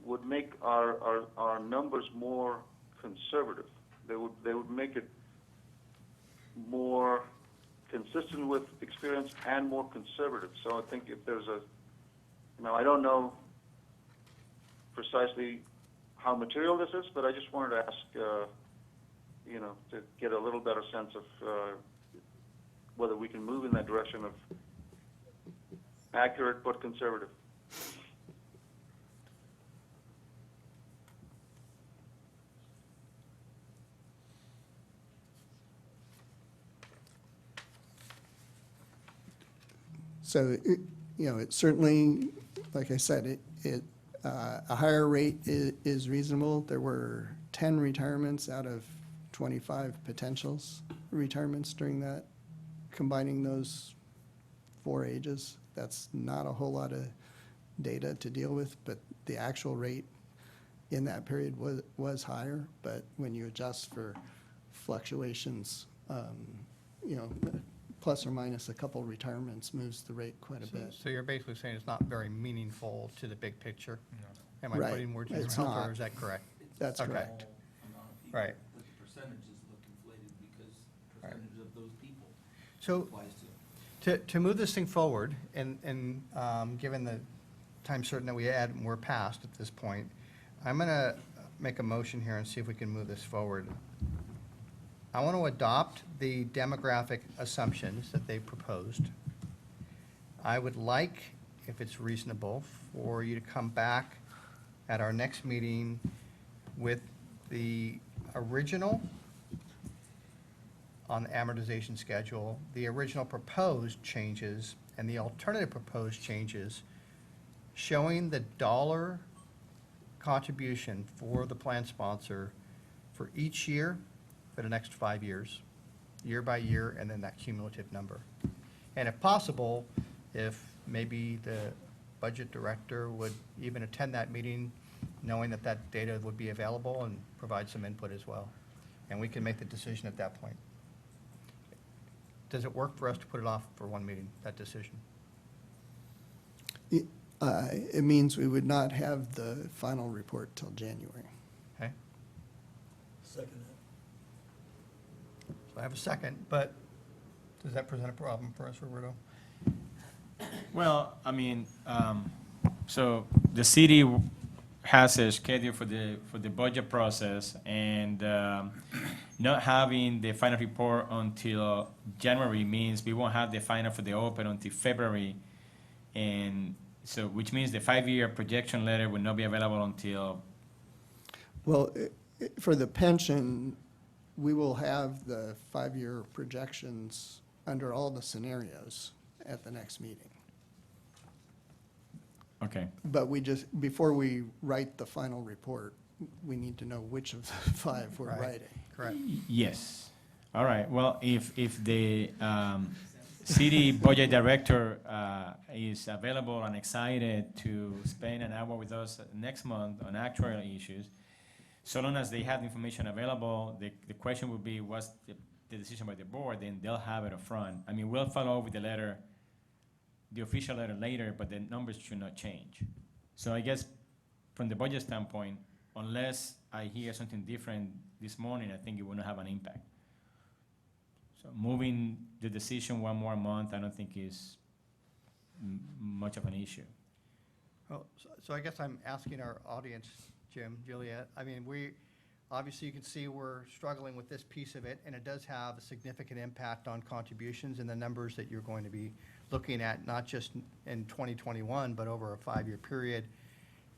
would make our numbers more conservative. They would make it more consistent with experience and more conservative. So I think if there's I don't know precisely how material this is, but I just wanted to ask, you know, to get a little better sense of whether we can move in that direction of accurate but conservative. So, you know, it certainly, like I said, a higher rate is reasonable. There were 10 retirements out of 25 potentials retirements during that, combining those 4 ages. That's not a whole lot of data to deal with, but the actual rate in that period was higher. But when you adjust for fluctuations, you know, plus or minus a couple retirements moves the rate quite a bit. So you're basically saying it's not very meaningful to the big picture? Am I Right. putting words in your It's mouth, not. or is that correct? That's Okay. correct. Right. But the percentages look inflated because percentage of those people So applies to. to move this thing forward, and given the time certain that we're past at this point, I'm going to make a motion here and see if we can move this forward. I want to adopt the demographic assumptions that they proposed. I would like, if it's reasonable, for you to come back at our next meeting with the original on the amortization schedule, the original proposed changes, and the alternative proposed changes, showing the dollar contribution for the plan sponsor for each year for the next 5 years, year by year, and then that cumulative number. And if possible, if maybe the budget director would even attend that meeting, knowing that that data would be available and provide some input as well. And we can make the decision at that point. Does it work for us to put it off for one meeting, that decision? It means we would not have the final report till January. Okay, Second that. so I have a second, but does that present a problem for us, Roberto? Well, I mean, so the city has a schedule for the budget process, and not having the final report until January means we won't have the final for the open until February, and so, which means the 5-year projection letter will not be available until, Well, for the pension, we will have the 5-year projections under all the scenarios at the next meeting. okay. But we just, before we write the final report, we need to know which of the 5 we're Right. writing. Correct. Yes. All right. Well, if the city budget director is available and excited to spend an hour with us next month on actuarial issues, so long as they have the information available, the question would be, what's the decision by the board? Then they'll have it up front. I mean, we'll follow up with the letter, the official letter later, but the numbers should not change. So I guess from the budget standpoint, unless I hear something different this morning, I think it will not have an impact. So moving the decision one more month, I don't think is much of an issue. Well, so I guess I'm asking our audience, Jim, Juliet, I mean, obviously you can see we're struggling with this piece of it, and it does have a significant impact on contributions and the numbers that you're going to be looking at, not just in 2021, but over a 5-year period.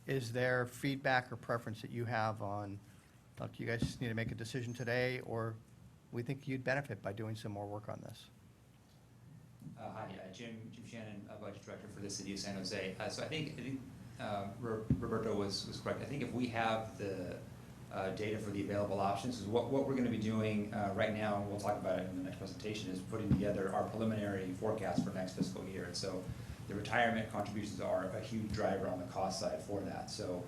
Is there feedback or preference that you have on, do you guys just need to make a decision today, or we think you'd benefit by doing some more work on this? Hi, Jim Shannon, Budget Director for the City of San Jose. So I think Roberto was correct. I think if we have the data for the available options, is what we're going to be doing right now, and we'll talk about it in the next presentation, is putting together our preliminary forecast for next fiscal year. And so the retirement contributions are a huge driver on the cost side for that. So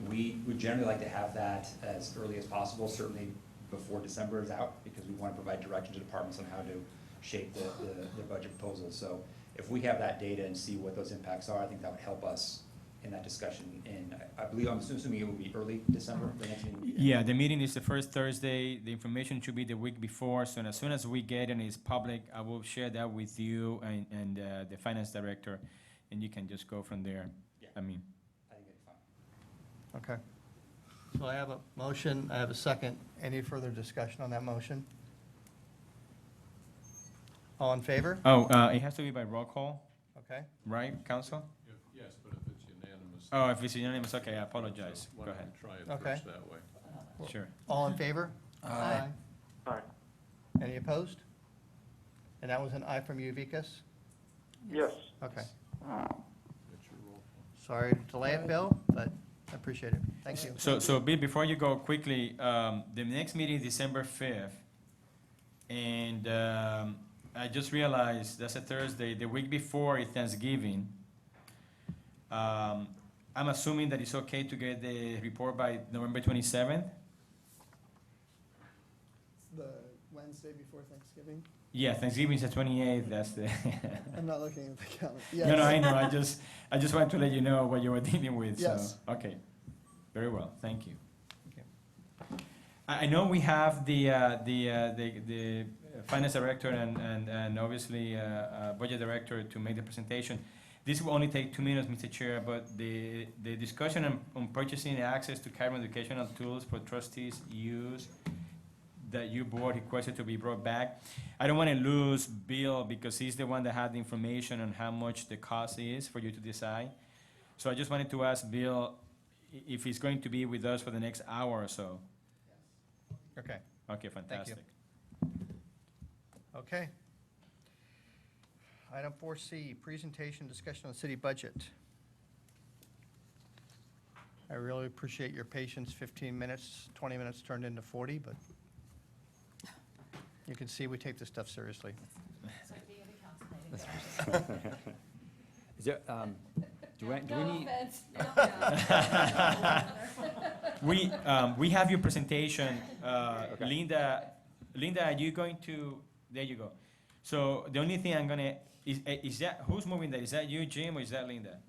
we would generally like to have that as early as possible, certainly before December is out, because we want to provide direction to departments on how to shape the budget proposals. So if we have that data and see what those impacts are, I think that would help us in that discussion. And I believe, I'm assuming it will be early December, the next meeting will be. Yeah, the meeting is the first Thursday. The information should be the week before. So as soon as we get it and it's public, I will share that with you and the finance director, and you can just go from there. Yeah. I mean, I think it'd be fine. Okay. So I have a motion, I have a second. Any further discussion on that motion? All in favor? oh, it has to be by roll call, Okay. right, council? Yes, but if it's unanimous. Oh, if it's unanimous, okay, I apologize. Why Go don't ahead. we try it Okay. first that way? Sure. All in favor? Aye. Aye. Any opposed? And that was an aye from you, Vikas? Yes. Okay. That's your roll call. Sorry to delay it, Bill, but I appreciate it. Thank you. So Bill, before you go quickly, the next meeting is December 5th. And I just realized that's a Thursday. The week before is Thanksgiving. I'm assuming that it's okay to get the report by November 27th? The Wednesday before Thanksgiving? Yeah, Thanksgiving is the 28th, that's the. I'm not looking at the calendar. No, no, I Yes. know, I just wanted to let you know what you were dealing with, so. Yes. Okay, very well, thank you. I know we have the finance director and obviously budget director to make the presentation. This will only take 2 minutes, Mr. Chair, but the discussion on purchasing access to current educational tools for trustees use that your board requested to be brought back. I don't want to lose Bill because he's the one that had the information on how much the cost is for you to decide. So I just wanted to ask Bill if he's going to be with us for the next hour or so. Okay, Okay, fantastic. okay. Item 4C, presentation discussion on city budget. I really appreciate your patience. 15 minutes, 20 minutes turned into 40, but you can see we take this stuff seriously. Is there, do we need? We have your presentation. Okay. Linda, are you going to, there you go. So the only thing I'm gonna, is that, who's moving that? Is that you, Jim, or is that Linda?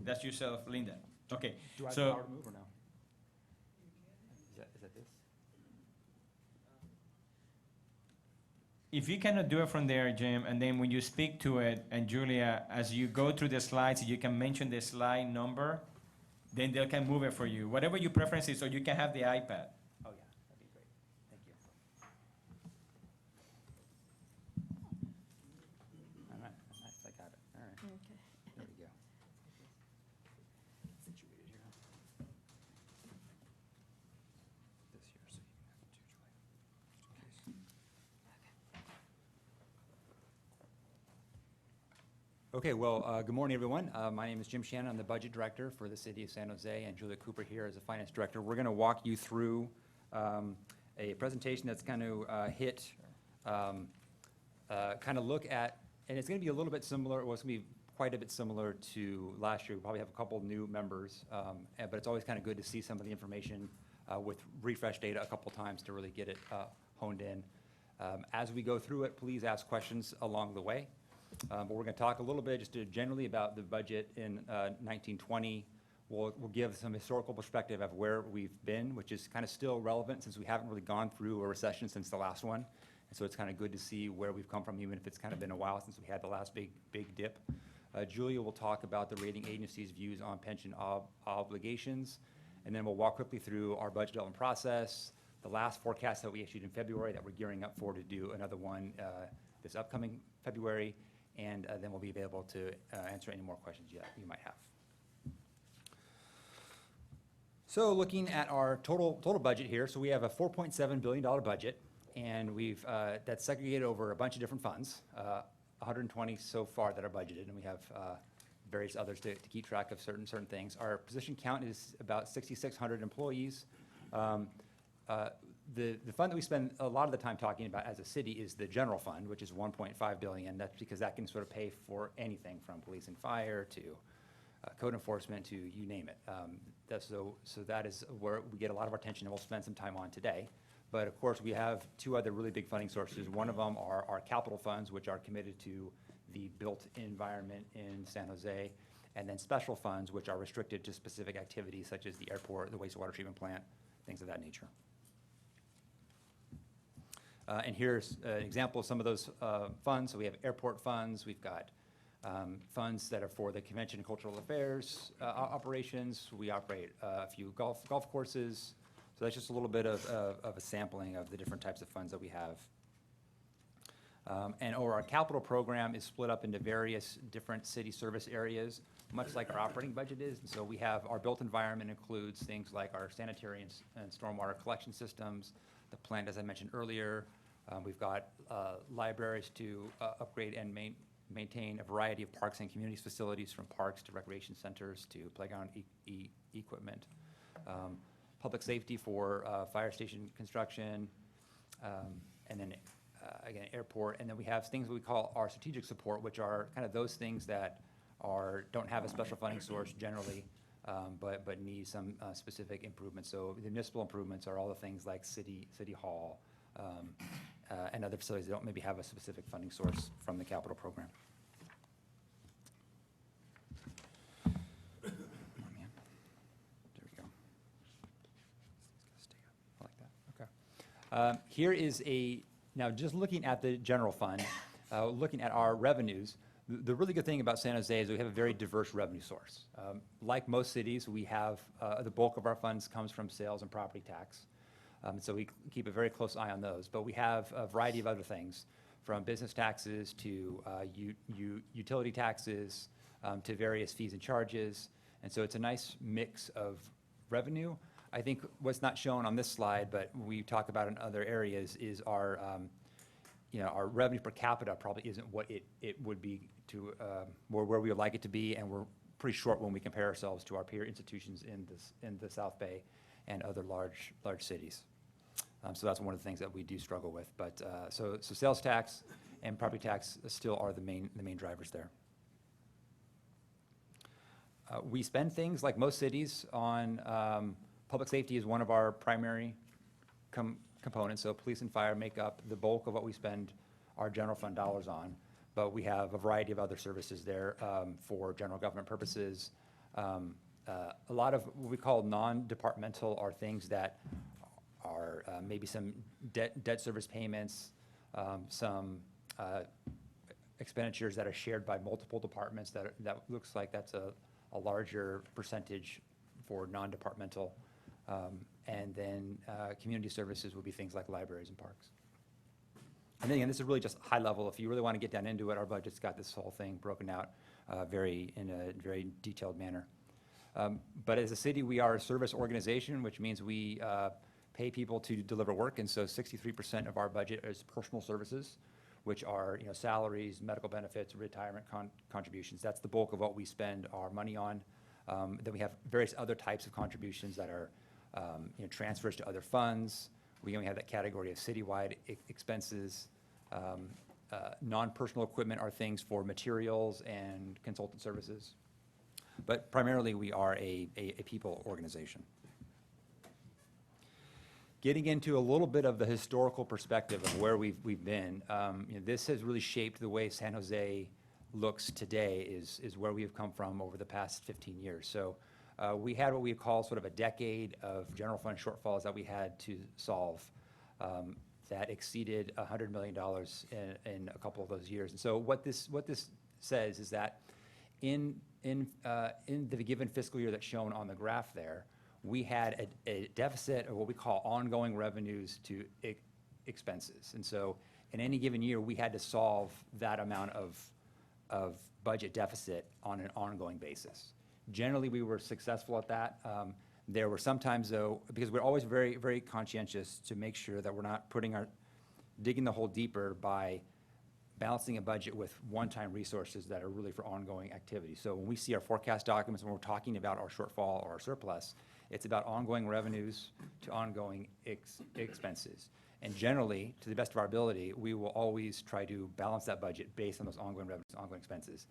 That's yourself, Linda. Okay, Do I have so. the power to move or no? Is that this? If you cannot do it from there, Jim, and then when you speak to it, and Julia, as you go through the slides, you can mention the slide number, then they can move it for you. Whatever your preference is, or you can have the iPad. Oh, yeah, that'd be great. Thank you. All right, nice, I got it. All right. There we go. Situated here. This here, so you can have it too, Julia. Okay, well, good morning, everyone. My name is Jim Shannon. I'm the Budget Director for the City of San Jose, and Julia Cooper here as the Finance Director. We're going to walk you through a presentation that's going to kind of look at, and it's going to be a little bit similar, well, it's going to be quite a bit similar to last year. We probably have a couple new members, but it's always kind of good to see some of the information with refresh data a couple times to really get it honed in. As we go through it, please ask questions along the way. But we're going to talk a little bit just generally about the budget in 1920. We'll give some historical perspective of where we've been, which is kind of still relevant since we haven't really gone through a recession since the last one. And so it's kind of good to see where we've come from, even if it's kind of been a while since we had the last big dip. Julia will talk about the rating agency's views on pension obligations. And then we'll walk quickly through our budget development process, the last forecast that we issued in February that we're gearing up for to do another one this upcoming February. And then we'll be able to answer any more questions you might have. So looking at our total budget here, so we have a $4.7 billion budget, and we've that's segregated over a bunch of different funds, 120 so far that are budgeted, and we have various others to keep track of certain things. Our position count is about 6,600 employees. The fund that we spend a lot of the time talking about as a city is the general fund, which is $1.5 billion. That's because that can sort of pay for anything from police and fire to code enforcement to you name it. So that is where we get a lot of our attention, and we'll spend some time on today. But of course, we have two other really big funding sources. One of them are our capital funds, which are committed to the built environment in San Jose, and then special funds, which are restricted to specific activities such as the airport, the wastewater treatment plant, things of that nature. And here's an example of some of those funds. So we have airport funds. We've got funds that are for the convention and cultural affairs operations. We operate a few golf courses. So that's just a little bit of a sampling of the different types of funds that we have. And our capital program is split up into various different city service areas, much like our operating budget is. And so we have our built environment includes things like our sanitary and stormwater collection systems, the plant, as I mentioned earlier. We've got libraries to upgrade and maintain a variety of parks and communities facilities, from parks to recreation centers to playground equipment. Public safety for fire station construction, and then again, airport. And then we have things we call our strategic support, which are kind of those things that don't have a special funding source generally, but need some specific improvements. So the municipal improvements are all the things like city hall, and other facilities that don't maybe have a specific funding source from the capital program. Come on, man. There we go. Stay up. I like that. Okay. Here is now just looking at the general fund, looking at our revenues. The really good thing about San Jose is we have a very diverse revenue source. Like most cities, we have the bulk of our funds comes from sales and property tax. So we keep a very close eye on those. But we have a variety of other things, from business taxes to utility taxes to various fees and charges. And so it's a nice mix of revenue. I think what's not shown on this slide, but we talk about in other areas, is our our revenue per capita probably isn't what it would be to where we would like it to be, and we're pretty short when we compare ourselves to our peer institutions in the South Bay and other large cities. So that's one of the things that we do struggle with. But so sales tax and property tax still are the main drivers there. We spend things like most cities on public safety is one of our primary components. So police and fire make up the bulk of what we spend our general fund dollars on. But we have a variety of other services there for general government purposes. A lot of what we call non-departmental are things that are maybe some debt service payments, some expenditures that are shared by multiple departments that looks like that's a larger percentage for non-departmental. And then community services would be things like libraries and parks. And then again, this is really just high level. If you really want to get down into it, our budget's got this whole thing broken out in a very detailed manner. But as a city, we are a service organization, which means we pay people to deliver work, and so 63% of our budget is personal services, which are salaries, medical benefits, retirement contributions. That's the bulk of what we spend our money on. Then we have various other types of contributions that are transfers to other funds. We only have that category of citywide expenses. Non-personal equipment are things for materials and consultant services. But primarily, we are a people organization. Getting into a little bit of the historical perspective of where we've been, this has really shaped the way San Jose looks today, is where we have come from over the past 15 years. So we had what we call sort of a decade of general fund shortfalls that we had to solve that exceeded $100 million in a couple of those years. And so what this says is that in the given fiscal year that's shown on the graph there, we had a deficit of what we call ongoing revenues to expenses. And so in any given year, we had to solve that amount of budget deficit on an ongoing basis. Generally, we were successful at that. There were sometimes, though, because we're always very, very conscientious to make sure that we're not digging the hole deeper by balancing a budget with one-time resources that are really for ongoing activity. So when we see our forecast documents, when we're talking about our shortfall or our surplus, it's about ongoing revenues to ongoing expenses. And generally, to the best of our ability, we will always try to balance that budget based on those ongoing revenues, ongoing expenses.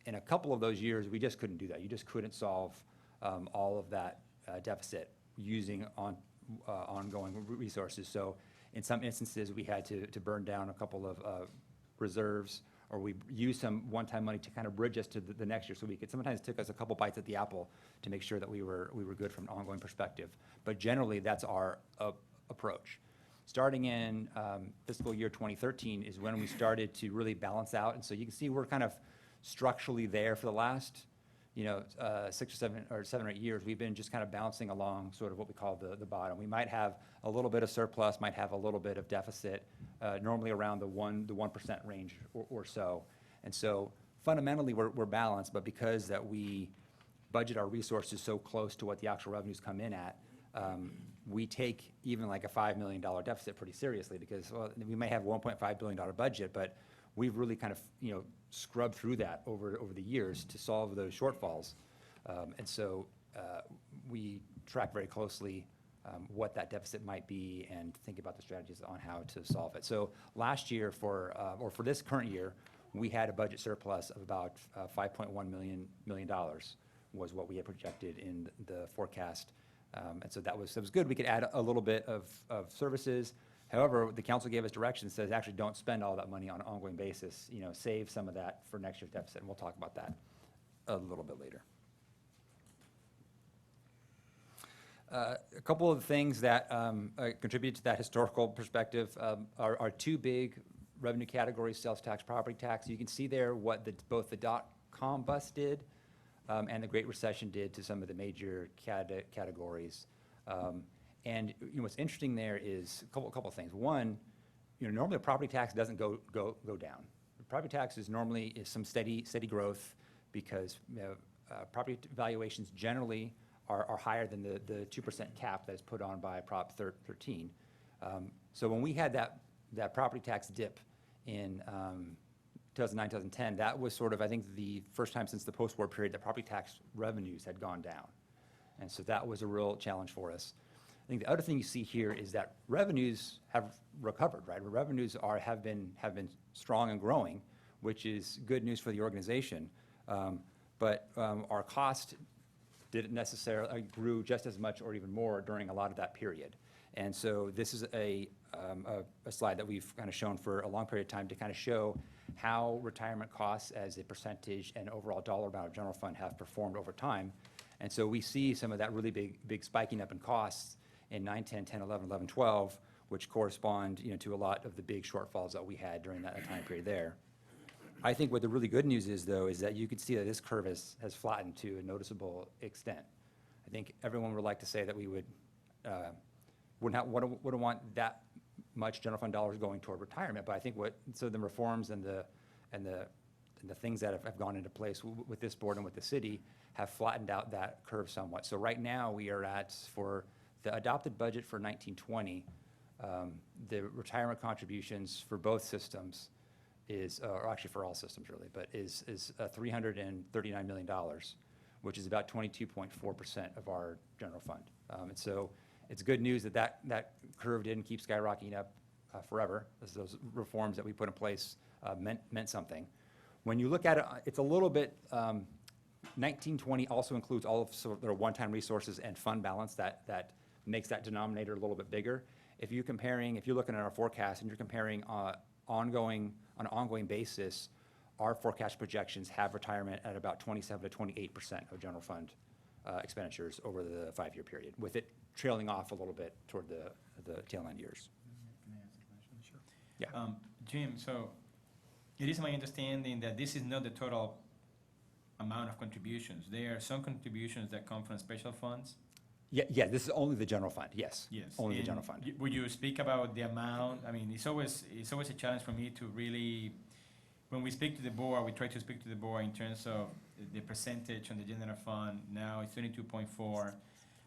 In a couple of those years, we just couldn't do that. You just couldn't solve all of that deficit using ongoing resources. So in some instances, we had to burn down a couple of reserves, or we used some one-time money to kind of bridge us to the next year. So sometimes it took us a couple bites at the apple to make sure that we were good from an ongoing perspective. But generally, that's our approach. Starting in fiscal year 2013 is when we started to really balance out. And so you can see we're kind of structurally there for the last 6 or 7 or 8 years. We've been just kind of bouncing along sort of what we call the bottom. We might have a little bit of surplus, might have a little bit of deficit, normally around the 1% range or so. And so fundamentally, we're balanced, but because that we budget our resources so close to what the actual revenues come in at, we take even like a $5 million deficit pretty seriously, because we may have a $1.5 billion budget, but we've really kind of scrubbed through that over the years to solve those shortfalls. And so we track very closely what that deficit might be and think about the strategies on how to solve it. So last year, for this current year, we had a budget surplus of about $5.1 million was what we had projected in the forecast. And so that was good. We could add a little bit of services. However, the council gave us direction that says actually don't spend all that money on an ongoing basis. Save some of that for next year's deficit, and we'll talk about that a little bit later. A couple of things that contribute to that historical perspective are two big revenue categories: sales tax, property tax. You can see there what both the dot-com bust did and the Great Recession did to some of the major categories. And what's interesting there is a couple of things. One, normally a property tax doesn't go down. The property tax is normally some steady growth, because property valuations generally are higher than the 2% cap that is put on by Prop 13. So when we had that property tax dip in 2009, 2010, that was sort of, I think, the first time since the post-war period that property tax revenues had gone down. And so that was a real challenge for us. I think the other thing you see here is that revenues have recovered, right? Revenues have been strong and growing, which is good news for the organization. But our cost didn't necessarily grew just as much or even more during a lot of that period. And so this is a slide that we've kind of shown for a long period of time to kind of show how retirement costs as a percentage and overall dollar amount of general fund have performed over time. And so we see some of that really big spiking up in costs in 9, 10, 10, 11, 11, 12, which correspond, to a lot of the big shortfalls that we had during that time period there. I think what the really good news is, though, is that you can see that this curve has flattened to a noticeable extent. I think everyone would like to say that we wouldn't want that much general fund dollars going toward retirement, but I think so the reforms and the things that have gone into place with this board and with the city have flattened out that curve somewhat. So right now we are at, for the adopted budget for 1920, the retirement contributions for both systems or actually for all systems really, but is $339 million, which is about 22.4% of our general fund. And so it's good news that curve didn't keep skyrocketing up forever, as those reforms that we put in place meant something. When you look at it, it's a little bit, 1920 also includes all of sort of their one-time resources and fund balance that makes that denominator a little bit bigger. If you're looking at our forecast and you're comparing on an ongoing basis, our forecast projections have retirement at about 27 to 28% of general fund expenditures over the 5-year period, with it trailing off a little bit toward the tail end years. Can I ask a question? Sure. Yeah. Jim, so it is my understanding that this is not the total amount of contributions. There are some contributions that come from special funds. Yeah, this is only the general fund, yes. Yes. Only the And general fund. Would you speak about the amount? I mean, it's always a challenge for me to really, when we speak to the board, we try to speak to the board in terms of the percentage on the general fund. Now it's 22.4,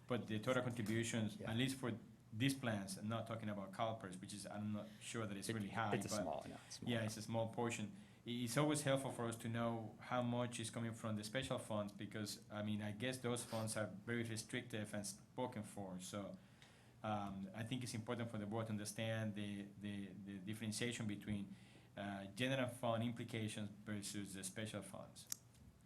but the total contributions, Yeah. at least for these plans, I'm not talking about CalPERS, which is, I'm not sure that it's really high. It's but small. Yeah, it's a small portion. It's always helpful for us to know how much is coming from the special funds, because, I mean, I guess those funds are very restrictive and spoken for. So I think it's important for the board to understand the differentiation between general fund implications versus the special funds.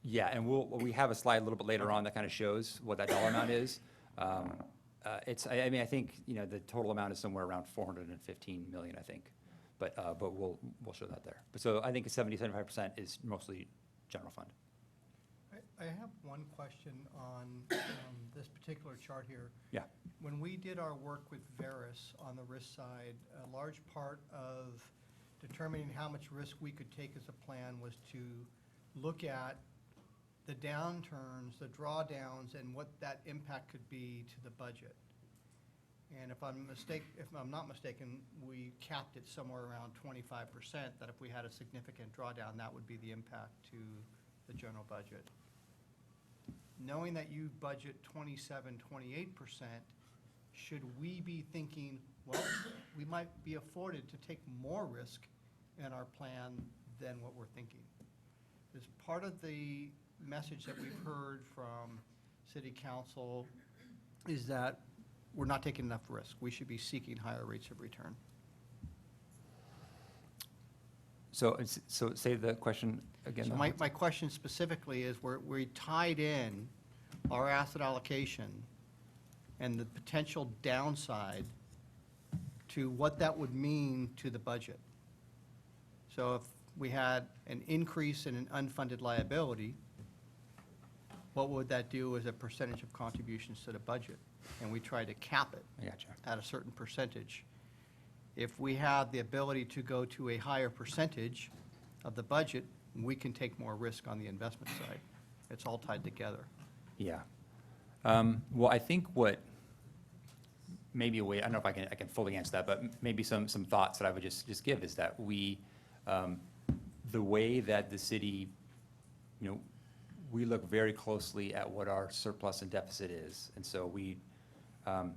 Yeah, and we have a slide a little bit later on that kind of shows what that dollar amount is. I think, the total amount is somewhere around 415 million, I think. But we'll show that there. But so I think 70-75% is mostly general fund. I have one question on this particular chart here. Yeah. When we did our work with Veris on the risk side, a large part of determining how much risk we could take as a plan was to look at the downturns, the drawdowns, and what that impact could be to the budget. And if I'm not mistaken, we capped it somewhere around 25%, that if we had a significant drawdown, that would be the impact to the general budget. Knowing that you budget 27, 28%, should we be thinking, well, we might be afforded to take more risk in our plan than what we're thinking? Is part of the message that we've heard from City Council is that we're not taking enough risk. We should be seeking higher rates of return. So say the question again. So my question specifically is, we tied in our asset allocation and the potential downside to what that would mean to the budget. So if we had an increase in an unfunded liability, what would that do as a percentage of contributions to the budget? And we try to cap it I gotcha. at a certain percentage. If we have the ability to go to a higher percentage of the budget, we can take more risk on the investment side. It's all tied together. Yeah. Well, I think what maybe a way, I don't know if I can fully answer that, but maybe some thoughts that I would just give is that the way that the city, we look very closely at what our surplus and deficit is. And so I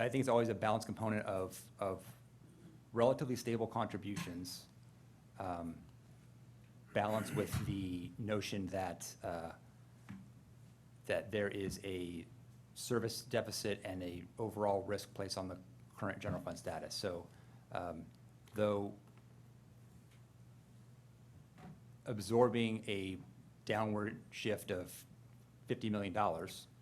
think it's always a balanced component of relatively stable contributions balance with the notion that, that there is a service deficit and a overall risk placed on the current general fund status. So, though absorbing a downward shift of $50 million,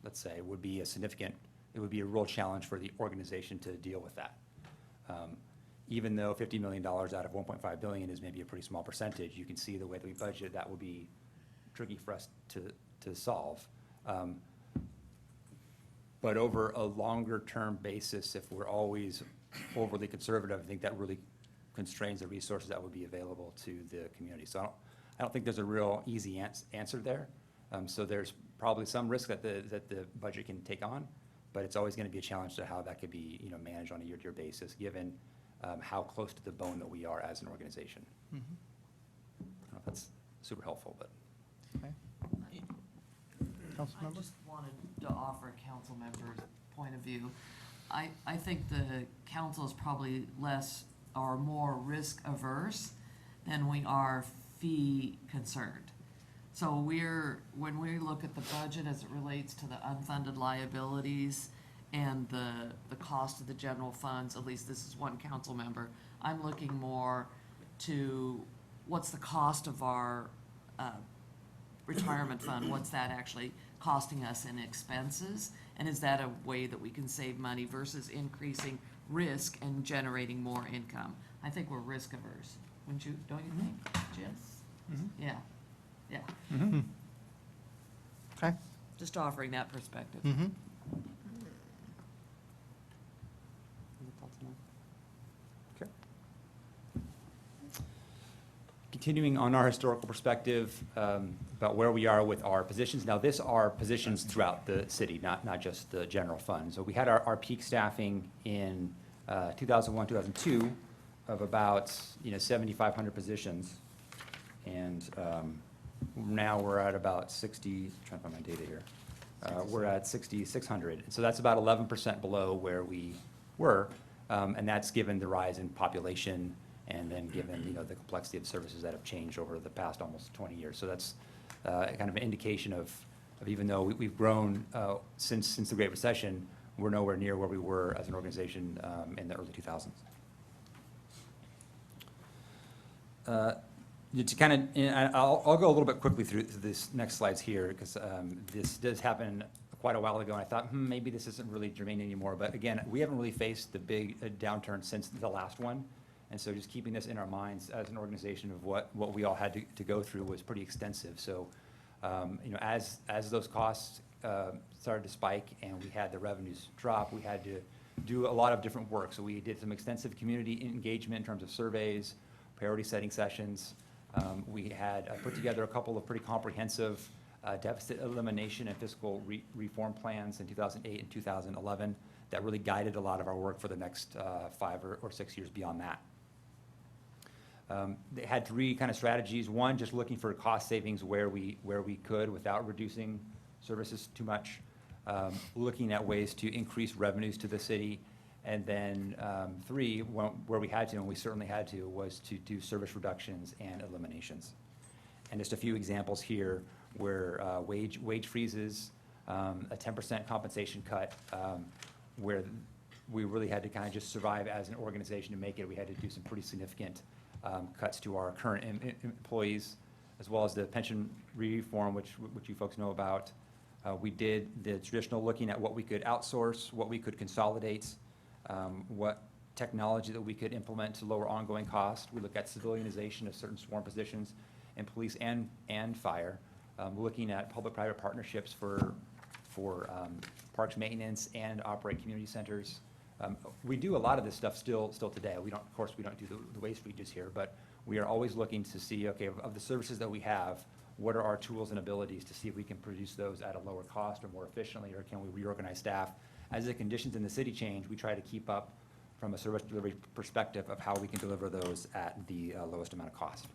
let's say, would be a significant, it would be a real challenge for the organization to deal with that. Even though $50 million out of $1.5 billion is maybe a pretty small percentage, you can see the way that we budget, that would be tricky for us to solve. But over a longer-term basis, if we're always overly conservative, I think that really constrains the resources that would be available to the community. So I don't think there's a real easy answer there. So there's probably some risk that the budget can take on, but it's always going to be a challenge to how that could be, managed on a year-to-year basis, given how close to the bone that we are as an organization. I don't know if that's super helpful, but. Okay. I just wanted to offer a council member's point of view. I think the council is probably less or more risk averse than we are fee concerned. So when we look at the budget as it relates to the unfunded liabilities and the cost of the general funds, at least this is one council member, I'm looking more to what's the cost of our retirement fund, what's that actually costing us in expenses, and is that a way that we can save money versus increasing risk and generating more income? I think we're risk averse, wouldn't you, don't you think, Jim? Yeah, yeah. Okay. Just offering that perspective. Okay. Continuing on our historical perspective about where we are with our positions. Now, this are positions throughout the city, not just the general fund. So we had our peak staffing in 2001, 2002 of about 7,500 positions. And now we're at about 60, trying to find my data here. We're at 6,600. So that's about 11% below where we were. And that's given the rise in population and then given the complexity of services that have changed over the past almost 20 years. So that's kind of an indication of even though we've grown since the Great Recession, we're nowhere near where we were as an organization in the early 2000s. To kind of, I'll go a little bit quickly through this next slides here because this does happen quite a while ago, and I thought maybe this isn't really germane anymore. But again, we haven't really faced the big downturn since the last one, and so just keeping this in our minds as an organization of what we all had to go through was pretty extensive. So as those costs started to spike and we had the revenues drop, we had to do a lot of different work. So we did some extensive community engagement in terms of surveys, priority setting sessions. We had put together a couple of pretty comprehensive deficit elimination and fiscal reform plans in 2008 and 2011 that really guided a lot of our work for the next 5 or 6 years beyond that. They had 3 kind of strategies. One, just looking for cost savings where we could without reducing services too much. Looking at ways to increase revenues to the city. And then 3, where we had to, and we certainly had to, was to do service reductions and eliminations. And just a few examples here where wage freezes, a 10% compensation cut, where we really had to kind of just survive as an organization to make it. We had to do some pretty significant cuts to our current employees, as well as the pension reform, which you folks know about. We did the traditional looking at what we could outsource, what we could consolidate, what technology that we could implement to lower ongoing costs. We look at civilianization of certain sworn positions in police and fire, looking at public-private partnerships for parks maintenance and operate community centers. We do a lot of this stuff still today. Of course, we don't do the waste freezes here, but we are always looking to see, okay, of the services that we have, what are our tools and abilities to see if we can produce those at a lower cost or more efficiently, or can we reorganize staff? As the conditions in the city change, we try to keep up from a service delivery perspective of how we can deliver those at the lowest amount of cost.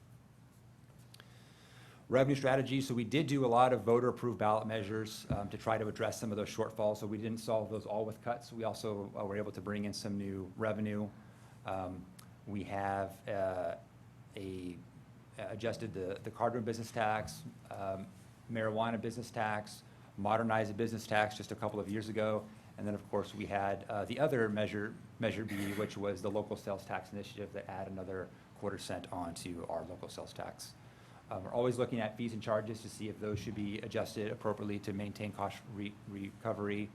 Revenue strategies, so we did do a lot of voter-approved ballot measures to try to address some of those shortfalls, so we didn't solve those all with cuts. We also were able to bring in some new revenue. We have a adjusted the cardroom business tax, marijuana business tax, modernized the business tax just a couple of years ago. And then, of course, we had the other Measure B, which was the local sales tax initiative that add another quarter-cent onto our local sales tax. We're always looking at fees and charges to see if those should be adjusted appropriately to maintain cost recovery.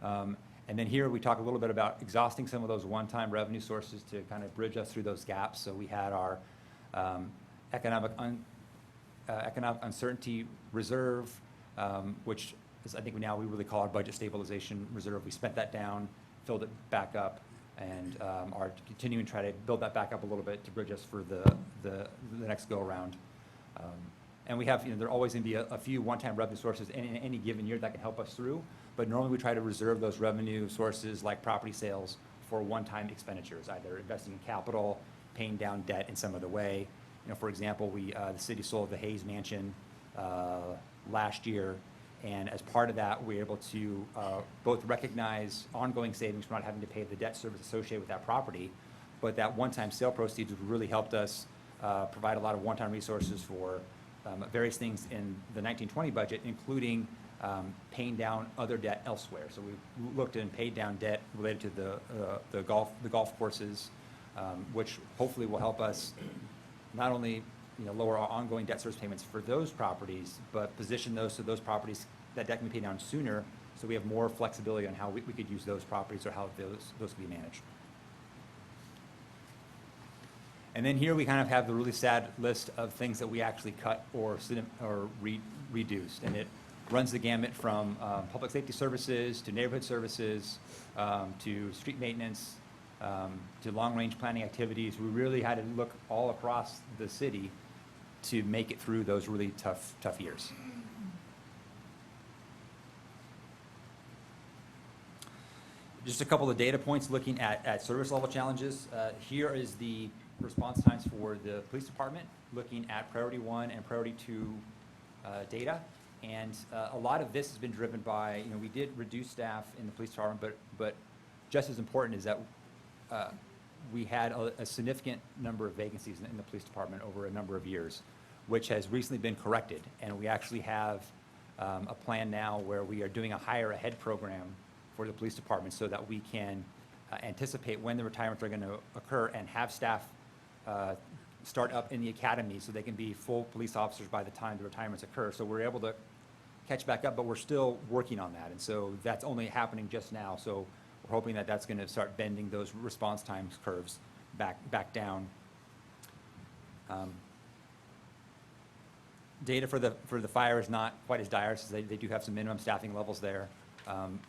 And then here we talk a little bit about exhausting some of those one-time revenue sources to kind of bridge us through those gaps. So we had our economic uncertainty reserve, which is, I think we really call our budget stabilization reserve. We spent that down, filled it back up, and are continuing to try to build that back up a little bit to bridge us for the next go-around. And we have, there are always going to be a few one-time revenue sources in any given year that can help us through, but normally we try to reserve those revenue sources like property sales for one-time expenditures, either investing in capital, paying down debt in some other way. For example, the city sold the Hayes Mansion last year, and as part of that, we were able to both recognize ongoing savings from not having to pay the debt service associated with that property, but that one-time sale proceeds really helped us provide a lot of one-time resources for various things in the 1920 budget, including paying down other debt elsewhere. So we looked and paid down debt related to the golf courses, which hopefully will help us not only lower our ongoing debt service payments for those properties, but position those so those properties, that debt can be paid down sooner, so we have more flexibility on how we could use those properties or how those can be managed. And then here we kind of have the really sad list of things that we actually cut or reduced, and it runs the gamut from public safety services to neighborhood services to street maintenance to long-range planning activities. We really had to look all across the city to make it through those really tough years. Just a couple of data points looking at service level challenges. Here is the response times for the police department, looking at priority 1 and priority 2 data. And a lot of this has been driven by, we did reduce staff in the police department, but just as important is that we had a significant number of vacancies in the police department over a number of years, which has recently been corrected. And we actually have a plan now where we are doing a hire ahead program for the police department so that we can anticipate when the retirements are going to occur and have staff start up in the academy so they can be full police officers by the time the retirements occur. So we're able to catch back up, but we're still working on that. And so that's only happening just now. So we're hoping that that's going to start bending those response times curves back down. Data for the fire is not quite as dire, so they do have some minimum staffing levels there.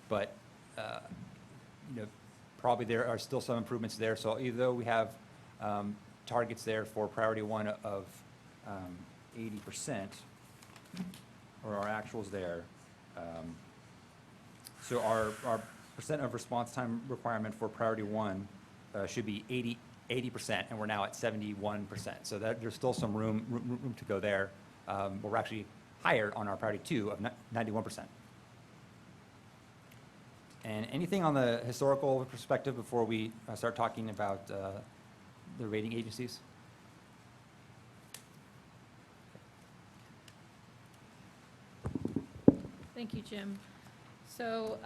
But probably there are still some improvements there. So although we have targets there for priority 1 of 80%, or our actuals there. So our percent of response time requirement for priority 1 should be 80%, and we're now at 71%. So there's still some room to go there. We're actually higher on our priority 2 of 91%. And anything on the historical perspective before we start talking about the rating agencies? Thank you, Jim. So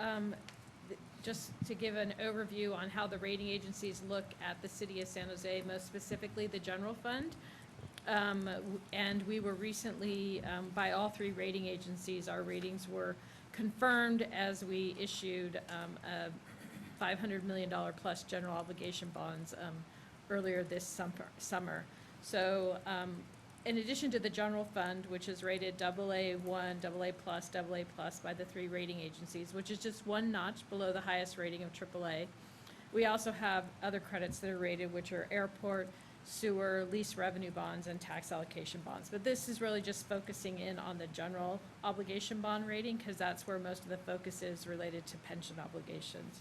just to give an overview on how the rating agencies look at the city of San Jose, most specifically the general fund. And we were recently, by all 3 rating agencies, our ratings were confirmed as we issued a $500 million plus general obligation bonds earlier this summer. So in addition to the general fund, which is rated AA1, AA+, by the 3 rating agencies, which is just 1 notch below the highest rating of AAA, we also have other credits that are rated, which are airport, sewer, lease revenue bonds, and tax allocation bonds. But this is really just focusing in on the general obligation bond rating, because that's where most of the focus is related to pension obligations.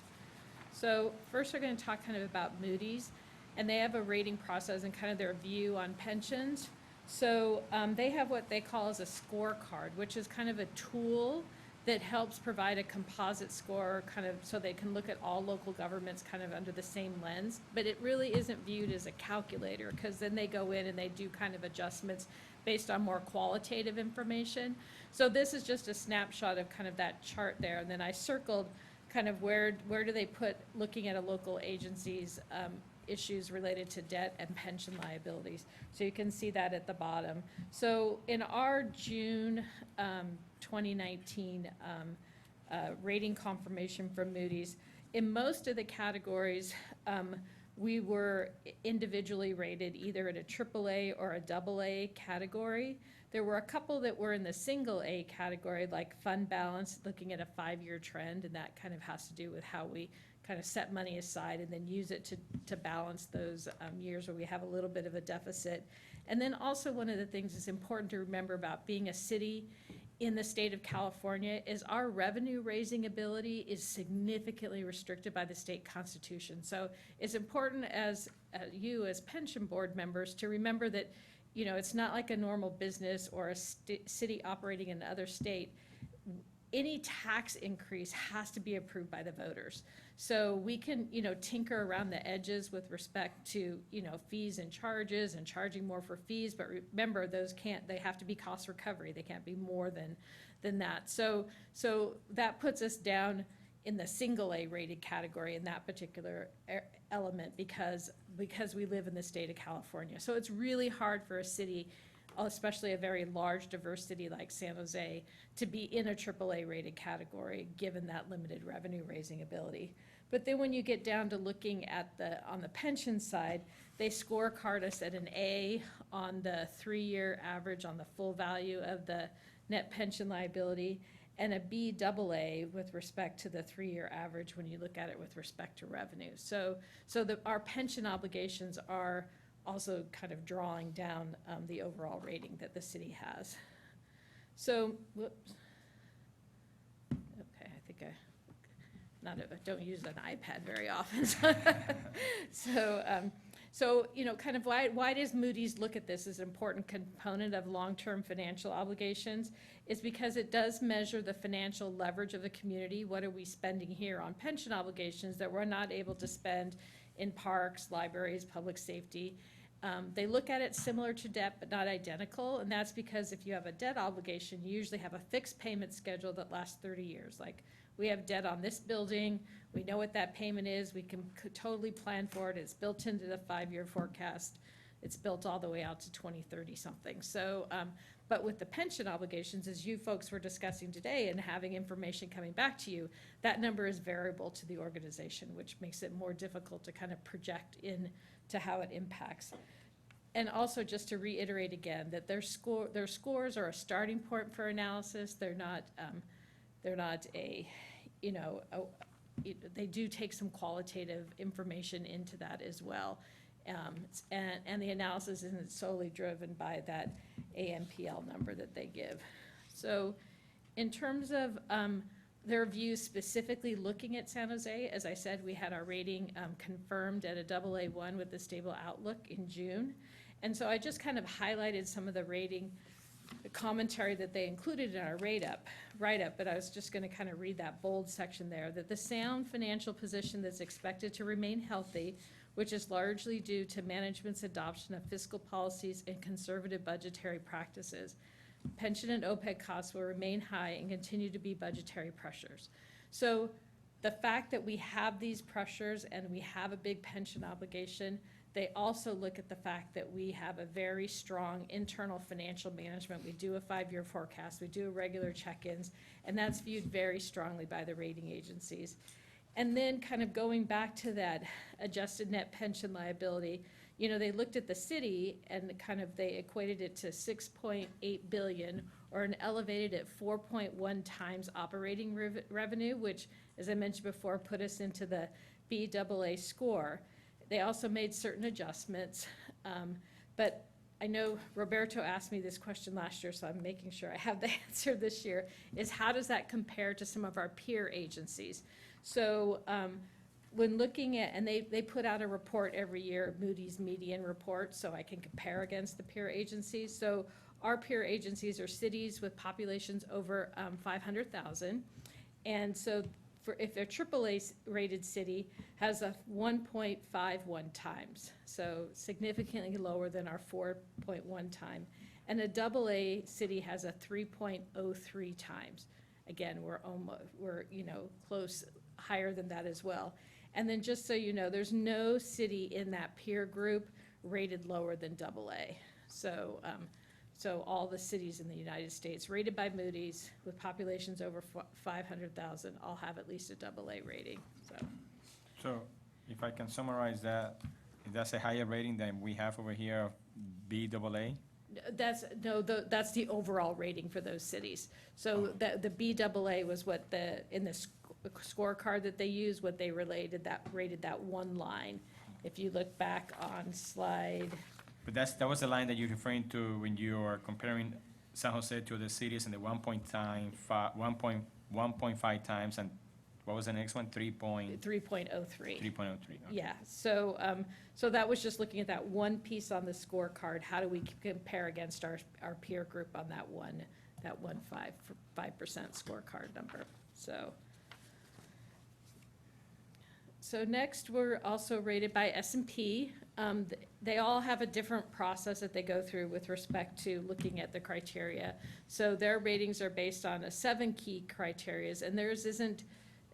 So first we're going to talk kind of about Moody's, and they have a rating process and kind of their view on pensions. So they have what they call as a scorecard, which is kind of a tool that helps provide a composite score, kind of, so they can look at all local governments kind of under the same lens. But it really isn't viewed as a calculator, because then they go in and they do kind of adjustments based on more qualitative information. So this is just a snapshot of kind of that chart there. And then I circled kind of where do they put, looking at a local agency's issues related to debt and pension liabilities. So you can see that at the bottom. So in our June 2019 rating confirmation from Moody's, in most of the categories, we were individually rated either at a AAA or a AA category. There were a couple that were in the single A category, like fund balance, looking at a 5-year trend, and that kind of has to do with how we kind of set money aside and then use it to balance those years where we have a little bit of a deficit. And then also, one of the things that's important to remember about being a city in the state of California is our revenue raising ability is significantly restricted by the state constitution. So it's important as you as pension board members to remember that, you know, it's not like a normal business or a city operating in another state. Any tax increase has to be approved by the voters. So we can, you know, tinker around the edges with respect to, you know, fees and charges and charging more for fees, but remember, those they have to be cost recovery. They can't be more than that. So that puts us down in the single A rated category in that particular element because we live in the state of California. So it's really hard for a city, especially a very large, diverse city like San Jose, to be in a AAA rated category, given that limited revenue raising ability. But then when you get down to looking at on the pension side, they scorecard us at an A on the 3-year average on the full value of the net pension liability, and a B AA with respect to the 3-year average when you look at it with respect to revenue. So our pension obligations are also kind of drawing down the overall rating that the city has. So, whoops. Okay, I think I don't use an iPad very often. So you know, kind of why does Moody's look at this as an important component of long-term financial obligations? Is because it does measure the financial leverage of the community. What are we spending here on pension obligations that we're not able to spend in parks, libraries, public safety? They look at it similar to debt, but not identical, and that's because if you have a debt obligation, you usually have a fixed payment schedule that lasts 30 years. Like, we have debt on this building, we know what that payment is, we can totally plan for it, it's built into the 5-year forecast, it's built all the way out to 2030 something. So, but with the pension obligations, as you folks were discussing today and having information coming back to you, that number is variable to the organization, which makes it more difficult to kind of project in to how it impacts. And also, just to reiterate again, that their scores are a starting point for analysis. They're not a, you know, they do take some qualitative information into that as well. And the analysis isn't solely driven by that AMPL number that they give. So in terms of their views specifically looking at San Jose, as I said, we had our rating confirmed at a AA1 with a stable outlook in June. And so I just kind of highlighted some of the rating commentary that they included in our write-up, but I was just going to kind of read that bold section there, that the sound financial position that's expected to remain healthy, which is largely due to management's adoption of fiscal policies and conservative budgetary practices. Pension and OPEB costs will remain high and continue to be budgetary pressures. So the fact that we have these pressures and we have a big pension obligation, they also look at the fact that we have a very strong internal financial management. We do a 5-year forecast, we do regular check-ins, and that's viewed very strongly by the rating agencies. And then kind of going back to that adjusted net pension liability, you know, they looked at the city and kind of they equated it to $6.8 billion, or an elevated at 4.1 times operating revenue, which, as I mentioned before, put us into the BAA score. They also made certain adjustments, but I know Roberto asked me this question last year, so I'm making sure I have the answer this year, is how does that compare to some of our peer agencies? So when looking at, and they put out a report every year, Moody's median report, so I can compare against the peer agencies. So our peer agencies are cities with populations over 500,000. And so if a AAA rated city has a 1.51 times, so significantly lower than our 4.1 time. And a AA city has a 3.03 times. Again, we're close, higher than that as well. And then just so you know, there's no city in that peer group rated lower than AA. So all the cities in the United States rated by Moody's with populations over 500,000 all have at least a AA rating, So if I can summarize that, that's a higher rating than we have over here of BAA? That's the overall rating for those cities. So the BAA was what in the scorecard that they use, what they rated that one line. If you look back on slide. But that was the line that you're referring to when you are comparing San Jose to the cities and the 1.5 times, and what was the next one? 3.03. 3.03. Yeah, so that was just looking at that one piece on the scorecard. How do we compare against our peer group on that 5% scorecard number? So next, we're also rated by S&P. They all have a different process that they go through with respect to looking at the criteria. So their ratings are based on 7 key criterias, and theirs isn't,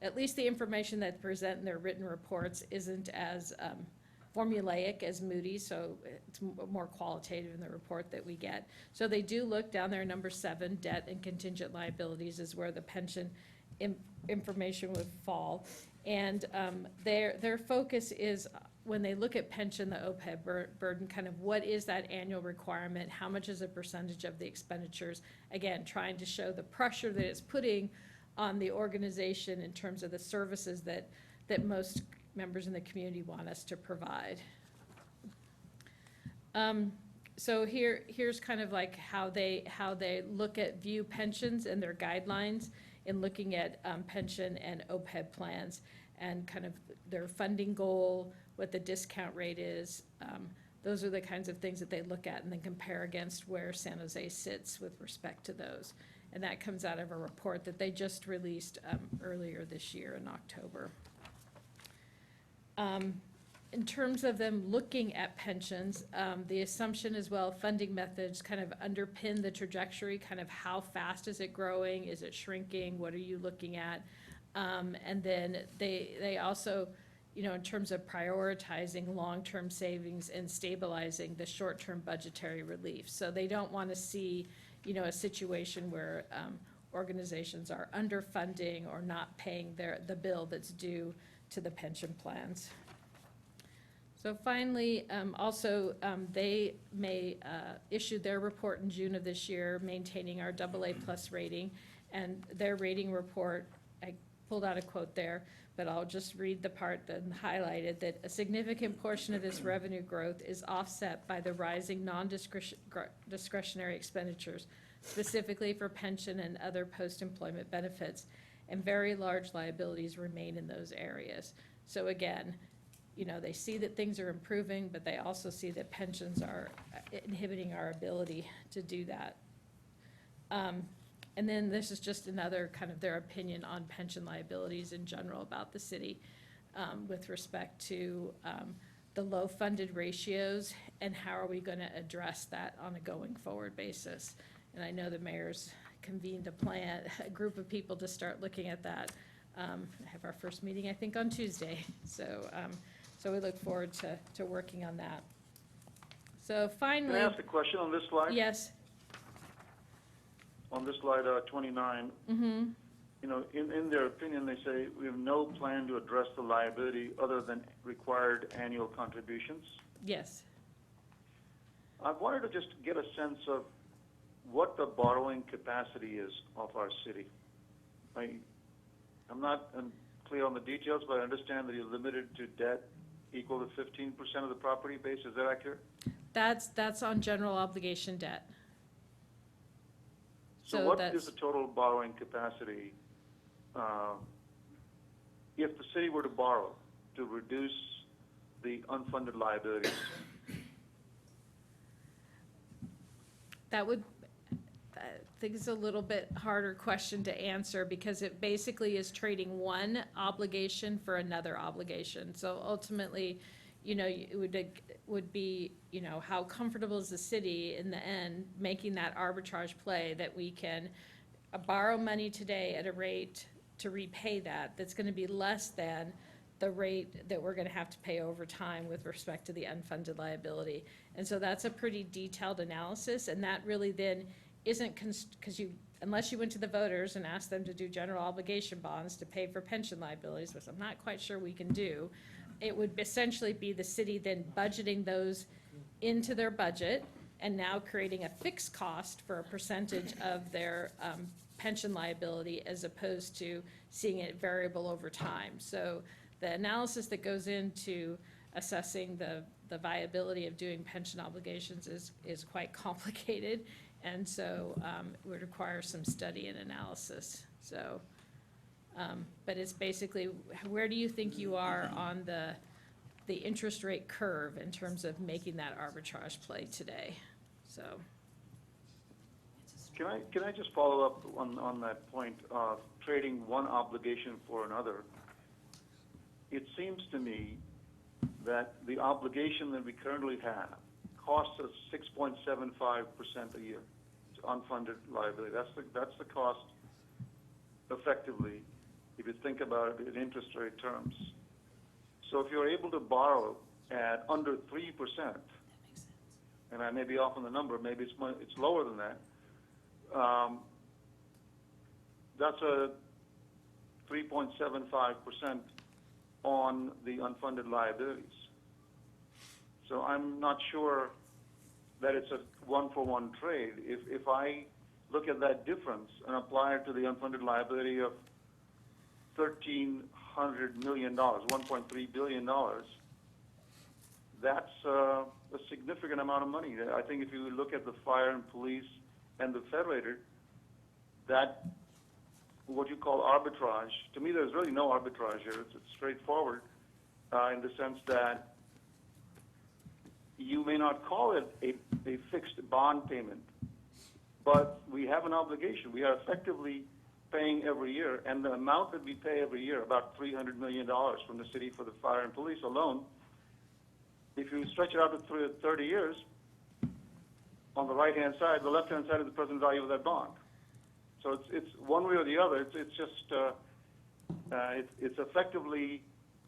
at least the information that they present in their written reports isn't as formulaic as Moody's, so it's more qualitative in the report that we get. So they do look down there, number 7, debt and contingent liabilities is where the pension information would fall. And their focus is, when they look at pension, the OPEB burden, kind of what is that annual requirement? How much is a percentage of the expenditures? Again, trying to show the pressure that it's putting on the organization in terms of the services that most members in the community want us to provide. So here's kind of like how they view pensions and their guidelines in looking at pension and OPEB plans, and kind of their funding goal, what the discount rate is. Those are the kinds of things that they look at and then compare against where San Jose sits with respect to those. And that comes out of a report that they just released earlier this year in October. In terms of them looking at pensions, the assumption as well, funding methods kind of underpin the trajectory, kind of how fast is it growing, is it shrinking, what are you looking at? And then they also, in terms of prioritizing long-term savings and stabilizing the short-term budgetary relief. So they don't want to see, a situation where organizations are underfunding or not paying the bill that's due to the pension plans. So finally, they may issue their report in June of this year, maintaining our AA+ rating. And their rating report, I pulled out a quote there, but I'll just read the part that highlighted, that a significant portion of this revenue growth is offset by the rising non-discretionary expenditures, specifically for pension and other post-employment benefits, and very large liabilities remain in those areas. So again, they see that things are improving, but they also see that pensions are inhibiting our ability to do that. And then this is just another kind of their opinion on pension liabilities in general about the city, with respect to the low funded ratios and how are we going to address that on a going forward basis. And I know the mayor's convened a group of people to start looking at that. I have our first meeting, I think, on Tuesday. So we look forward to working on that. So finally. Can I ask a question on this slide? Yes. On this slide 29, in their opinion, they say we have no plan to address the liability other than required annual contributions. Yes. I wanted to just get a sense of what the borrowing capacity is of our city. I'm not clear on the details, but I understand that you're limited to debt equal to 15% of the property base. Is that accurate? That's on general obligation debt. So what is the total borrowing capacity if the city were to borrow to reduce the unfunded liabilities? That would, think it's a little bit harder question to answer because it basically is trading one obligation for another obligation. So ultimately, it would be, how comfortable is the city in the end making that arbitrage play that we can borrow money today at a rate to repay that's going to be less than the rate that we're going to have to pay over time with respect to the unfunded liability. And so that's a pretty detailed analysis, and that really then isn't, because unless you went to the voters and asked them to do general obligation bonds to pay for pension liabilities, which I'm not quite sure we can do, it would essentially be the city then budgeting those into their budget and now creating a fixed cost for a percentage of their pension liability as opposed to seeing it variable over time. So the analysis that goes into assessing the viability of doing pension obligations is quite complicated, and so it would require some study and analysis. So, but it's basically, where do you think you are on the interest rate curve in terms of making that arbitrage play today? So. Can I just follow up on that point of trading one obligation for another? It seems to me that the obligation that we currently have costs us 6.75% a year. It's unfunded liability. That's the cost effectively, if you think about it in interest rate terms. So if you're able to borrow at under 3%, and I may be off on the number, maybe it's lower than that, that's a 3.75% on the unfunded liabilities. So I'm not sure that it's a one-for-one trade. If I look at that difference and apply it to the unfunded liability of $1,300 million, $1.3 billion, that's a significant amount of money. I think if you look at the fire and police and the federated, that what you call arbitrage, to me there's really no arbitrage here. It's straightforward in the sense that you may not call it a fixed bond payment, but we have an obligation. We are effectively paying every year, and the amount that we pay every year, about $300 million from the city for the fire and police alone, if you stretch it out to 30 years, on the right-hand side, the left-hand side is the present value of that bond. So it's one way or the other. It's just it's effectively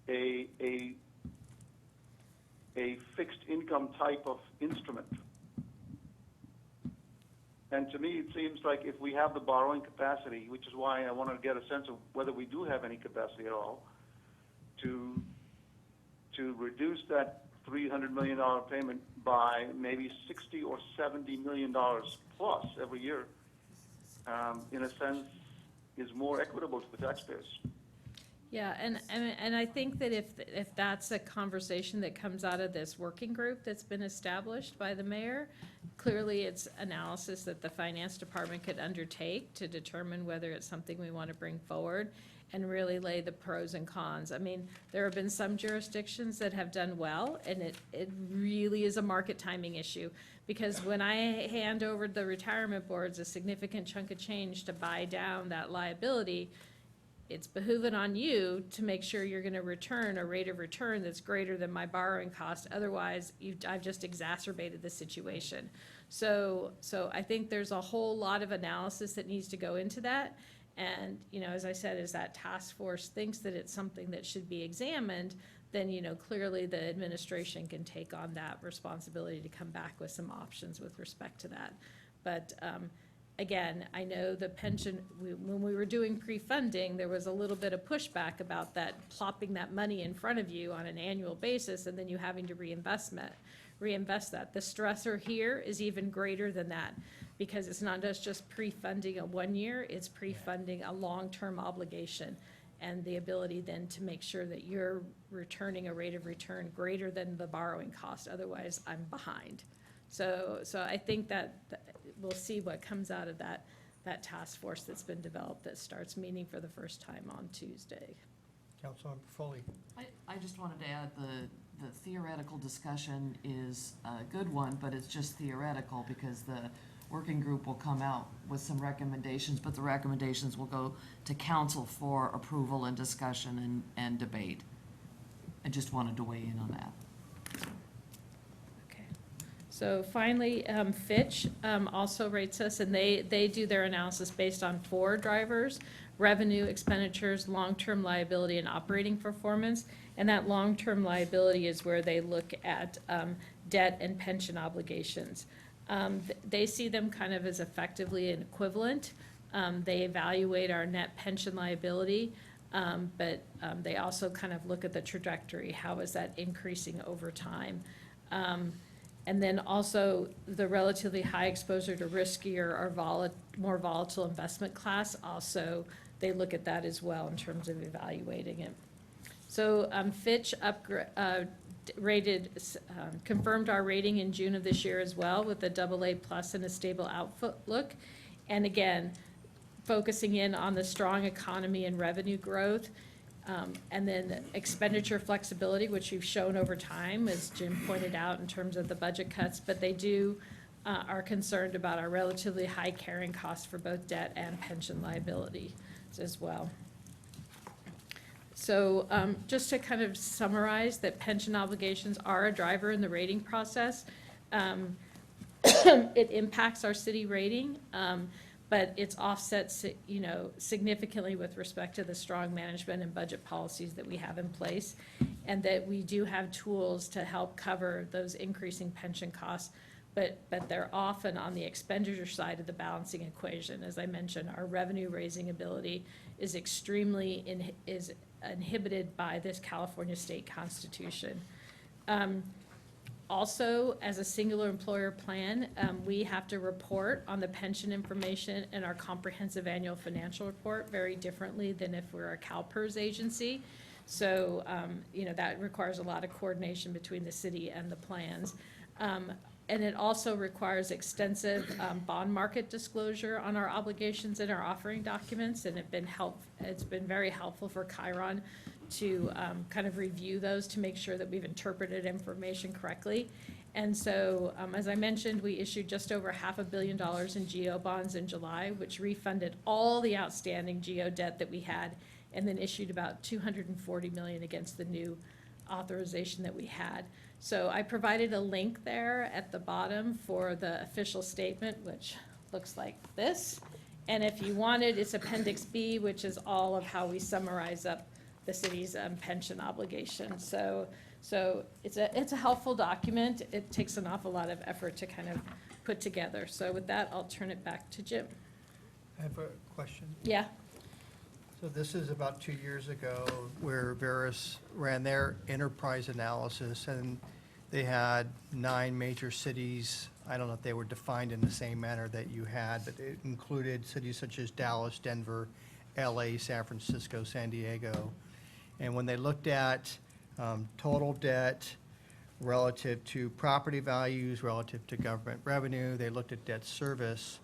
a fixed income type of instrument. And to me, it seems like if we have the borrowing capacity, which is why I want to get a sense of whether we do have any capacity at all, to reduce that $300 million payment by maybe $60 or $70 million plus every year, in a sense, is more equitable to the taxpayers. Yeah, and I think that if that's a conversation that comes out of this working group that's been established by the mayor, clearly it's analysis that the finance department could undertake to determine whether it's something we want to bring forward and really lay the pros and cons. I mean, there have been some jurisdictions that have done well, and it really is a market timing issue. Because when I hand over the retirement boards a significant chunk of change to buy down that liability, it's behooving on you to make sure you're going to return a rate of return that's greater than my borrowing cost. Otherwise, I've just exacerbated the situation. So I think there's a whole lot of analysis that needs to go into that. And, as I said, as that task force thinks that it's something that should be examined, then, clearly the administration can take on that responsibility to come back with some options with respect to that. But, again, I know the pension, when we were doing pre-funding, there was a little bit of pushback about that, plopping that money in front of you on an annual basis and then you having to reinvest that. The stressor here is even greater than that, because it's not just pre-funding a 1 year, it's pre-funding a long-term obligation, and the ability then to make sure that you're returning a rate of return greater than the borrowing cost. Otherwise, I'm behind. So I think that we'll see what comes out of that task force that's been developed that starts meeting for the first time on Tuesday. Councilmember Foley. I just wanted to add the theoretical discussion is a good one, but it's just theoretical because the working group will come out with some recommendations, but the recommendations will go to council for approval and discussion and debate. I just wanted to weigh in on that. Okay. So finally, Fitch also rates us, and they do their analysis based on 4 drivers: revenue, expenditures, long-term liability, and operating performance. And that long-term liability is where they look at debt and pension obligations. They see them kind of as effectively an equivalent. They evaluate our net pension liability, but they also kind of look at the trajectory. How is that increasing over time? And then also the relatively high exposure to riskier or more volatile investment class, also they look at that as well in terms of evaluating it. So Fitch confirmed our rating in June of this year as well with a AA+ and a stable outlook. And again, focusing in on the strong economy and revenue growth, and then expenditure flexibility, which we've shown over time, as Jim pointed out, in terms of the budget cuts, but they are concerned about our relatively high carrying costs for both debt and pension liability as well. So just to kind of summarize, that pension obligations are a driver in the rating process. It impacts our city rating, but it's offset, significantly with respect to the strong management and budget policies that we have in place, and that we do have tools to help cover those increasing pension costs, but they're often on the expenditure side of the balancing equation. As I mentioned, our revenue-raising ability is extremely inhibited by this California state constitution. Also, as a singular employer plan, we have to report on the pension information in our comprehensive annual financial report very differently than if we're a CalPERS agency. So, that requires a lot of coordination between the city and the plans. And it also requires extensive bond market disclosure on our obligations in our offering documents, and it's been very helpful for Chiron to kind of review those to make sure that we've interpreted information correctly. And so, as I mentioned, we issued just over $500 million in GO bonds in July, which refunded all the outstanding GO debt that we had, and then issued about $240 million against the new authorization that we had. So I provided a link there at the bottom for the official statement, which looks like this. And if you wanted, it's Appendix B, which is all of how we summarize up the city's pension obligations. So it's a helpful document. It takes an awful lot of effort to kind of put together. So with that, I'll turn it back to Jim. I have a question. Yeah. So this is about 2 years ago where Veris ran their enterprise analysis, and they had 9 major cities. I don't know if they were defined in the same manner that you had, but it included cities such as Dallas, Denver, LA, San Francisco, San Diego. And when they looked at total debt relative to property values, relative to government revenue, they looked at debt service.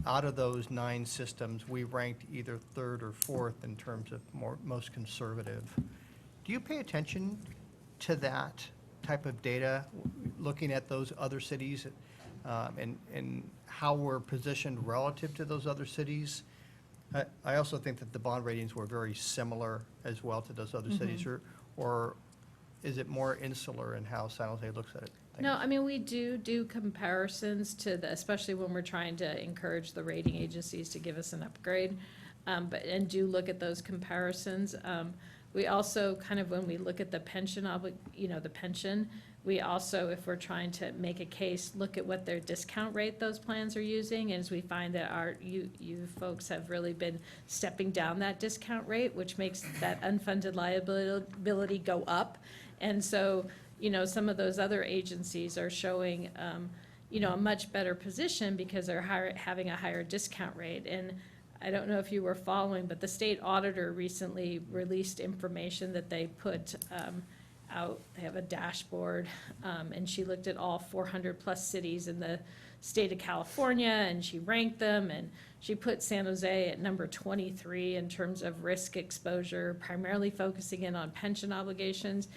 Out of those 9 systems, we ranked either 3rd or 4th in terms of most conservative. Do you pay attention to that type of data, looking at those other cities, and how we're positioned relative to those other cities? I also think that the bond ratings were very similar as well to those other cities, or is it more insular in how San Jose looks at it? No, I mean, we do comparisons to especially when we're trying to encourage the rating agencies to give us an upgrade, and do look at those comparisons. We also kind of, when we look at the pension, the pension, we also, if we're trying to make a case, look at what their discount rate those plans are using, as we find that you folks have really been stepping down that discount rate, which makes that unfunded liability go up. And so, some of those other agencies are showing, a much better position because they're having a higher discount rate. And I don't know if you were following, but the state auditor recently released information that they put out. They have a dashboard, and she looked at all 400+ cities in the state of California, and she ranked them, and she put San Jose at number 23 in terms of risk exposure, primarily focusing in on pension obligations.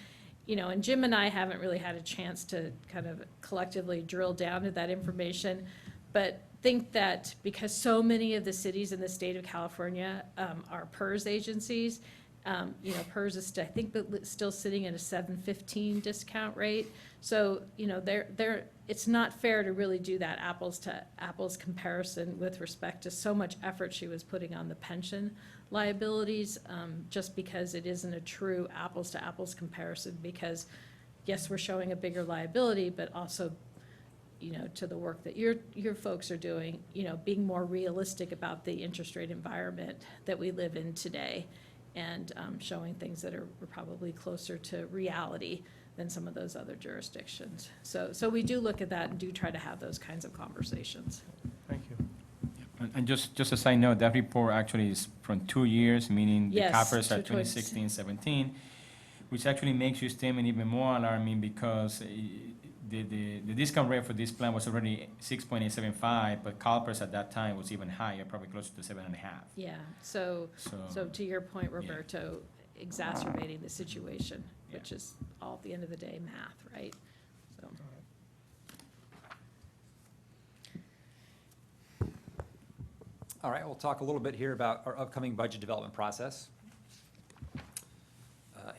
And Jim and I haven't really had a chance to kind of collectively drill down to that information, but think that because so many of the cities in the state of California are PERS agencies, PERS is, I think, still sitting at a 7.15 discount rate. So, it's not fair to really do that apples to apples comparison with respect to so much effort she was putting on the pension liabilities, just because it isn't a true apples to apples comparison, because yes, we're showing a bigger liability, but also, to the work that your folks are doing, being more realistic about the interest rate environment that we live in today, and showing things that are probably closer to reality than some of those other jurisdictions. So we do look at that and do try to have those kinds of conversations. Thank you. And just a side note, that report actually is from 2 years, meaning the Yes, CAPRs are 2016. 2016, 17, which actually makes your statement even more alarming because the discount rate for this plan was already 6.875, but CalPERS at that time was even higher, probably closer to 7.5. Yeah, so to your point, Yeah. Roberto, exacerbating the situation, which is all at the end of the day, math, right? So. All right, we'll talk a little bit here about our upcoming budget development process.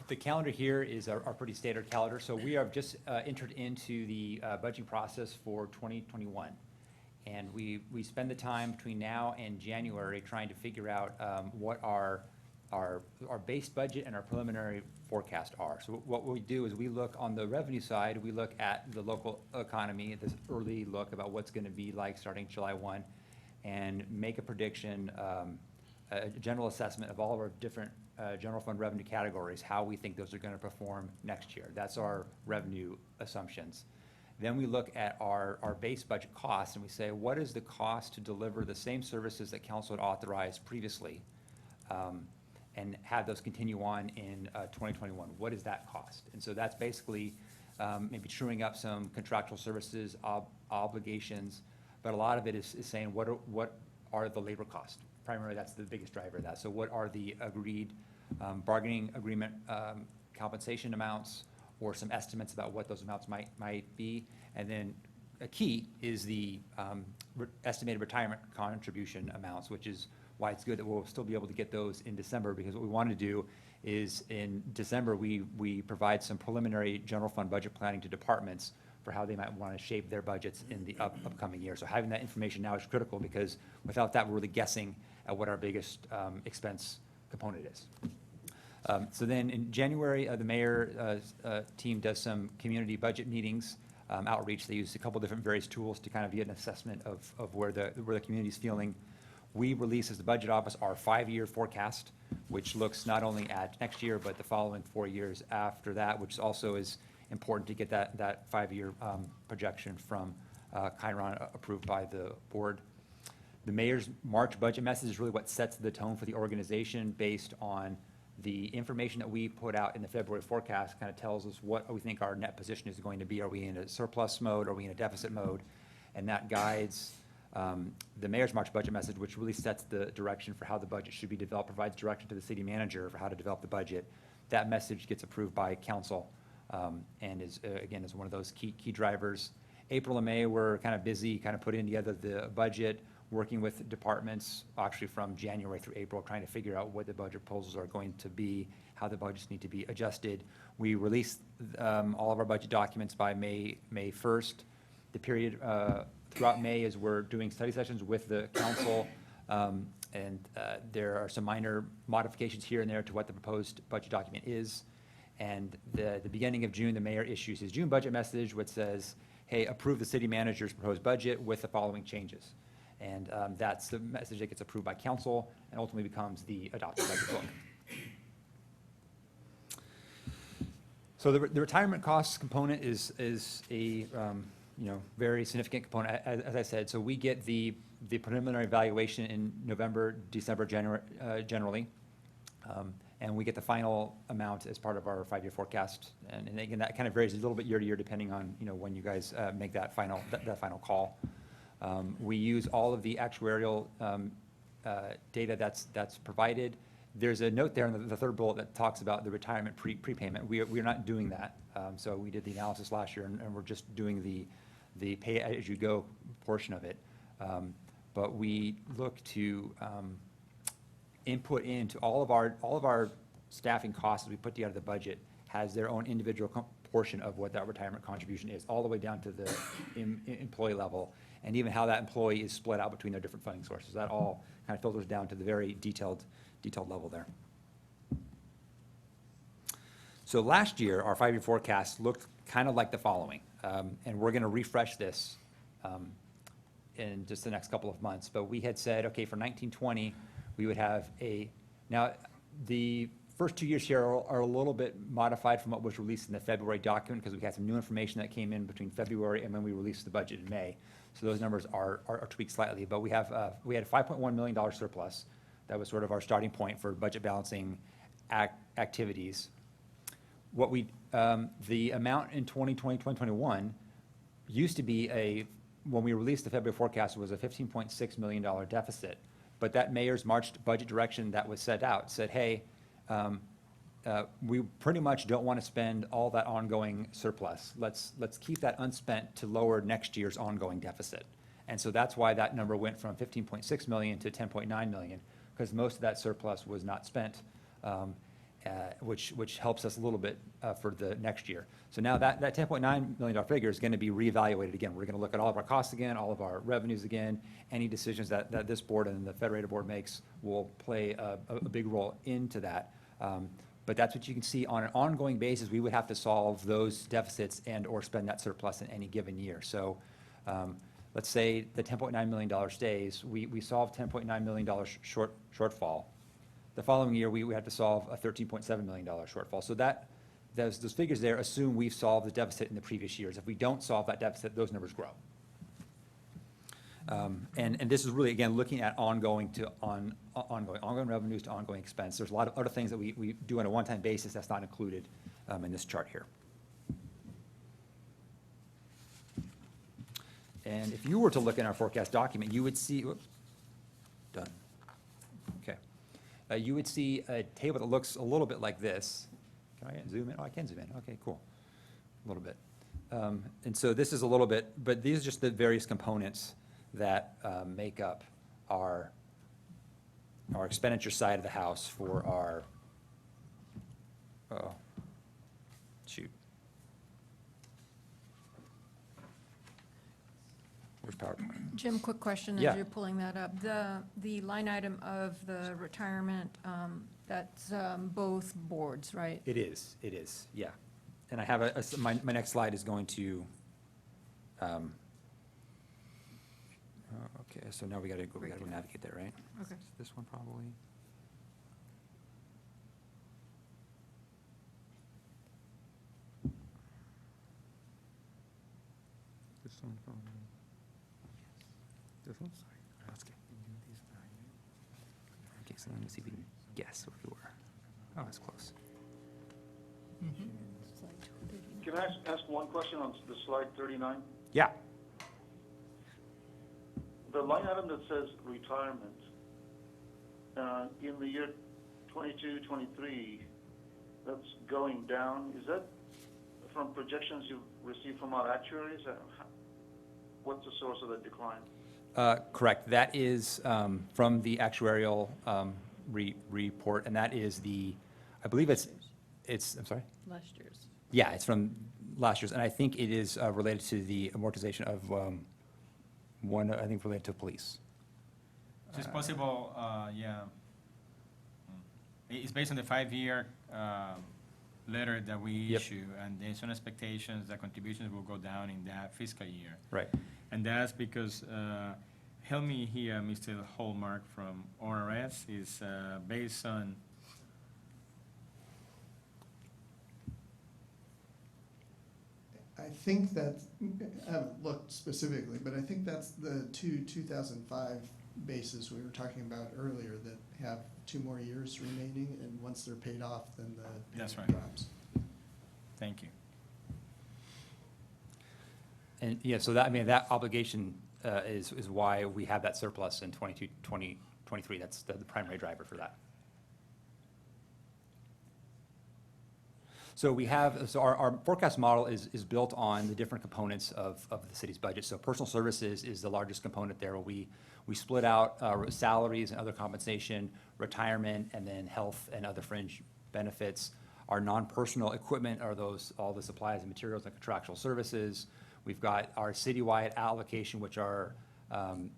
The calendar here is our pretty standard calendar. So we have just entered into the budgeting process for 2021. And we spend the time between now and January trying to figure out what our base budget and our preliminary forecast are. So what we do is we look on the revenue side, we look at the local economy, this early look about what's going to be like starting July 1, and make a prediction, a general assessment of all of our different general fund revenue categories, how we think those are going to perform next year. That's our revenue assumptions. Then we look at our base budget costs and we say, what is the cost to deliver the same services that council had authorized previously, and have those continue on in 2021? What is that cost? And so that's basically maybe truing up some contractual services obligations, but a lot of it is saying what are the labor costs? Primarily, that's the biggest driver of that. So what are the agreed bargaining agreement compensation amounts, or some estimates about what those amounts might be? And then a key is the estimated retirement contribution amounts, which is why it's good that we'll still be able to get those in December, because what we want to do is in December, we provide some preliminary general fund budget planning to departments for how they might want to shape their budgets in the upcoming year. So having that information now is critical, because without that, we're really guessing at what our biggest expense component is. So then in January, the mayor team does some community budget meetings, outreach. They use a couple different various tools to kind of get an assessment of where the community's feeling. We release as the budget office our 5-year forecast, which looks not only at next year, but the following 4 years after that, which also is important to get that 5-year projection from Chiron approved by the board. The mayor's March budget message is really what sets the tone for the organization based on the information that we put out in the February forecast. Kind of tells us what we think our net position is going to be. Are we in a surplus mode? Are we in a deficit mode? And that guides the mayor's March budget message, which really sets the direction for how the budget should be developed, provides direction to the city manager for how to develop the budget. That message gets approved by council, and is, again, is one of those key drivers. April and May, we're kind of busy, kind of putting together the budget, working with departments actually from January through April, trying to figure out what the budget proposals are going to be, how the budgets need to be adjusted. We release all of our budget documents by May 1st. The period throughout May is we're doing study sessions with the council, and there are some minor modifications here and there to what the proposed budget document is. And the beginning of June, the mayor issues his June budget message, which says, hey, approve the city manager's proposed budget with the following changes. And that's the message that gets approved by council and ultimately becomes the adopted budget book. So the retirement costs component is a very significant component, as I said. So we get the preliminary valuation in November, December, generally. And we get the final amount as part of our 5-year forecast. And again, that kind of varies a little bit year to year depending on when you guys make that final call. We use all of the actuarial data that's provided. There's a note there in the third bullet that talks about the retirement prepayment. We're not doing that. So we did the analysis last year, and we're just doing the pay-as-you-go portion of it. But we look to input into all of our staffing costs as we put together the budget has their own individual portion of what that retirement contribution is, all the way down to the employee level, and even how that employee is split out between their different funding sources. That all kind of filters down to the very detailed level there. So last year, our 5-year forecast looked kind of like the following, and we're going to refresh this in just the next couple of months. But we had said, okay, for 1920, we would have now the first 2 years here are a little bit modified from what was released in the February document because we had some new information that came in between February and when we released the budget in May. So those numbers are tweaked slightly, but we had a $5.1 million surplus. That was sort of our starting point for budget balancing activities. The amount in 2020, 2021 used to be when we released the February forecast, was a $15.6 million deficit. But that mayor's March budget direction that was set out said, hey, we pretty much don't want to spend all that ongoing surplus. Let's keep that unspent to lower next year's ongoing deficit. And so that's why that number went from 15.6 million to 10.9 million, because most of that surplus was not spent, which helps us a little bit for the next year. So now that $10.9 million figure is going to be reevaluated again. We're going to look at all of our costs again, all of our revenues again. Any decisions that this board and the Federated Board makes will play a big role into that. But that's what you can see on an ongoing basis. We would have to solve those deficits and or spend that surplus in any given year. So let's say the $10.9 million stays. We solve $10.9 million shortfall. The following year, we have to solve a $13.7 million shortfall. So those figures there assume we've solved the deficit in the previous years. If we don't solve that deficit, those numbers grow. And this is really, again, looking at ongoing revenues to ongoing expense. There's a lot of other things that we do on a one-time basis that's not included in this chart here. And if you were to look in our forecast document, you would see, done. Okay. You would see a table that looks a little bit like this. Can I zoom in? Oh, I can zoom in. Okay, cool. A little bit. And so this is a little bit, but these are just the various components that make up our expenditure side of the house for our, shoot. Where's PowerPoint? Jim, quick question Yeah. as you're pulling that up. The line item of the retirement, that's both boards, right? It is, yeah. And I have my next slide is going to, okay, so now we gotta go navigate there, right? Okay. This one probably. This one probably. This one? That's good. Okay, so let me see if we can guess what we were. Oh, that's close. Can I ask one question on the slide 39? Yeah. The line item that says retirement, in the year 22, 23, that's going down. Is that from projections you've received from our actuaries? What's the source of the decline? Correct. That is from the actuarial report, and that is I believe it's, I'm sorry? Last year's. Yeah, it's from last year's, and I think it is related to the amortization of one, I think related to police. It's possible, yeah. It's based on the 5-year letter that we Yep. issue, and there's some expectations that contributions will go down in that fiscal year. Right. And that's because, help me here, Mr. Hallmark from ORS, is based on, I think that, I haven't looked specifically, but I think that's the 2005 bases we were talking about earlier that have 2 more years remaining, and once they're paid off, then the That's payment right. drops. thank you. And, yeah, so that obligation is why we have that surplus in 2023. That's the primary driver for that. So our forecast model is built on the different components of the city's budget. So personal services is the largest component there. We split out salaries and other compensation, retirement, and then health and other fringe benefits. Our non-personal equipment are all the supplies and materials and contractual services. We've got our citywide allocation, which are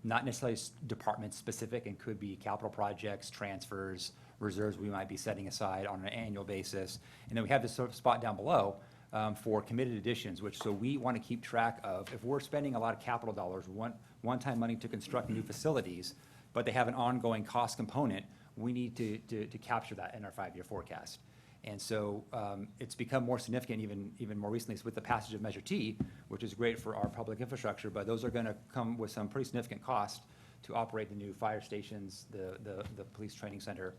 not necessarily department-specific and could be capital projects, transfers, reserves we might be setting aside on an annual basis. And then we have this sort of spot down below for committed additions, so we want to keep track of, if we're spending a lot of capital dollars, one-time money to construct new facilities, but they have an ongoing cost component, we need to capture that in our 5-year forecast. And so it's become more significant even more recently with the passage of Measure T, which is great for our public infrastructure, but those are going to come with some pretty significant cost to operate the new fire stations, the police training center,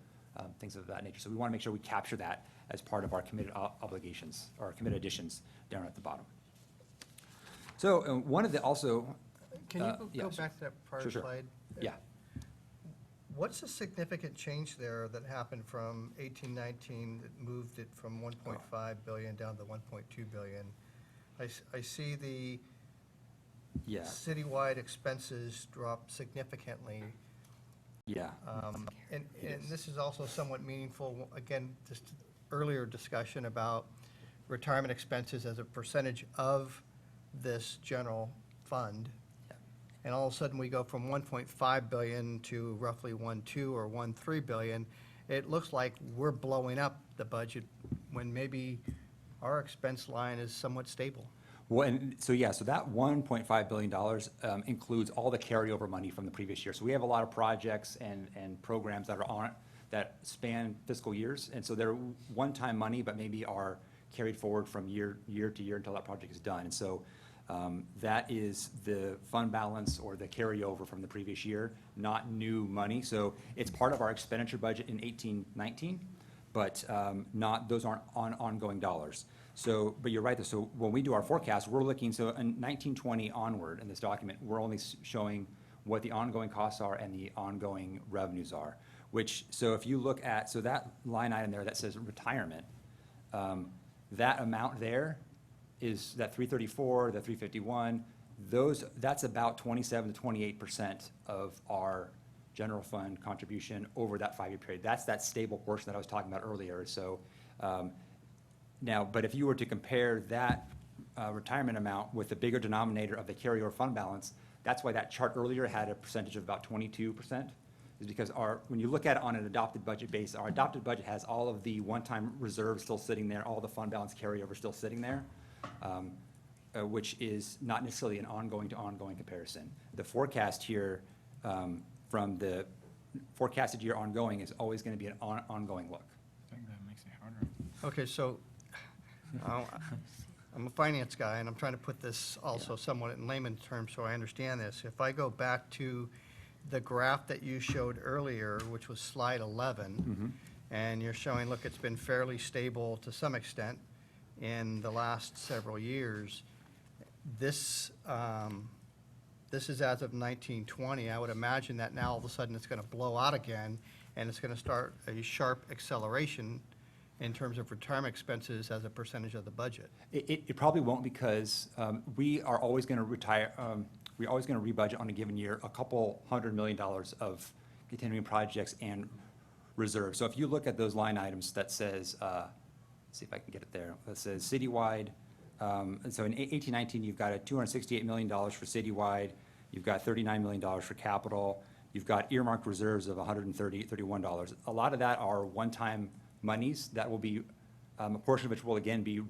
things of that nature. So we want to make sure we capture that as part of our committed obligations, or committed additions down at the bottom. So one of the also... Can you go yes. back to that prior Sure. slide? Yeah. What's the significant change there that happened from 1819 that moved it from 1.5 billion down to 1.2 billion? I see the Yeah. citywide expenses drop significantly. Yeah. And this is also somewhat meaningful, again, just earlier discussion about retirement expenses as a percentage of this general fund. And all of a sudden, we go from 1.5 billion to roughly 1.2 or 1.3 billion. It looks like we're blowing up the budget when maybe our expense line is somewhat stable. Well, so that $1.5 billion includes all the carryover money from the previous year. So we have a lot of projects and programs that are on that span fiscal years, and so they're one-time money, but maybe are carried forward from year to year until that project is done. And so that is the fund balance or the carryover from the previous year, not new money. So it's part of our expenditure budget in 1819, but those aren't ongoing dollars. So, but you're right, so when we do our forecast, we're looking, so in 1920 onward in this document, we're only showing what the ongoing costs are and the ongoing revenues are, so if you look at, so that line item there that says retirement, that amount there is that 334, the 351, that's about 27 to 28% of our general fund contribution over that 5-year period. That's that stable portion that I was talking about earlier. So now, but if you were to compare that retirement amount with the bigger denominator of the carryover fund balance, that's why that chart earlier had a percentage of about 22%, is because when you look at it on an adopted budget base, our adopted budget has all of the one-time reserves still sitting there, all the fund balance carryover still sitting there, which is not necessarily an ongoing to ongoing comparison. The forecast here from the forecasted year ongoing is always going to be an ongoing look. I think that makes it harder. Okay, so I'm a finance guy, and I'm trying to put this also somewhat in layman's terms so I understand this. If I go back to the graph that you showed earlier, which was slide 11, and you're showing, look, it's been fairly stable to some extent in the last several years. This is as of 1920. I would imagine that now all of a sudden it's going to blow out again, and it's going to start a sharp acceleration in terms of retirement expenses as a percentage of the budget. It probably won't, because we are always going to retire. We're always going to rebudget on a given year a couple $100 million of continuing projects and reserves. So if you look at those line items that says, let's see if I can get it there. That says citywide. And so in 1819, you've got a $268 million for citywide. You've got $39 million for capital. You've got earmarked reserves of $131. A lot of that are one-time monies that will be, a portion of which will again be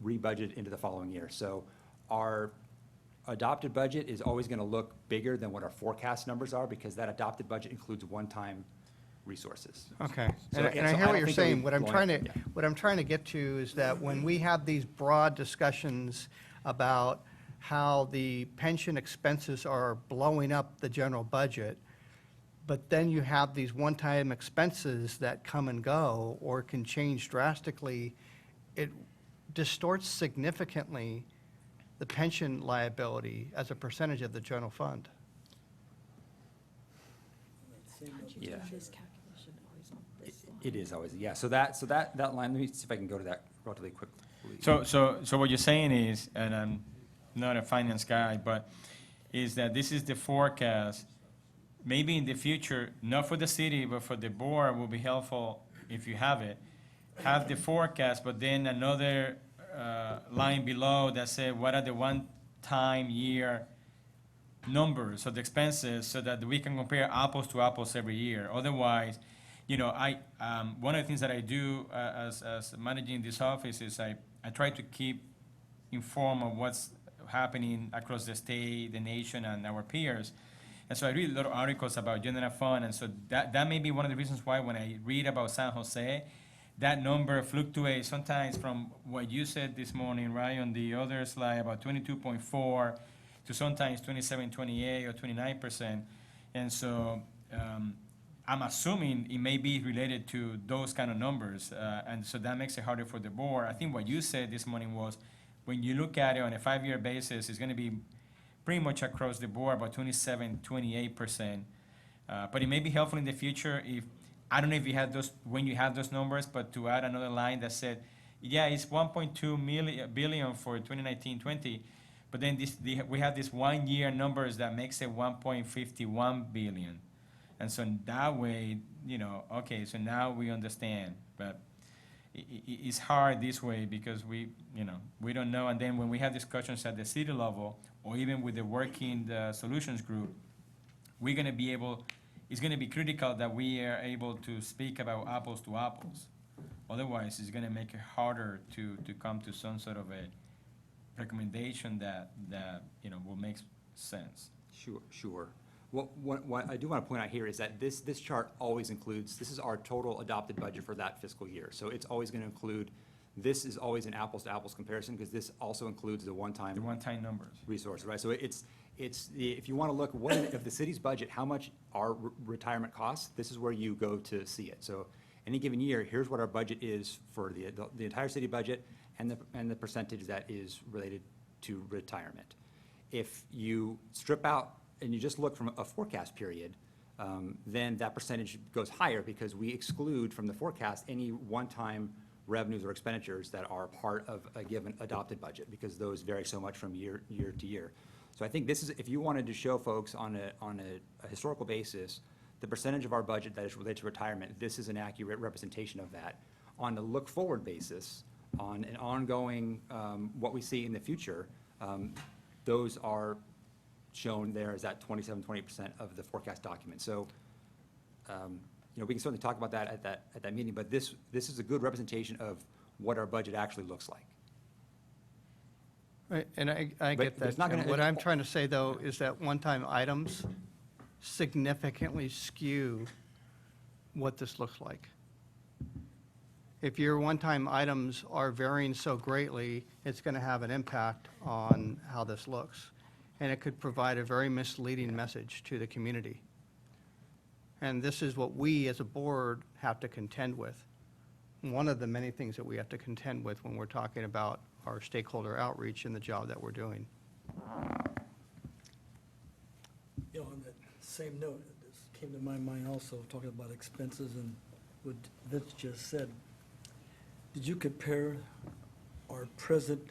rebudgeted into the following year. So our adopted budget is always going to look bigger than what our forecast numbers are, because that adopted budget includes one-time resources. Okay, So, and I so hear don't what you're think saying. it'll be What I'm trying to get to is that when we have these broad discussions about how the pension expenses are blowing up the general budget, but then you have these one-time expenses that come and go or can change drastically, it distorts significantly the pension liability as a percentage of the general fund. Yeah. It is always, yeah. So that line, let me see if I can go to that relatively quickly. So what you're saying is, and I'm not a finance guy, but is that this is the forecast. Maybe in the future, not for the city, but for the board, will be helpful if you have it. Have the forecast, but then another line below that say what are the one-time year numbers of the expenses, so that we can compare apples to apples every year. Otherwise, you know, one of the things that I do as managing this office is I try to keep informed of what's happening across the state, the nation, and our peers. And so I read a lot of articles about general fund, and so that may be one of the reasons why when I read about San Jose, that number fluctuates sometimes from what you said this morning, right, on the other slide, about 22.4 to sometimes 27, 28, or 29%. And so I'm assuming it may be related to those kind of numbers, and so that makes it harder for the board. I think what you said this morning was, when you look at it on a 5-year basis, it's going to be pretty much across the board, about 27, 28%. But it may be helpful in the future if, I don't know if you had those, when you have those numbers, but to add another line that said, yeah, it's 1.2 billion for 2019-20, but then we have this 1 year numbers that makes it 1.51 billion. And so that way, you know, okay, so now we understand, but it's hard this way because we don't know. And then when we have discussions at the city level, or even with the working solutions group, we're going to be able, it's going to be critical that we are able to speak about apples to apples. Otherwise, it's going to make it harder to come to some sort of a recommendation that will make sense. Sure. What I do want to point out here is that this chart always includes, this is our total adopted budget for that fiscal year. So it's always going to include, this is always an apples to apples comparison, because this also includes the one-time numbers resource, right? So it's if you want to look what if the city's budget, how much our retirement costs, this is where you go to see it. So any given year, here's what our budget is for the entire city budget and the percentage that is related to retirement. If you strip out and you just look from a forecast period, then that percentage goes higher because we exclude from the forecast any one-time revenues or expenditures that are part of a given adopted budget, because those vary so much from year to year. So I think this is, if you wanted to show folks on a historical basis the percentage of our budget that is related to retirement, this is an accurate representation of that. On a look-forward basis, on an ongoing, what we see in the future, those are shown there as that 27, 20% of the forecast document. So, we can certainly talk about that at that meeting, but this is a good representation of what our budget actually looks like. Right, and I But get that. it's not gonna- And what I'm trying to say, though, is that one-time items significantly skew what this looks like. If your one-time items are varying so greatly, it's going to have an impact on how this looks. And it could provide a very misleading message to the community. And this is what we, as a board, have to contend with. One of the many things that we have to contend with when we're talking about our stakeholder outreach and the job that we're doing. On that same note, this came to my mind also, talking about expenses and what Vince just said. Did you compare our present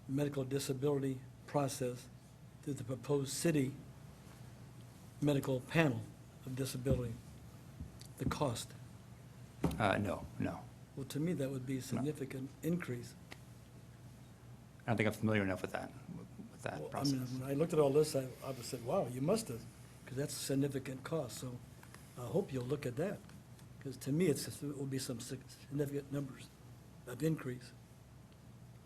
medical disability process to the proposed city medical panel of disability, the cost? No. Well, to me, that would be a significant increase. I don't think I'm familiar enough with that Well, I process. mean, when I looked at all this, I said, wow, you must have, because that's a significant cost. So I hope you'll look at that, because to me, it will be some significant numbers of increase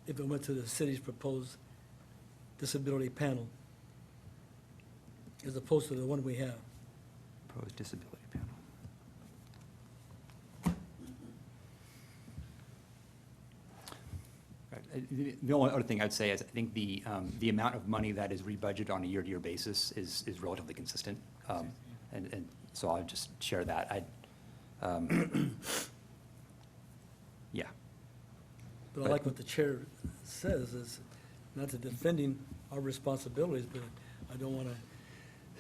if it went to the city's proposed disability panel, as opposed to the one we have. Proposed disability panel. The only other thing I'd say is I think the amount of money that is rebudgeted on a year-to-year basis is relatively consistent. And so I'll just share that. Yeah. But I like what the chair says, is not to defending our responsibilities, but I don't want to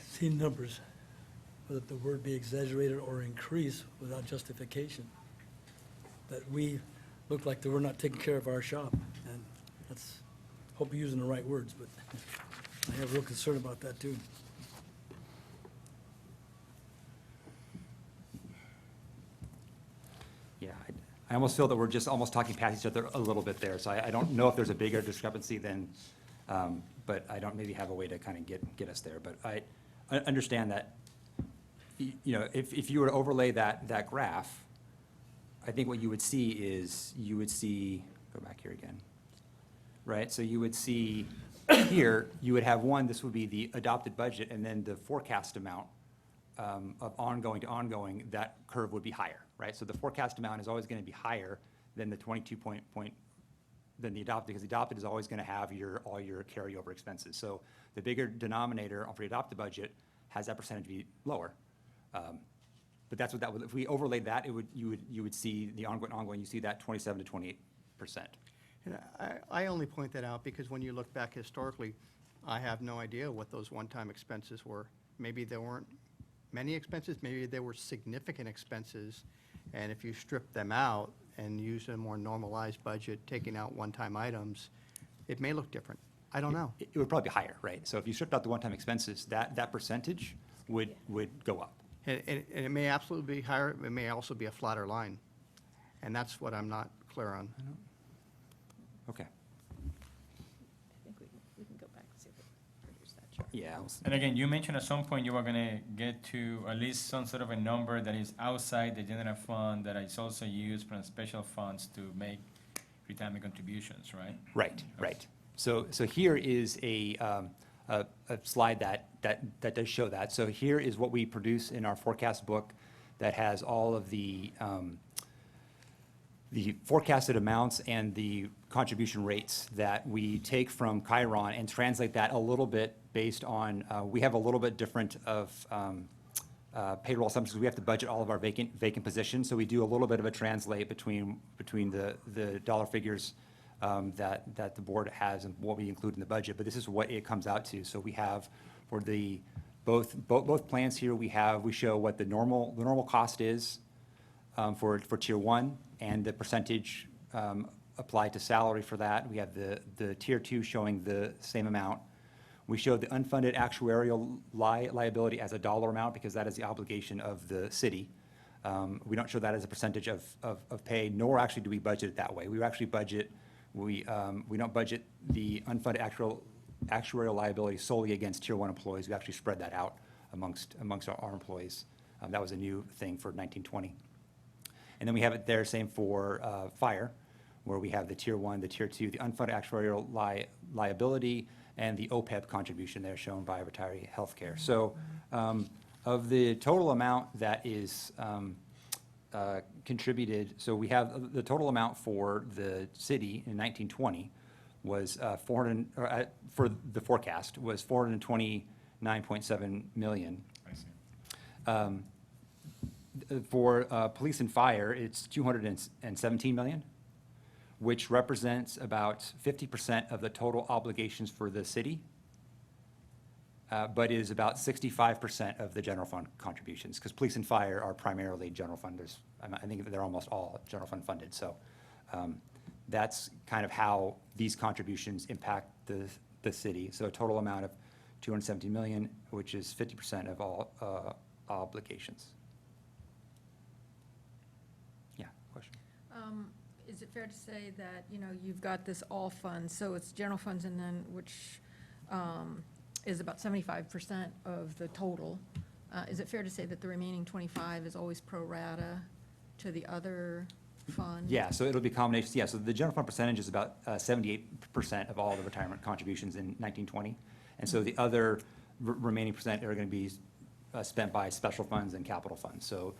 see numbers, whether the word be exaggerated or increased without justification. That we looked like they were not taking care of our shop. And that's, hope you're using the right words, but I have real concern about that too. Yeah, I almost feel that we're just almost talking past each other a little bit there, so I don't know if there's a bigger discrepancy than, but I don't maybe have a way to kind of get us there. But I understand that, you know, if you were to overlay that graph, I think what you would see is, go back here again, right? So you would see here, you would have this would be the adopted budget, and then the forecast amount of ongoing to ongoing, that curve would be higher, right? So the forecast amount is always going to be higher than the 22 point than the adopted, because the adopted is always going to have all your carryover expenses. So the bigger denominator for the adopted budget has that percentage be lower. But that's what that would, if we overlaid that, you would see the ongoing, you see that 27 to 28%. And I only point that out because when you look back historically, I have no idea what those one-time expenses were. Maybe there weren't many expenses, maybe there were significant expenses, and if you strip them out and use a more normalized budget, taking out one-time items, it may look different. I don't know. It would probably be higher, right? So if you stripped out the one-time expenses, that percentage would go up. And it may absolutely be higher, it may also be a flatter line, and that's what I'm not clear on. Okay. I think we can go back and see if it produced that chart. Yeah. And again, you mentioned at some point you were gonna get to at least some sort of a number that is outside the general fund, that is also used from special funds to make retirement contributions, right? Right. So here is a slide that does show that. So here is what we produce in our forecast book that has all of the forecasted amounts and the contribution rates that we take from Chiron and translate that a little bit based on, we have a little bit different of payroll assumptions. We have to budget all of our vacant positions, so we do a little bit of a translate between the dollar figures that the board has and what we include in the budget, but this is what it comes out to. So we have for the both plans here, we show what the normal cost is for tier 1 and the percentage applied to salary for that. We have the tier 2 showing the same amount. We show the unfunded actuarial liability as a dollar amount because that is the obligation of the city. We don't show that as a percentage of pay, nor actually do we budget it that way. We actually budget. We don't budget the unfunded actuarial liability solely against tier 1 employees. We actually spread that out amongst our employees. That was a new thing for 1920. And then we have it there, same for fire, where we have the tier 1, the tier 2, the unfunded actuarial liability, and the OPEB contribution there shown by retiree healthcare. So of the total amount that is contributed, so we have the total amount for the city in 1920 was for the forecast was $429.7 million. I see. For police and fire, it's $217 million, which represents about 50% of the total obligations for the city, but is about 65% of the general fund contributions, because police and fire are primarily general funders. I think they're almost all general fund funded. So that's kind of how these contributions impact the city. So a total amount of $270 million, which is 50% of all obligations. Yeah, question? Is it fair to say that, you've got this all funds, so it's general funds and then which is about 75% of the total. Is it fair to say that the remaining 25 is always pro rata to the other fund? Yeah, so it'll be combinations. Yeah, so the general fund percentage is about 78% of all the retirement contributions in 1920. And so the other remaining percent are going to be spent by special funds and capital funds. So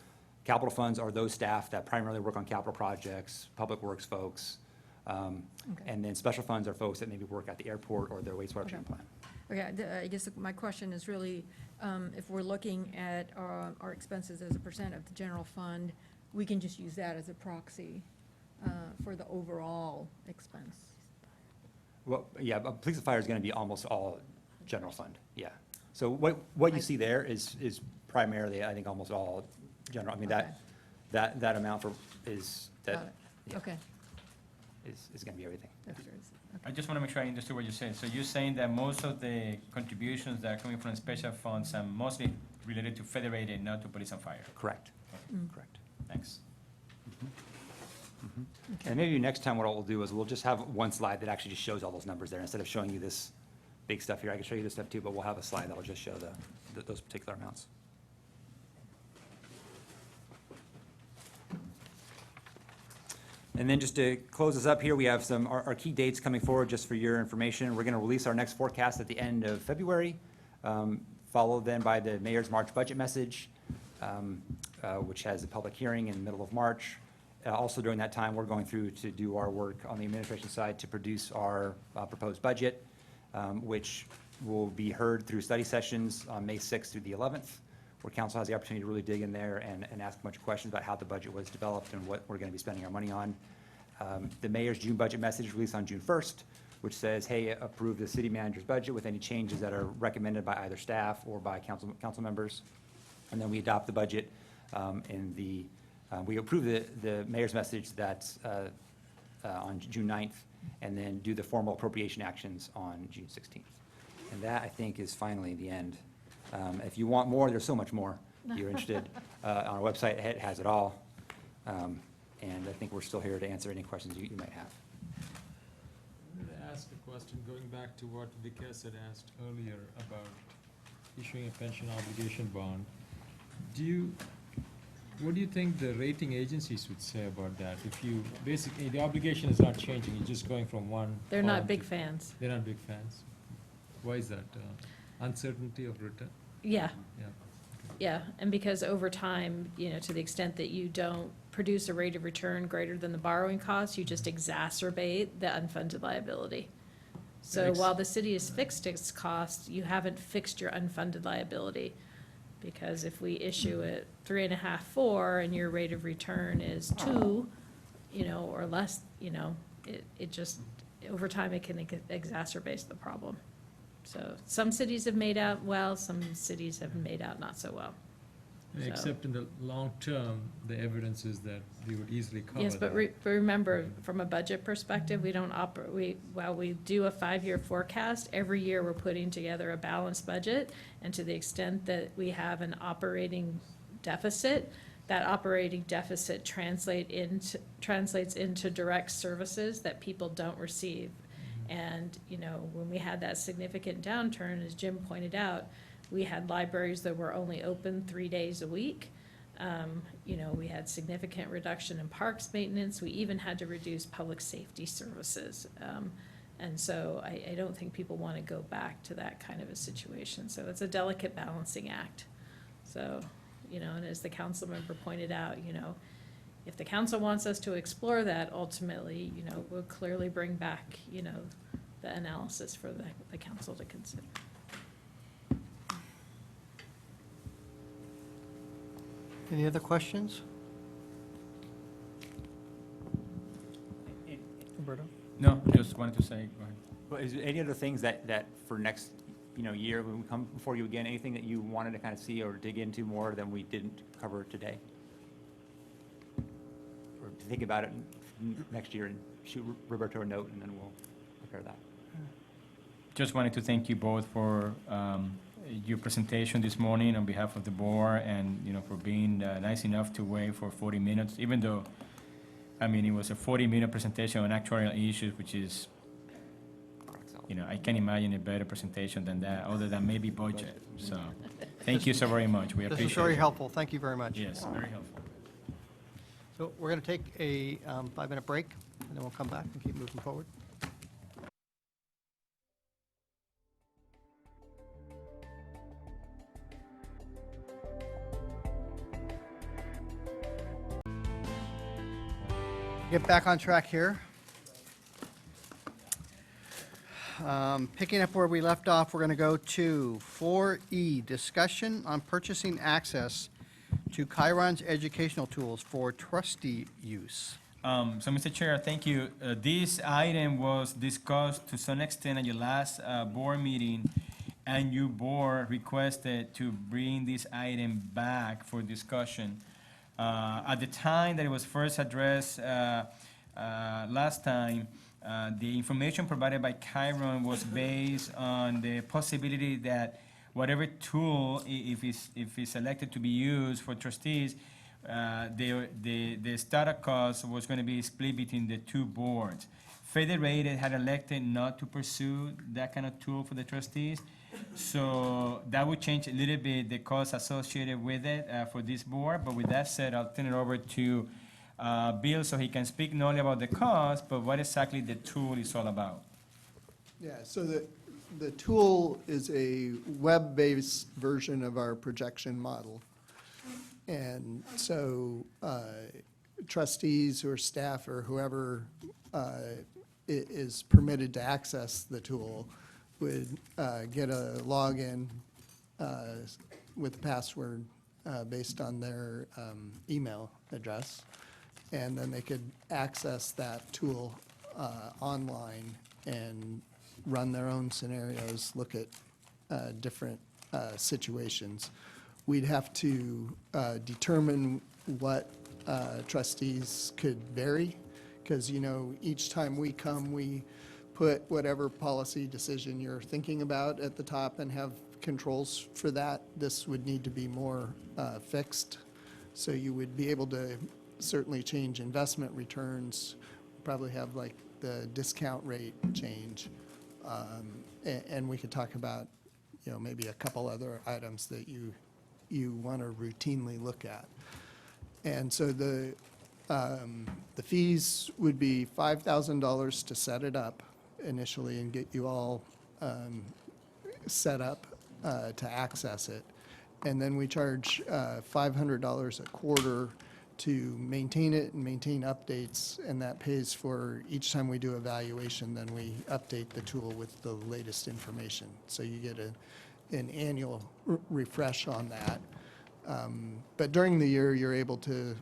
capital funds are those staff that primarily work on capital projects, public works folks. And then special funds are folks that maybe work at the airport or their wastewater treatment plant. Okay, I guess my question is really, if we're looking at our expenses as a percent of the general fund, we can just use that as a proxy for the overall expense. Well, yeah, but police and fire is going to be almost all general fund, yeah. So what you see there is primarily, I think, almost all general. I mean, Okay. that amount is that. Got it. Yeah. Okay, is gonna be everything. I just want to make sure I understood what you're saying. So you're saying that most of the contributions that are coming from special funds are mostly related to federated, not to police and fire? Correct. Correct. Thanks. And maybe next time what we'll do is we'll just have one slide that actually just shows all those numbers there. Instead of showing you this big stuff here, I can show you this stuff too, but we'll have a slide that'll just show those particular amounts. And then just to close us up here, we have our key dates coming forward just for your information. We're gonna release our next forecast at the end of February, followed then by the mayor's March budget message, which has a public hearing in the middle of March. Also during that time, we're going through to do our work on the administration side to produce our proposed budget, which will be heard through study sessions on May 6th through the 11th, where council has the opportunity to really dig in there and ask a bunch of questions about how the budget was developed and what we're going to be spending our money on. The mayor's June budget message released on June 1st, which says, hey, approve the city manager's budget with any changes that are recommended by either staff or by council members. And then we adopt the budget we approve the mayor's message that's on June 9th, and then do the formal appropriation actions on June 16th. And that, I think, is finally the end. If you want more, there's so much more. If you're interested, on our website, it has it all. And I think we're still here to answer any questions you might have. I wanted to ask a question, going back to what Vikas had asked earlier about issuing a pension obligation bond. What do you think the rating agencies would say about that? If you, basically, the obligation is not changing, you're just going from one. They're column not big to- fans. They're not big fans. Why is that? Uncertainty of return? Yeah, Yeah. yeah, and because over time, to the extent that you don't produce a rate of return greater than the borrowing cost, you just exacerbate the unfunded liability. So while the city has fixed its cost, you haven't fixed your unfunded liability. Because if we issue it 3.5, 4, and your rate of return is 2, or less, it just, over time, it can exacerbate the problem. So some cities have made out well, some cities have made out not so well. So- Except in the long term, the evidence is that we would easily cover that. Yes, but remember, from a budget perspective, we don't while we do a 5-year forecast, every year we're putting together a balanced budget, and to the extent that we have an operating deficit, that operating deficit translates into direct services that people don't receive. And, when we had that significant downturn, as Jim pointed out, we had libraries that were only open 3 days a week. We had significant reduction in parks maintenance. We even had to reduce public safety services. And so I don't think people want to go back to that kind of a situation. So it's a delicate balancing act. So, and as the council member pointed out, if the council wants us to explore that, ultimately, we'll clearly bring back, the analysis for the council to consider. Any other questions? Roberto? No, just wanted to say, go ahead. Well, is there any other things that for next, year, when we come before you again, anything that you wanted to kind of see or dig into more than we didn't cover today? Or think about it next year and shoot Roberto a note, and then we'll prepare that. Just wanted to thank you both for your presentation this morning on behalf of the board, and, for being nice enough to wait for 40 minutes, even though, it was a 40-minute presentation on actuarial issues, which is, I can't imagine a better presentation than that, other than maybe budget. So, thank you so very much. We appreciate it. This is very helpful. Thank you very much. Yes, very helpful. So we're going to take a 5-minute break, and then we'll come back and keep moving forward. Get back on track here. Picking up where we left off, we're going to go to 4E, discussion on purchasing access to Chiron's educational tools for trustee use. So, Mr. Chair, thank you. This item was discussed to some extent at your last board meeting, and your board requested to bring this item back for discussion. At the time that it was first addressed, last time, the information provided by Chiron was based on the possibility that whatever tool, if it's elected to be used for trustees, the startup cost was going to be split between the two boards. Federated had elected not to pursue that kind of tool for the trustees, so that would change a little bit the cost associated with it for this board. But with that said, I'll turn it over to Bill so he can speak not only about the cost, but what exactly the tool is all about. Yeah, so the tool is a web-based version of our projection model. And so trustees or staff or whoever is permitted to access the tool would get a login with a password based on their email address. And then they could access that tool online and run their own scenarios, look at different situations. We'd have to determine what trustees could vary, because, you know, each time we come, we put whatever policy decision you're thinking about at the top and have controls for that. This would need to be more fixed. So you would be able to certainly change investment returns, probably have like the discount rate change. And we could talk about, you know, maybe a couple other items that you want to routinely look at. And so the fees would be $5,000 to set it up initially and get you all set up to access it. And then we charge $500 a quarter to maintain it and maintain updates, and that pays for each time we do evaluation, then we update the tool with the latest information. So you get an annual refresh on that. But during the year, you're able to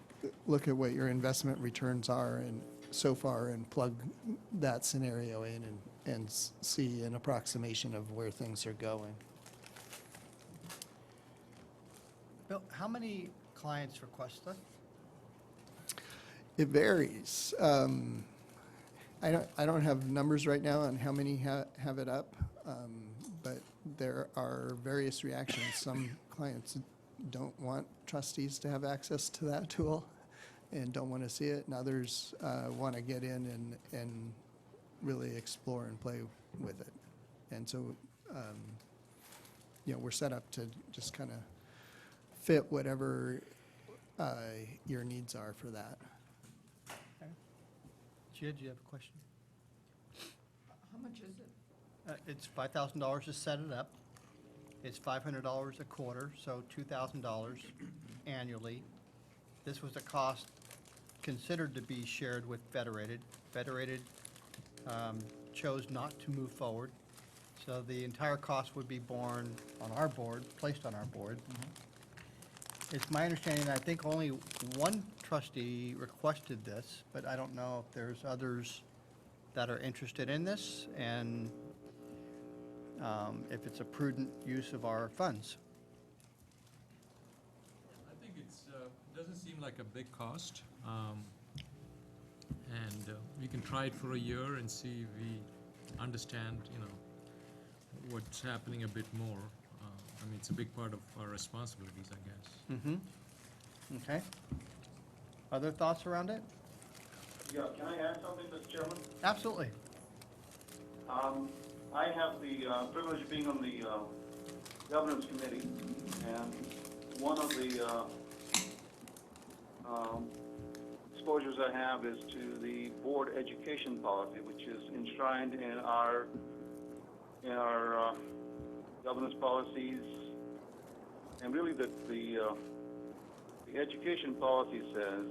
look at what your investment returns are and so far and plug that scenario in and see an approximation of where things are going. Bill, how many clients request this? It varies. I don't have numbers right now on how many have it up, but there are various reactions. Some clients don't want trustees to have access to that tool and don't want to see it, and others want to get in and really explore and play with it. And so, you know, we're set up to just kind of fit whatever your needs are for that. Jid, do you have a question? How much is it? It's $5,000 to set it up. It's $500 a quarter, so $2,000 annually. This was a cost considered to be shared with Federated. Federated chose not to move forward, so the entire cost would be borne on our board, placed on our board. It's my understanding, I think only one trustee requested this, but I don't know if there's others that are interested in this, and if it's a prudent use of our funds. I think it doesn't seem like a big cost. And we can try it for a year and see if we understand, you know, what's happening a bit more. I mean, it's a big part of our responsibilities, I guess. Mm-hmm. Okay. Other thoughts around it? Yeah, can I add something, Mr. Chairman? Absolutely. I have the privilege of being on the governance committee, and one of the exposures I have is to the board education policy, which is enshrined in our governance policies. And really the education policy says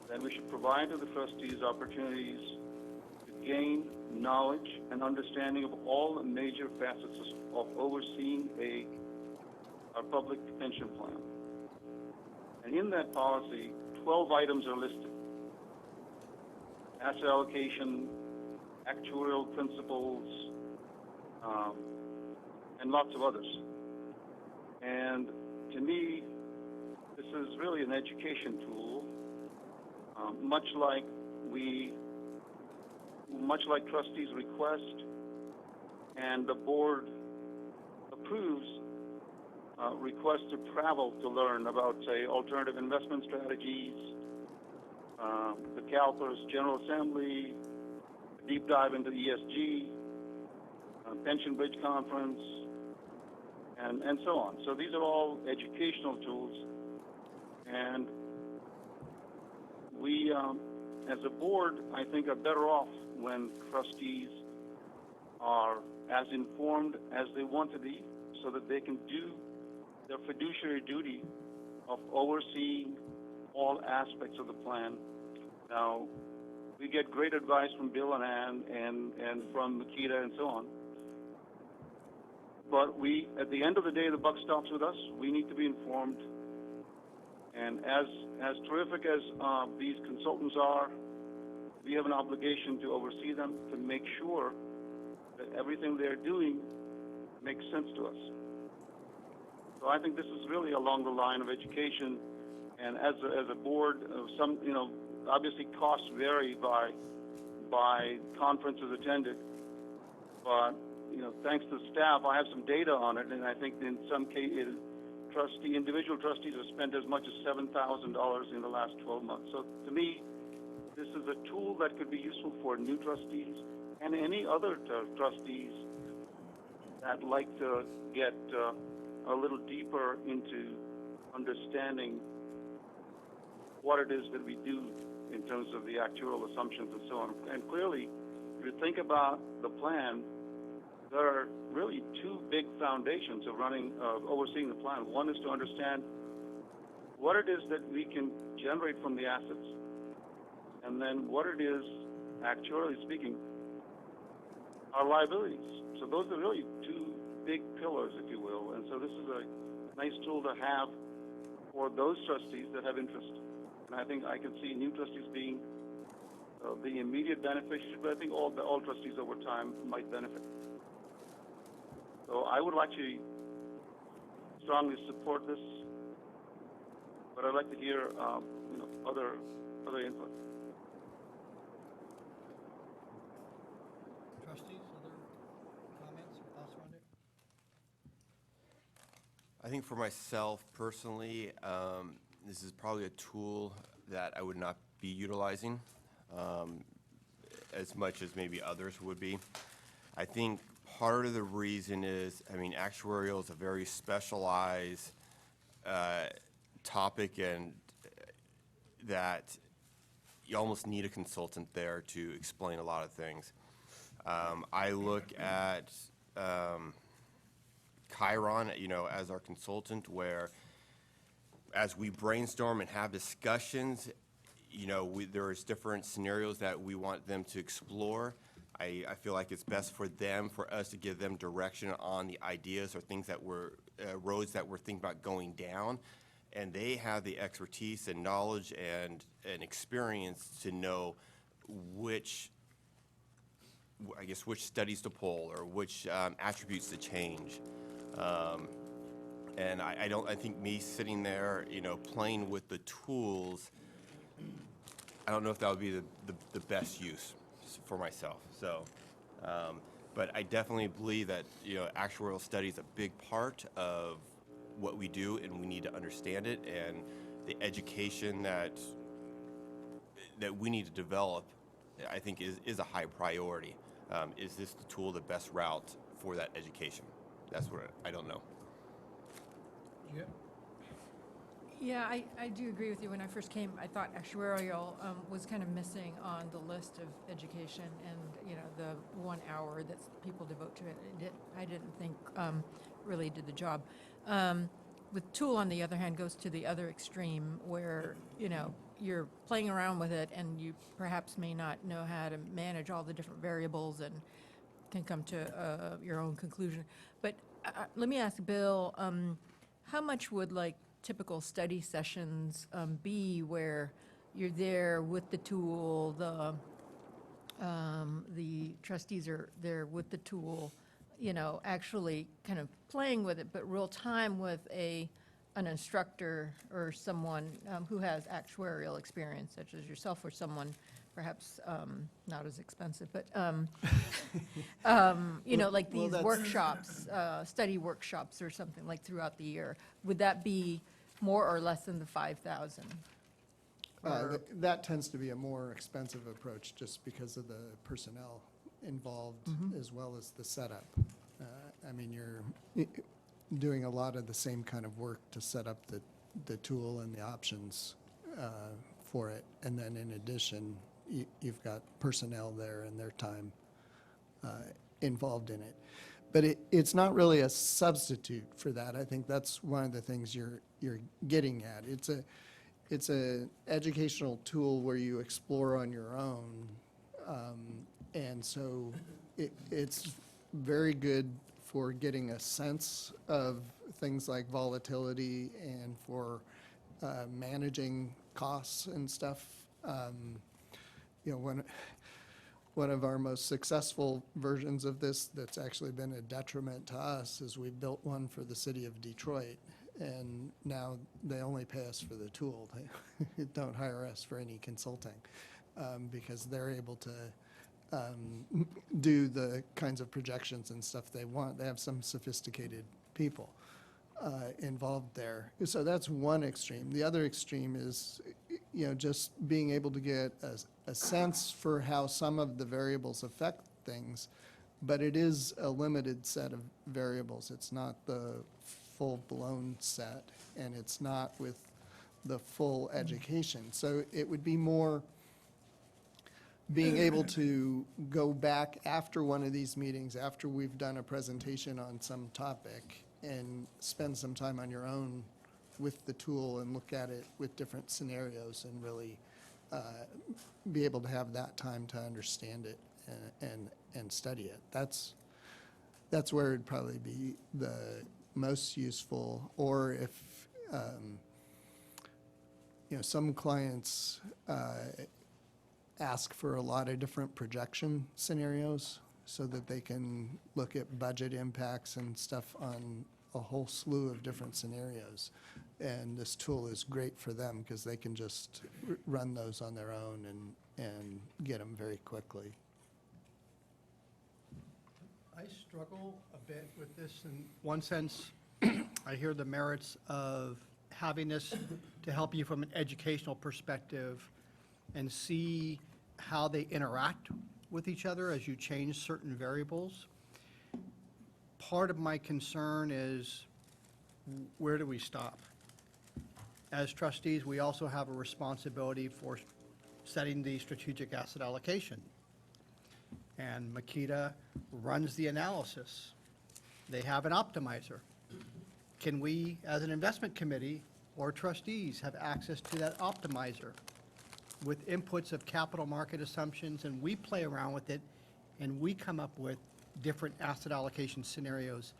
that we should provide to the trustees opportunities to gain knowledge and understanding of all the major facets of overseeing our public pension plan. And in that policy, 12 items are listed: asset allocation, actuarial principles, and lots of others. And to me, this is really an education tool, much like we, much like trustees request, and the board approves, requests to travel to learn about, say, alternative investment strategies, the CalPERS General Assembly, deep dive into ESG, Pension Bridge Conference, and so on. So these are all educational tools, and we, as a board, I think are better off when trustees are as informed as they want to be so that they can do their fiduciary duty of overseeing all aspects of the plan. Now, we get great advice from Bill and Ann and from Makita and so on. But we, at the end of the day, the buck stops with us. We need to be informed. And as terrific as these consultants are, we have an obligation to oversee them, to make sure that everything they're doing makes sense to us. So I think this is really along the line of education. And as a board, some, obviously costs vary by conferences attended. But, thanks to staff, I have some data on it, and I think in some cases, individual trustees have spent as much as $7,000 in the last 12 months. So to me, this is a tool that could be useful for new trustees and any other trustees that like to get a little deeper into understanding what it is that we do in terms of the actuarial assumptions and so on. And clearly, if you think about the plan, there are really two big foundations of overseeing the plan. One is to understand what it is that we can generate from the assets, and then what it is, actuarially speaking, our liabilities. So those are really two big pillars, if you will. And so this is a nice tool to have for those trustees that have interest. And I think I can see new trustees being the immediate beneficiaries, but I think all trustees over time might benefit. So I would actually strongly support this, but I'd like to hear other input. Trustees, other comments or thoughts around it? I think for myself personally, this is probably a tool that I would not be utilizing as much as maybe others would be. I think part of the reason is, actuarial is a very specialized topic, and that you almost need a consultant there to explain a lot of things. I look at Chiron, as our consultant, where as we brainstorm and have discussions, there's different scenarios that we want them to explore. I feel like it's best for us to give them direction on the ideas or things that roads that we're thinking about going down. And they have the expertise and knowledge and experience to know which studies to pull or which attributes to change. And I think me sitting there, playing with the tools, I don't know if that would be the best use for myself. So, but I definitely believe that, actuarial study is a big part of what we do, and we need to understand it, and the education that we need to develop, I think is a high priority. Is this the tool, the best route for that education? That's what I don't know. Yeah. Yeah, I do agree with you. When I first came, I thought actuarial was kind of missing on the list of education, and the 1 hour that people devote to it, I didn't think really did the job. With tool, on the other hand, goes to the other extreme where you're playing around with it, and you perhaps may not know how to manage all the different variables and can come to your own conclusion. But let me ask Bill, how much would typical study sessions be where you're there with the tool, the trustees are there with the tool, actually kind of playing with it, but real time with an instructor or someone who has actuarial experience, such as yourself, or someone perhaps not as expensive, but, like Well, these that's- workshops, study workshops or something like throughout the year, would that be more or less than the 5,000? Or- That tends to be a more expensive approach just because of the personnel involved as well as the setup. I mean, you're doing a lot of the same kind of work to set up the tool and the options for it. And then in addition, you've got personnel there and their time involved in it. But it's not really a substitute for that. I think that's one of the things you're getting at. It's a educational tool where you explore on your own. And so it's very good for getting a sense of things like volatility and for managing costs and stuff. One of our most successful versions of this that's actually been a detriment to us is we built one for the city of Detroit, and now they only pay us for the tool. They don't hire us for any consulting because they're able to do the kinds of projections and stuff they want. They have some sophisticated people involved there. So that's one extreme. The other extreme is, just being able to get a sense for how some of the variables affect things, but it is a limited set of variables. It's not the full-blown set, and it's not with the full education. So it would be more being able to go back after one of these meetings, after we've done a presentation on some topic, and spend some time on your own with the tool and look at it with different scenarios and really be able to have that time to understand it and study it. That's where it'd probably be the most useful. Or if some clients ask for a lot of different projection scenarios so that they can look at budget impacts and stuff on a whole slew of different scenarios. And this tool is great for them because they can just run those on their own and get them very quickly. I struggle a bit with this. In one sense, I hear the merits of having this to help you from an educational perspective and see how they interact with each other as you change certain variables. Part of my concern is, where do we stop? As trustees, we also have a responsibility for setting the strategic asset allocation. And Makita runs the analysis. They have an optimizer. Can we, as an investment committee or trustees, have access to that optimizer with inputs of capital market assumptions, and we play around with it, and we come up with different asset allocation scenarios?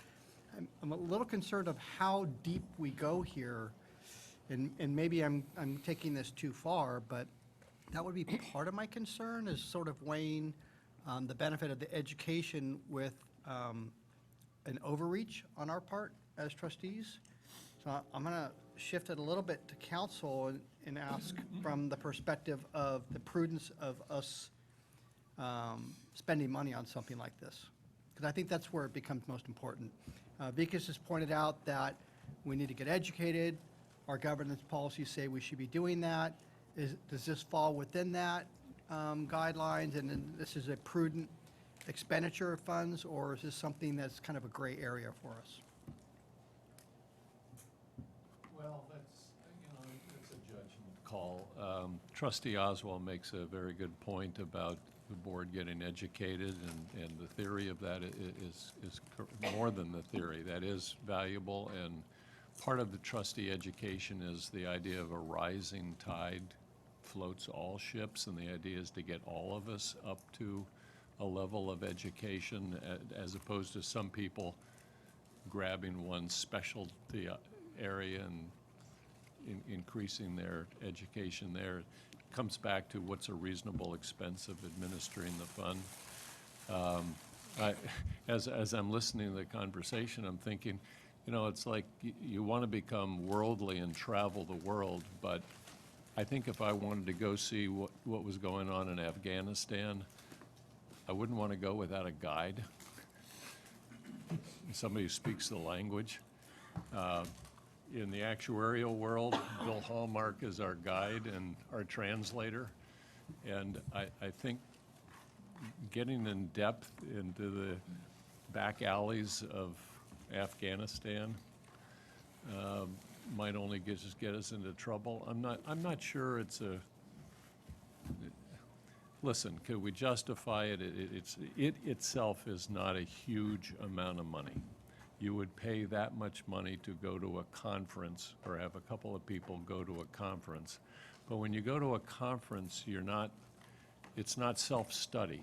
I'm a little concerned of how deep we go here, and maybe I'm taking this too far, but that would be part of my concern, is sort of weighing the benefit of the education with an overreach on our part as trustees. So I'm going to shift it a little bit to council and ask from the perspective of the prudence of us spending money on something like this, because I think that's where it becomes most important. Vikas has pointed out that we need to get educated. Our governance policies say we should be doing that. Does this fall within that guidelines, and then this is a prudent expenditure of funds, or is this something that's kind of a gray area for us? Well, that's a judgment call. Trustee Oswald makes a very good point about the board getting educated, and the theory of that is more than the theory. That is valuable, and part of the trustee education is the idea of a rising tide floats all ships, and the idea is to get all of us up to a level of education, as opposed to some people grabbing one specialty area and increasing their education there. It comes back to what's a reasonable expense of administering the fund. As I'm listening to the conversation, I'm thinking, it's like you want to become worldly and travel the world, but I think if I wanted to go see what was going on in Afghanistan, I wouldn't want to go without a guide, somebody who speaks the language. In the actuarial world, Bill Hallmark is our guide and our translator. And I think getting in depth into the back alleys of Afghanistan might only just get us into trouble. I'm not sure it's a, listen, could we justify it? It itself is not a huge amount of money. You would pay that much money to go to a conference or have a couple of people go to a conference. But when you go to a conference, it's not self-study.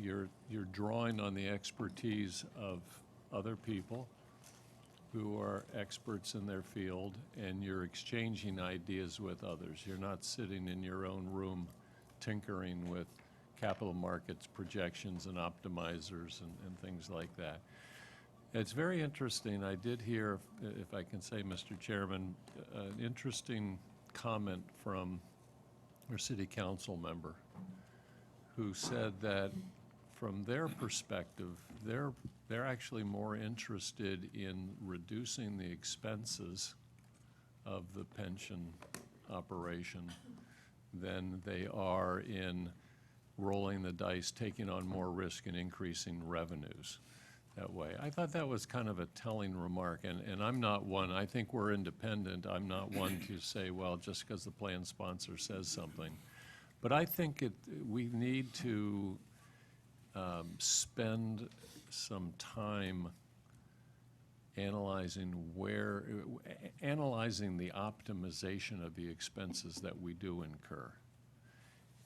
You're drawing on the expertise of other people who are experts in their field, and you're exchanging ideas with others. You're not sitting in your own room tinkering with capital markets projections and optimizers and things like that. It's very interesting. I did hear, if I can say, Mr. Chairman, an interesting comment from our city council member who said that from their perspective, they're actually more interested in reducing the expenses of the pension operation than they are in rolling the dice, taking on more risk and increasing revenues that way. I thought that was kind of a telling remark, and I'm not one, I think we're independent. I'm not one to say, well, just because the plan sponsor says something. But I think we need to spend some time analyzing the optimization of the expenses that we do incur.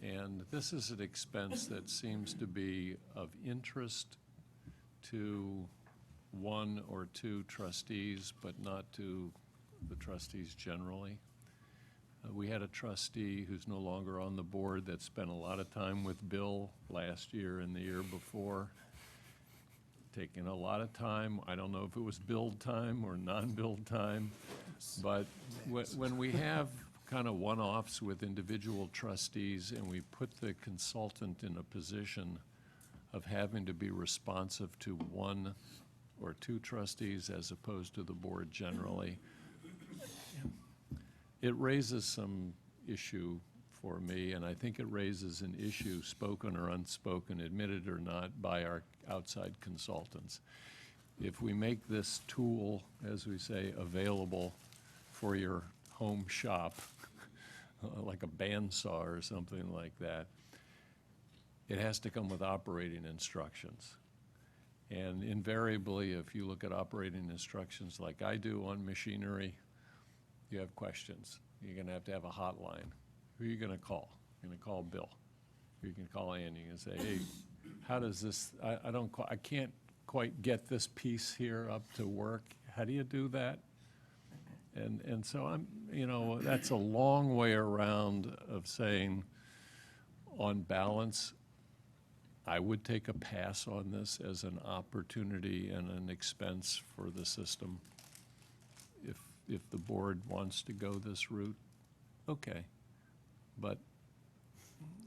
And this is an expense that seems to be of interest to one or two trustees, but not to the trustees generally. We had a trustee who's no longer on the board that spent a lot of time with Bill last year and the year before, taking a lot of time. I don't know if it was build time or non-build time, but when we have kind of one-offs with individual trustees and we put the consultant in a position of having to be responsive to one or two trustees as opposed to the board generally, it raises some issue for me, and I think it raises an issue, spoken or unspoken, admitted or not, by our outside consultants. If we make this tool, as we say, available for your home shop, like a bandsaw or something like that, it has to come with operating instructions. And invariably, if you look at operating instructions like I do on machinery, you have questions. You're going to have a hotline. Who are you going to call? You're going to call Bill. You can call Andy and say, hey, how does this, I can't quite get this piece here up to work. How do you do that? And so that's a long way around of saying, on balance, I would take a pass on this as an opportunity and an expense for the system. If the board wants to go this route, okay. But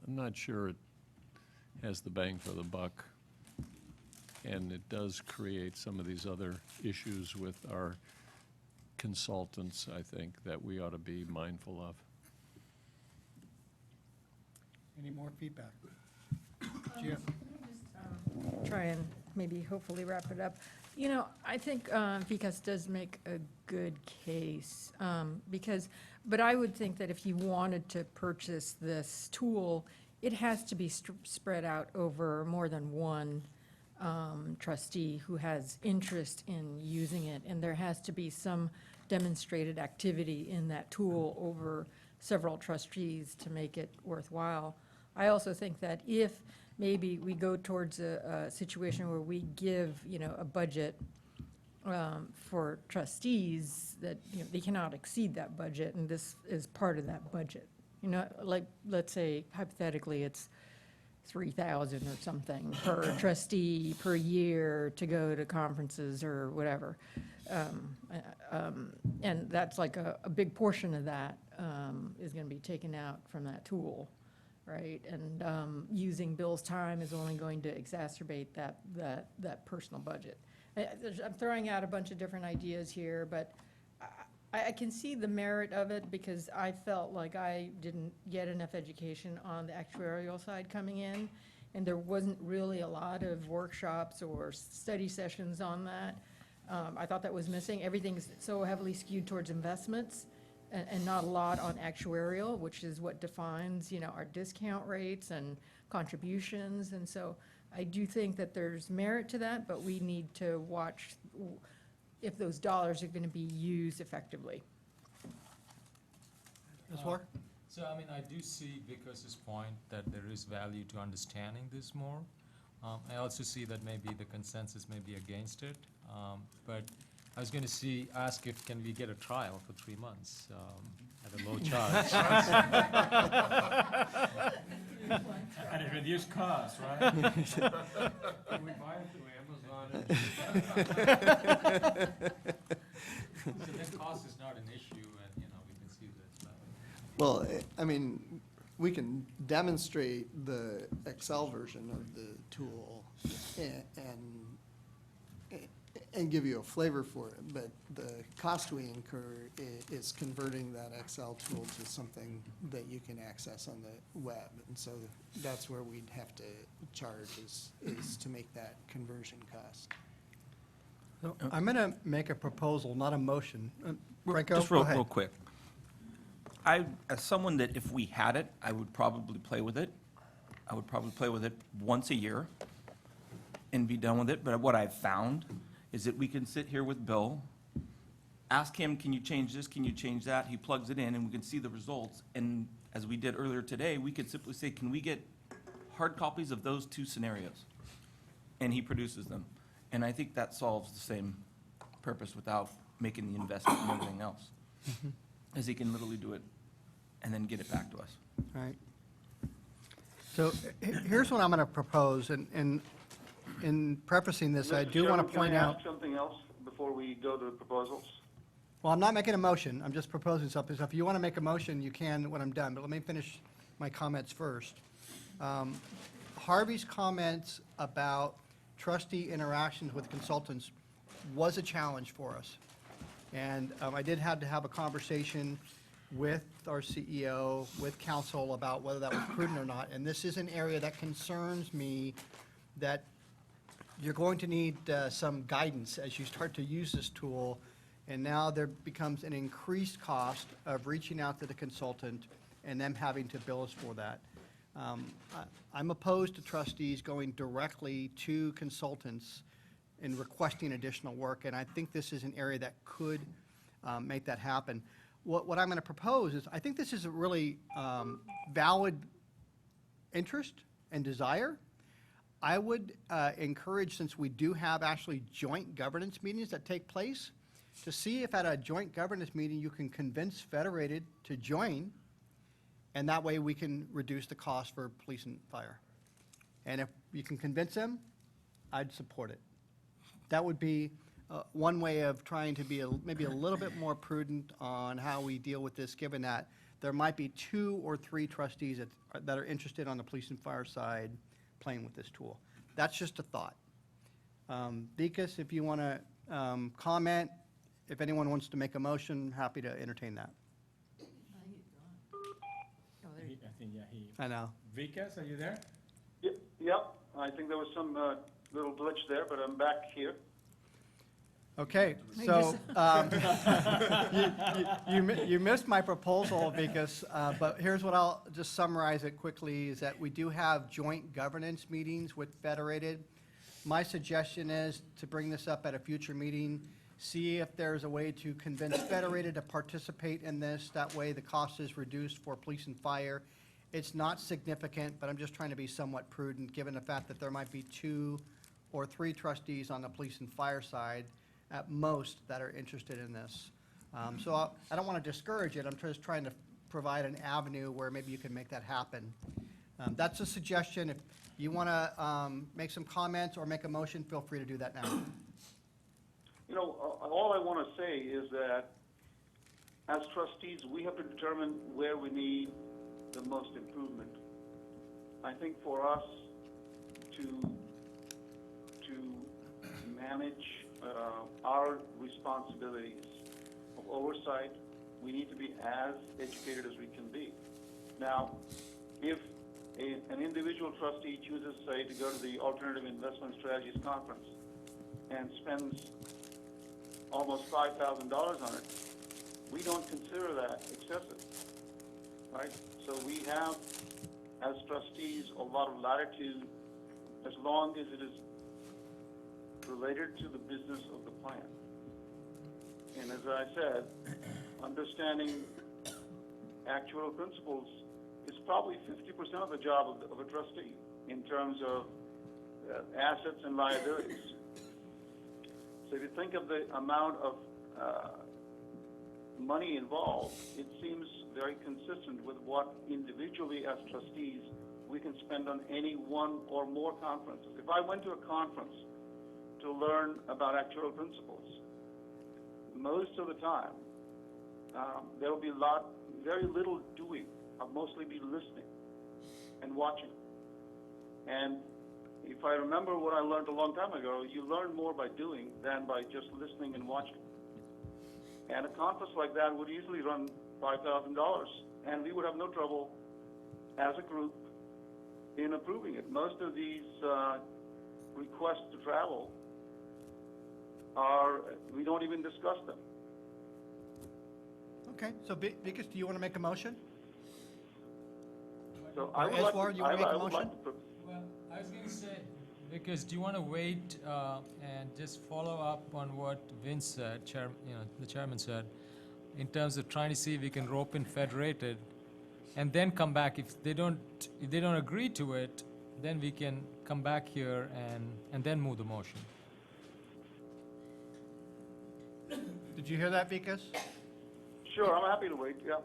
I'm not sure it has the bang for the buck. And it does create some of these other issues with our consultants, I think, that we ought to be mindful of. Any more feedback? Jim? Try and maybe hopefully wrap it up. I think Vicas does make a good case, but I would think that if you wanted to purchase this tool, it has to be spread out over more than one trustee who has interest in using it, and there has to be some demonstrated activity in that tool over several trustees to make it worthwhile. I also think that if maybe we go towards a situation where we give, a budget for trustees that, they cannot exceed that budget, and this is part of that budget. Like, let's say hypothetically, it's $3,000 or something per trustee per year to go to conferences or whatever. And that's like a big portion of that is going to be taken out from that tool, right? And using Bill's time is only going to exacerbate that personal budget. I'm throwing out a bunch of different ideas here, but I can see the merit of it because I felt like I didn't get enough education on the actuarial side coming in, and there wasn't really a lot of workshops or study sessions on that. I thought that was missing. Everything's so heavily skewed towards investments and not a lot on actuarial, which is what defines, our discount rates and contributions. And so I do think that there's merit to that, but we need to watch if those dollars are going to be used effectively. Ms. Moore? So, I mean, I do see Vickers's point that there is value to understanding this more. I also see that maybe the consensus may be against it, but I was going to ask if can we get a trial for 3 months at a low charge. At a reduced cost, right? We buy it through Amazon. So that cost is not an issue, and, we can see that. Well, I mean, we can demonstrate the Excel version of the tool and give you a flavor for it, but the cost we incur is converting that Excel tool to something that you can access on the web. And so that's where we'd have to charge is to make that conversion cost. So I'm going to make a proposal, not a motion. Franco, Just go real ahead. quick. As someone that if we had it, I would probably play with it. I would probably play with it once a year and be done with it. But what I've found is that we can sit here with Bill, ask him, can you change this, can you change that? He plugs it in and we can see the results. And as we did earlier today, we could simply say, can we get hard copies of those 2 scenarios? And he produces them. And I think that solves the same purpose without making the investment and everything else. As he can literally do it and then get it back to us. All right. So here's what I'm going to propose, and in prefacing this, I Mr. do want Chairman, to point Can I out, ask something else before we go to the proposals? well, I'm not making a motion, I'm just proposing something. So if you want to make a motion, you can when I'm done, but let me finish my comments first. Harvey's comments about trustee interactions with consultants was a challenge for us. And I did have to have a conversation with our CEO, with counsel about whether that was prudent or not. And this is an area that concerns me, that you're going to need some guidance as you start to use this tool. And now there becomes an increased cost of reaching out to the consultant and them having to bill us for that. I'm opposed to trustees going directly to consultants and requesting additional work, and I think this is an area that could make that happen. What I'm going to propose is, I think this is a really valid interest and desire. I would encourage, since we do have actually joint governance meetings that take place, to see if at a joint governance meeting you can convince Federated to join, and that way we can reduce the cost for police and fire. And if you can convince them, I'd support it. That would be one way of trying to be maybe a little bit more prudent on how we deal with this, given that there might be 2 or 3 trustees that are interested on the police and fire side playing with this tool. That's just a thought. Vikas, if you want to comment, if anyone wants to make a motion, happy to entertain that. I know. Vikas, are you there? Yep, I think there was some little glitch there, but I'm back here. Okay, so you missed my proposal, Vikas, but here's what I'll just summarize it quickly, is that we do have joint governance meetings with Federated. My suggestion is to bring this up at a future meeting, see if there's a way to convince Federated to participate in this. That way the cost is reduced for police and fire. It's not significant, but I'm just trying to be somewhat prudent, given the fact that there might be 2 or 3 trustees on the police and fire side at most that are interested in this. So I don't want to discourage it. I'm just trying to provide an avenue where maybe you can make that happen. That's a suggestion. If you want to make some comments or make a motion, feel free to do that now. All I want to say is that as trustees, we have to determine where we need the most improvement. I think for us to manage our responsibilities of oversight, we need to be as educated as we can be. Now, if an individual trustee chooses, say, to go to the Alternative Investment Strategies Conference and spends almost $5,000 on it, we don't consider that excessive, right? So we have, as trustees, a lot of latitude as long as it is related to the business of the plan. And as I said, understanding actuarial principles is probably 50% of the job of a trustee in terms of assets and liabilities. So if you think of the amount of money involved, it seems very consistent with what individually as trustees we can spend on any one or more conferences. If I went to a conference to learn about actuarial principles, most of the time there will be very little doing. I'll mostly be listening and watching. And if I remember what I learned a long time ago, you learn more by doing than by just listening and watching. And a conference like that would easily run $5,000, and we would have no trouble as a group in approving it. Most of these requests to travel we don't even discuss them. Okay, so Vikas, do you want to make a motion? So I would like Eswar, to, you want to make a I would motion? like to, Well, I was going to say, because do you want to wait and just follow up on what Vince said, the chairman said, in terms of trying to see if we can rope in Federated, and then come back. If they don't agree to it, then we can come back here and then move the motion. Did you hear that, Vikas? sure, I'm happy to wait, yeah.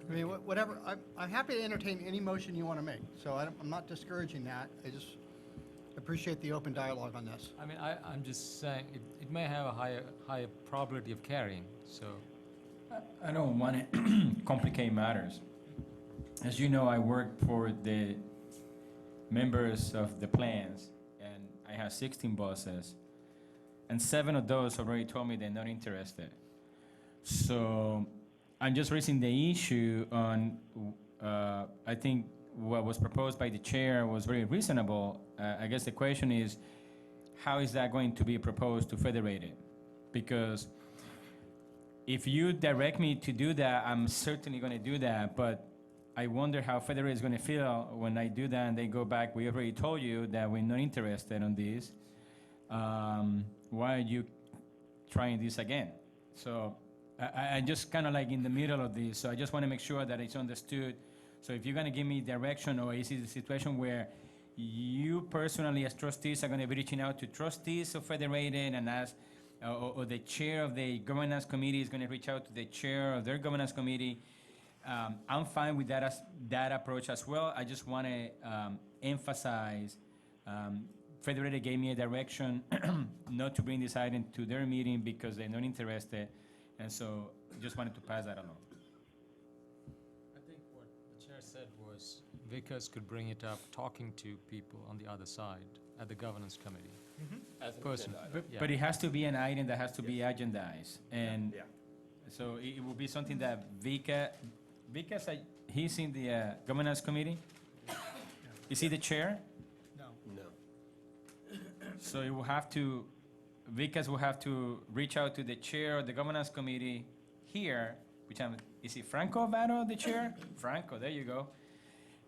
I mean, whatever, I'm happy to entertain any motion you want to make, so I'm not discouraging that. I just appreciate the open dialogue on this. I mean, I'm just saying, it may have a higher probability of carrying, so. I don't want to complicate matters. As you know, I work for the members of the plans, and I have 16 bosses, and 7 of those already told me they're not interested. So I'm just raising the issue on, I think what was proposed by the chair was very reasonable. I guess the question is, how is that going to be proposed to Federated? Because if you direct me to do that, I'm certainly going to do that, but I wonder how Federated is going to feel when I do that and they go back, we already told you that we're not interested in this. Why are you trying this again? So I just kind of like in the middle of this, so I just want to make sure that it's understood. So if you're going to give me direction, or is it a situation where you personally as trustees are going to be reaching out to trustees of Federated and ask, or the chair of the governance committee is going to reach out to the chair of their governance committee. I'm fine with that approach as well. I just want to emphasize, Federated gave me a direction not to bring this item to their meeting because they're not interested, and so just wanted to pass that along. I think what the chair said was Vikas could bring it up, talking to people on the other side at the governance committee. As an Person, agenda item. But it has to be an item that has to be agendized, and so it will be something that Vikas, he's in the governance committee? Is he the chair? No. So you will have to, Vikas will have to reach out to the chair of the governance committee here, is it Franco Vado, the chair? Franco, there you go.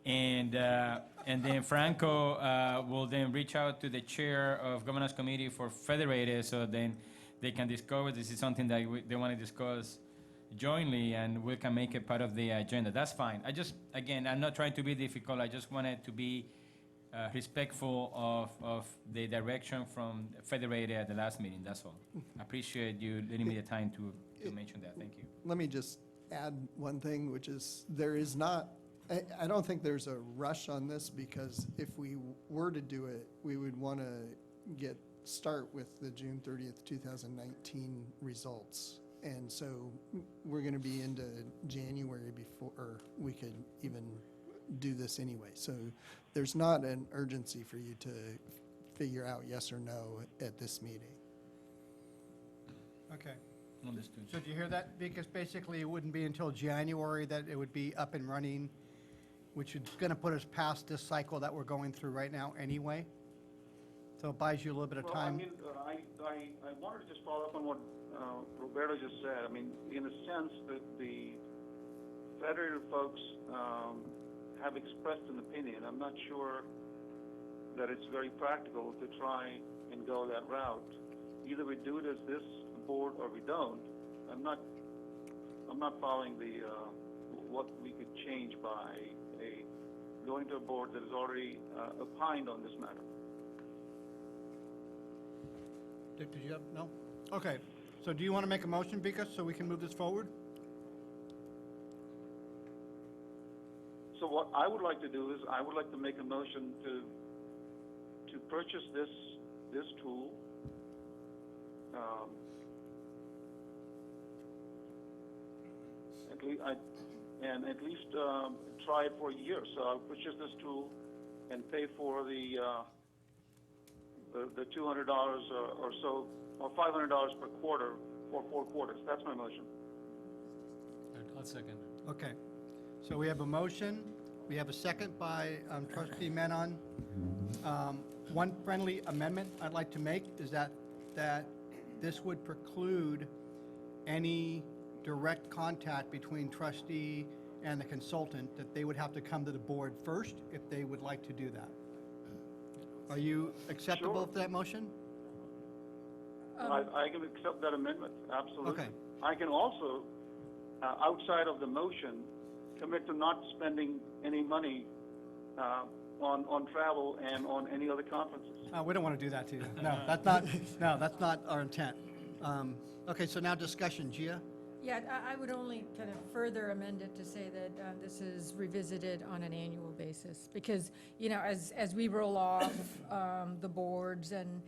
And then Franco will then reach out to the chair of governance committee for Federated, so then they can discover this is something that they want to discuss jointly, and we can make it part of the agenda. That's fine. Again, I'm not trying to be difficult. I just wanted to be respectful of the direction from Federated at the last meeting. That's all. I appreciate you letting me the time to mention that. Thank you. Let me just add one thing, which is I don't think there's a rush on this, because if we were to do it, we would want to get start with the June 30th, 2019 results. And so we're going to be into January before we could even do this anyway. So there's not an urgency for you to figure out yes or no at this meeting. Okay. Understood. So did you hear that? Because basically it wouldn't be until January that it would be up and running, which is going to put us past this cycle that we're going through right now anyway. So it buys you a little bit of Well, time. I mean, I wanted to just follow up on what Roberto just said. I mean, in a sense, the federated folks have expressed an opinion. I'm not sure that it's very practical to try and go that route. Either we do it as this board or we don't. I'm not following the what we could change by going to a board that has already opined on this matter. Did you have, no? Okay, so do you want to make a motion, Vika, so we can move this forward? So what I would like to do is I would like to make a motion to purchase this tool. At least try it for a year. So I'll purchase this tool and pay for the $200 or so, or $500 per quarter for 4 quarters. That's my motion. I'll second it. Okay, so we have a motion, we have a second by trustee Menon. One friendly amendment I'd like to make is that this would preclude any direct contact between trustee and the consultant, that they would have to come to the board first if they would like to do that. Are you acceptable Sure. with that motion? I can accept that amendment, absolutely. Okay. I can also, outside of the motion, commit to not spending any money on travel and on any other conferences. We don't want to do that to you. No, that's not our intent. Okay, so now discussion, Gia? Yeah, I would only kind of further amend it to say that this is revisited on an annual basis. Because, you know, as we roll off the boards, and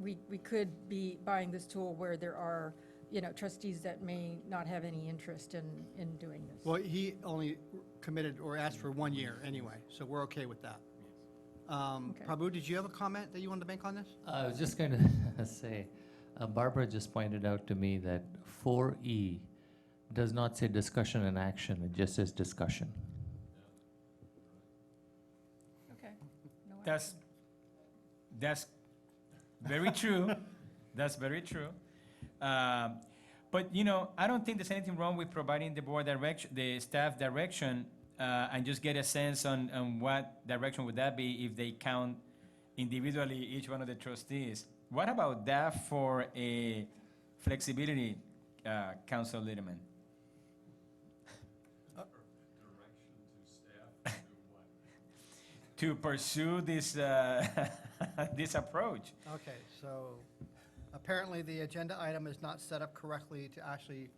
we could be buying this tool where there are, you know, trustees that may not have any interest in doing this. Well, he only committed or asked for 1 year anyway, so we're okay with that. Okay. Prabhu, did you have a comment that you wanted to make on this? I was just going to say, Barbara just pointed out to me that 4E does not say discussion and action, it just says discussion. Okay. No That's very true. That's very true. But, you know, I don't think there's anything wrong with providing the board direction, the staff direction, and just get a sense on what direction would that be if they count individually each one of the trustees. What about that for a flexibility, Council Littleman? To pursue this this approach. Okay, so apparently the agenda item is not set up correctly to actually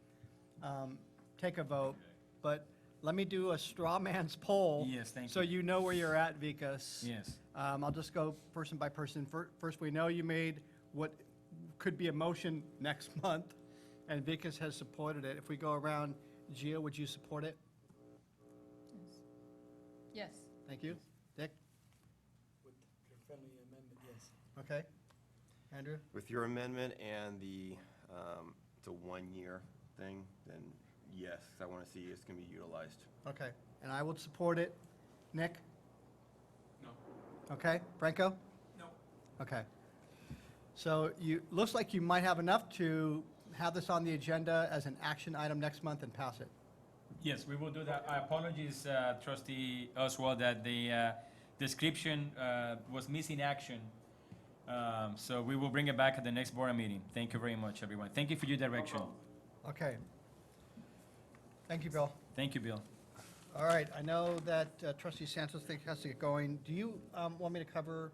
take a vote, but let me do a straw man's poll. Yes, thank So you. you know where you're at, Vikas. Yes. I'll just go person by person. First, we know you made what could be a motion next month, and Vikas has supported it. If we go around, Gia, would you support it? Yes. Thank you. Dick? With your friendly amendment, yes. Okay. Andrew? With your amendment and the, it's a 1-year thing, then yes, I want to see it's going to be utilized. Okay, and I would support it. Nick? No. Okay, Franco? No. Okay. So looks like you might have enough to have this on the agenda as an action item next month and pass it. Yes, we will do that. Apologies, Trustee Oswald, that the description was missing action. So we will bring it back at the next board meeting. Thank you very much, everyone. Thank you for your direction. Okay. Thank you, Bill. Thank you, Bill. All right, I know that Trustee Santos has to get going. Do you want me to cover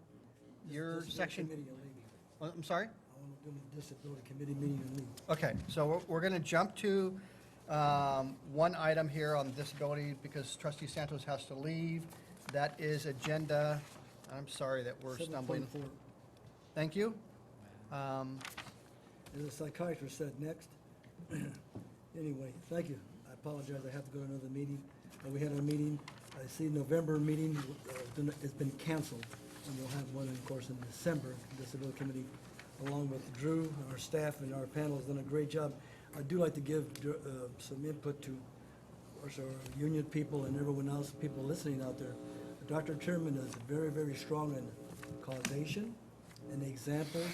your Disability section? Committee, you're leaving. Well, I'm sorry? I want to do the disability committee meeting and leave. Okay, so we're going to jump to one item here on disability because Trustee Santos has to leave. That is agenda, I'm sorry that we're stumbling. 7.4. Thank you. As the psychiatrist said, next. Anyway, thank you. I apologize, I have to go to another meeting. We had a meeting, I see November meeting has been canceled, and we'll have one, of course, in December, Disability Committee, along with Drew, our staff, and our panel has done a great job. I do like to give some input to, of course, our union people and everyone else, people listening out there. Dr. Chairman is very, very strong in causation and examples,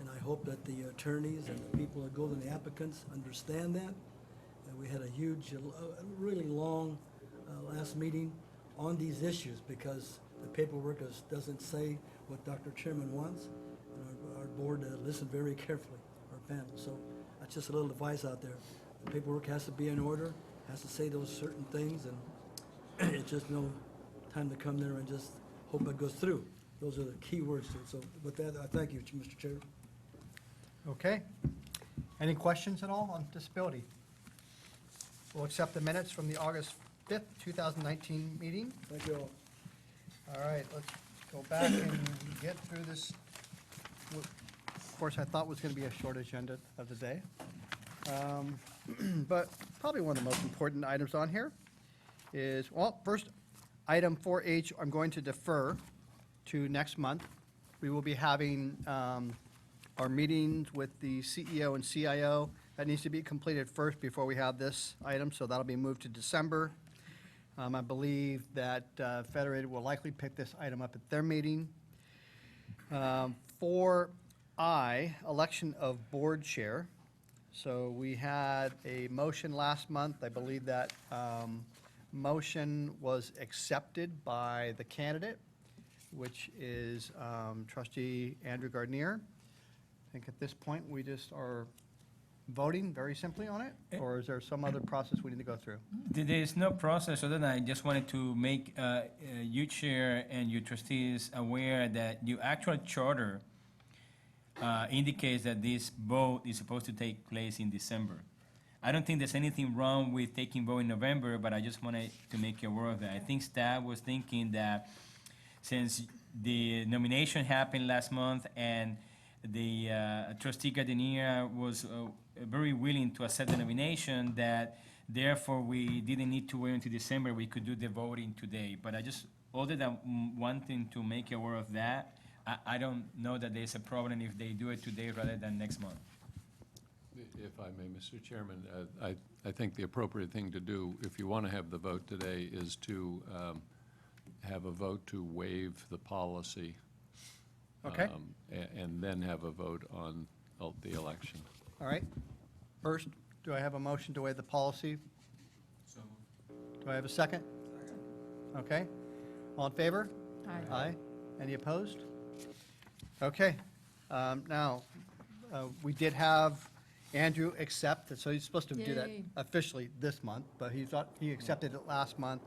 and I hope that the attorneys and the people that go to the applicants understand that. And we had a huge, really long last meeting on these issues because the paperwork doesn't say what Dr. Chairman wants. And our board listened very carefully, our panel. So that's just a little advice out there. The paperwork has to be in order, has to say those certain things, and it's just no time to come there and just hope it goes through. Those are the key words to it. So with that, I thank you, Mr. Chair. Okay. Any questions at all on disability? We'll accept the minutes from the August 5th, 2019 meeting. Thank you all. All right, let's go back and get through this. Of course, I thought was going to be a short agenda of the day. But probably one of the most important items on here is, well, first, item 4H, I'm going to defer to next month. We will be having our meetings with the CEO and CIO. That needs to be completed first before we have this item, so that'll be moved to December. I believe that Federated will likely pick this item up at their meeting. 4I, election of board chair. So we had a motion last month. I believe that motion was accepted by the candidate, which is trustee Andrew Gardner. I think at this point, we just are voting very simply on it, or is there some other process we need to go through? There's no process other than I just wanted to make you, Chair, and your trustees aware that your actual charter indicates that this vote is supposed to take place in December. I don't think there's anything wrong with taking vote in November, but I just wanted to make you aware of that. I think staff was thinking that since the nomination happened last month and the trustee Gardenier was very willing to accept the nomination, that therefore we didn't need to wait until December, we could do the voting today. But I just, other than wanting to make you aware of that, I don't know that there's a problem if they do it today rather than next month. If I may, Mr. Chairman, I think the appropriate thing to do, if you want to have the vote today, is to have a vote to waive the policy. Okay. And then have a vote on the election. All right. First, do I have a motion to waive the policy? Do I have a second? Okay. All in favor? Aye. Aye. Any opposed? Okay. Now, we did have Andrew accept, so he's supposed to do that Yay. officially this month, but he accepted it last month.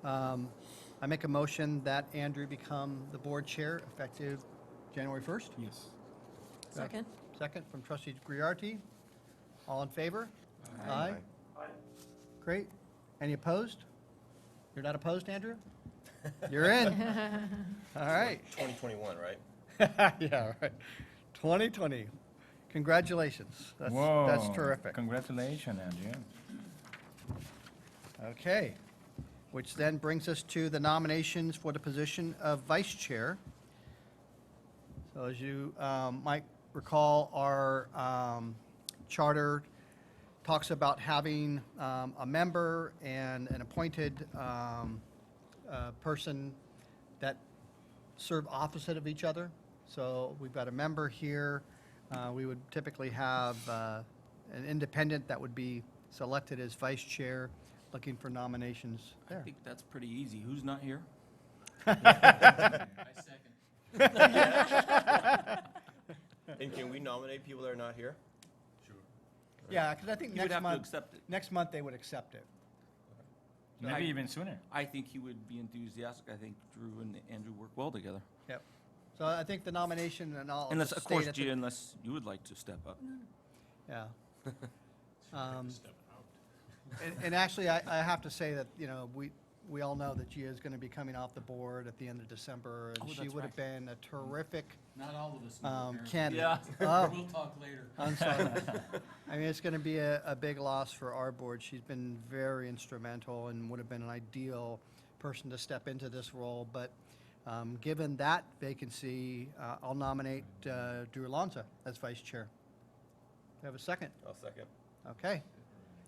I make a motion that Andrew become the board chair effective January 1st. Yes. Second. Second from trustee Griarty. All in favor? Aye. Great. Any opposed? You're not opposed, Andrew? You're in. All right. 2021, right? Yeah, right. 2020. Congratulations. That's Whoa. terrific. Congratulations, Andrea. Okay. Which then brings us to the nominations for the position of vice chair. So as you might recall, our charter talks about having a member and an appointed person that serve opposite of each other. So we've got a member here. We would typically have an independent that would be selected as vice chair, looking for nominations I there. think that's pretty easy. Who's not here? And can we nominate people that are not here? Yeah, because I think He would next have to month, accept it. next month they would accept it. Maybe even sooner. I think he would be enthusiastic. I think Drew and Andrew work well together. Yep. So I think the nomination, and I'll Unless, just of course, state at the- Gia, unless you would like to step up. Yeah. And actually, I have to say that, you know, we all know that Gia is going to be coming off the board at the end of December, and Oh, she that's would have been a terrific Not all of us. know, apparently. candidate. Yeah, Oh, we'll talk later. I'm sorry. I mean, it's going to be a big loss for our board. She's been very instrumental and would have been an ideal person to step into this role. But given that vacancy, I'll nominate Drew Alonso as vice chair. Do you have a second? I'll second. Okay.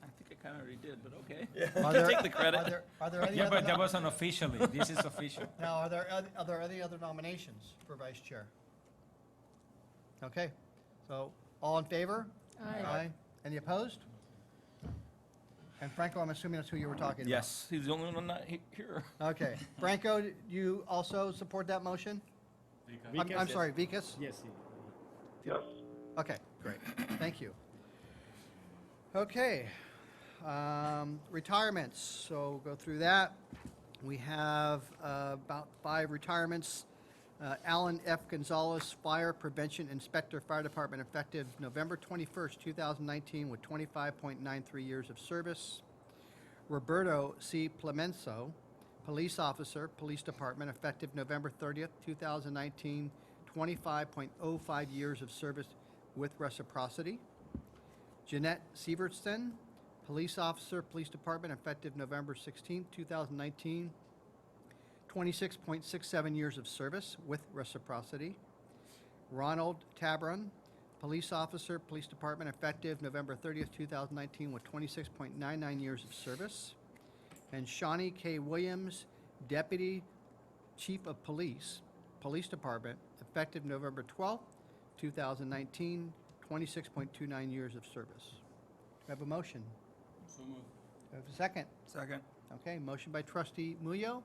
I think I kind of already did, but okay. Are You there- take the credit. Are there any Yeah, other but that wasn't officially. This is official. Now, are there any other nominations for vice chair? Okay, so all in favor? Aye. Any opposed? And Franco, I'm assuming that's who you were talking about? Yes, he's the only one not here. Okay. Franco, you also support that motion? I'm sorry, Vikas? Yes. Yes. Okay, great. Thank you. Okay. Retirements, so go through that. We have about 5 retirements. Alan F. Gonzalez, Fire Prevention Inspector, Fire Department, effective November 21st, 2019, with 25.93 years of service. Roberto C. Plemenso, Police Officer, Police Department, effective November 30th, 2019, 25.05 years of service with reciprocity. Jeanette Sievertson, Police Officer, Police Department, effective November 16th, 2019, 26.67 years of service with reciprocity. Ronald Tabron, Police Officer, Police Department, effective November 30th, 2019, with 26.99 years of service. And Shawnee K. Williams, Deputy Chief of Police, Police Department, effective November 12th, 2019, 26.29 years of service. Do I have a motion? So moved. Do I have a second? Second. Okay, motion by trustee Muyo,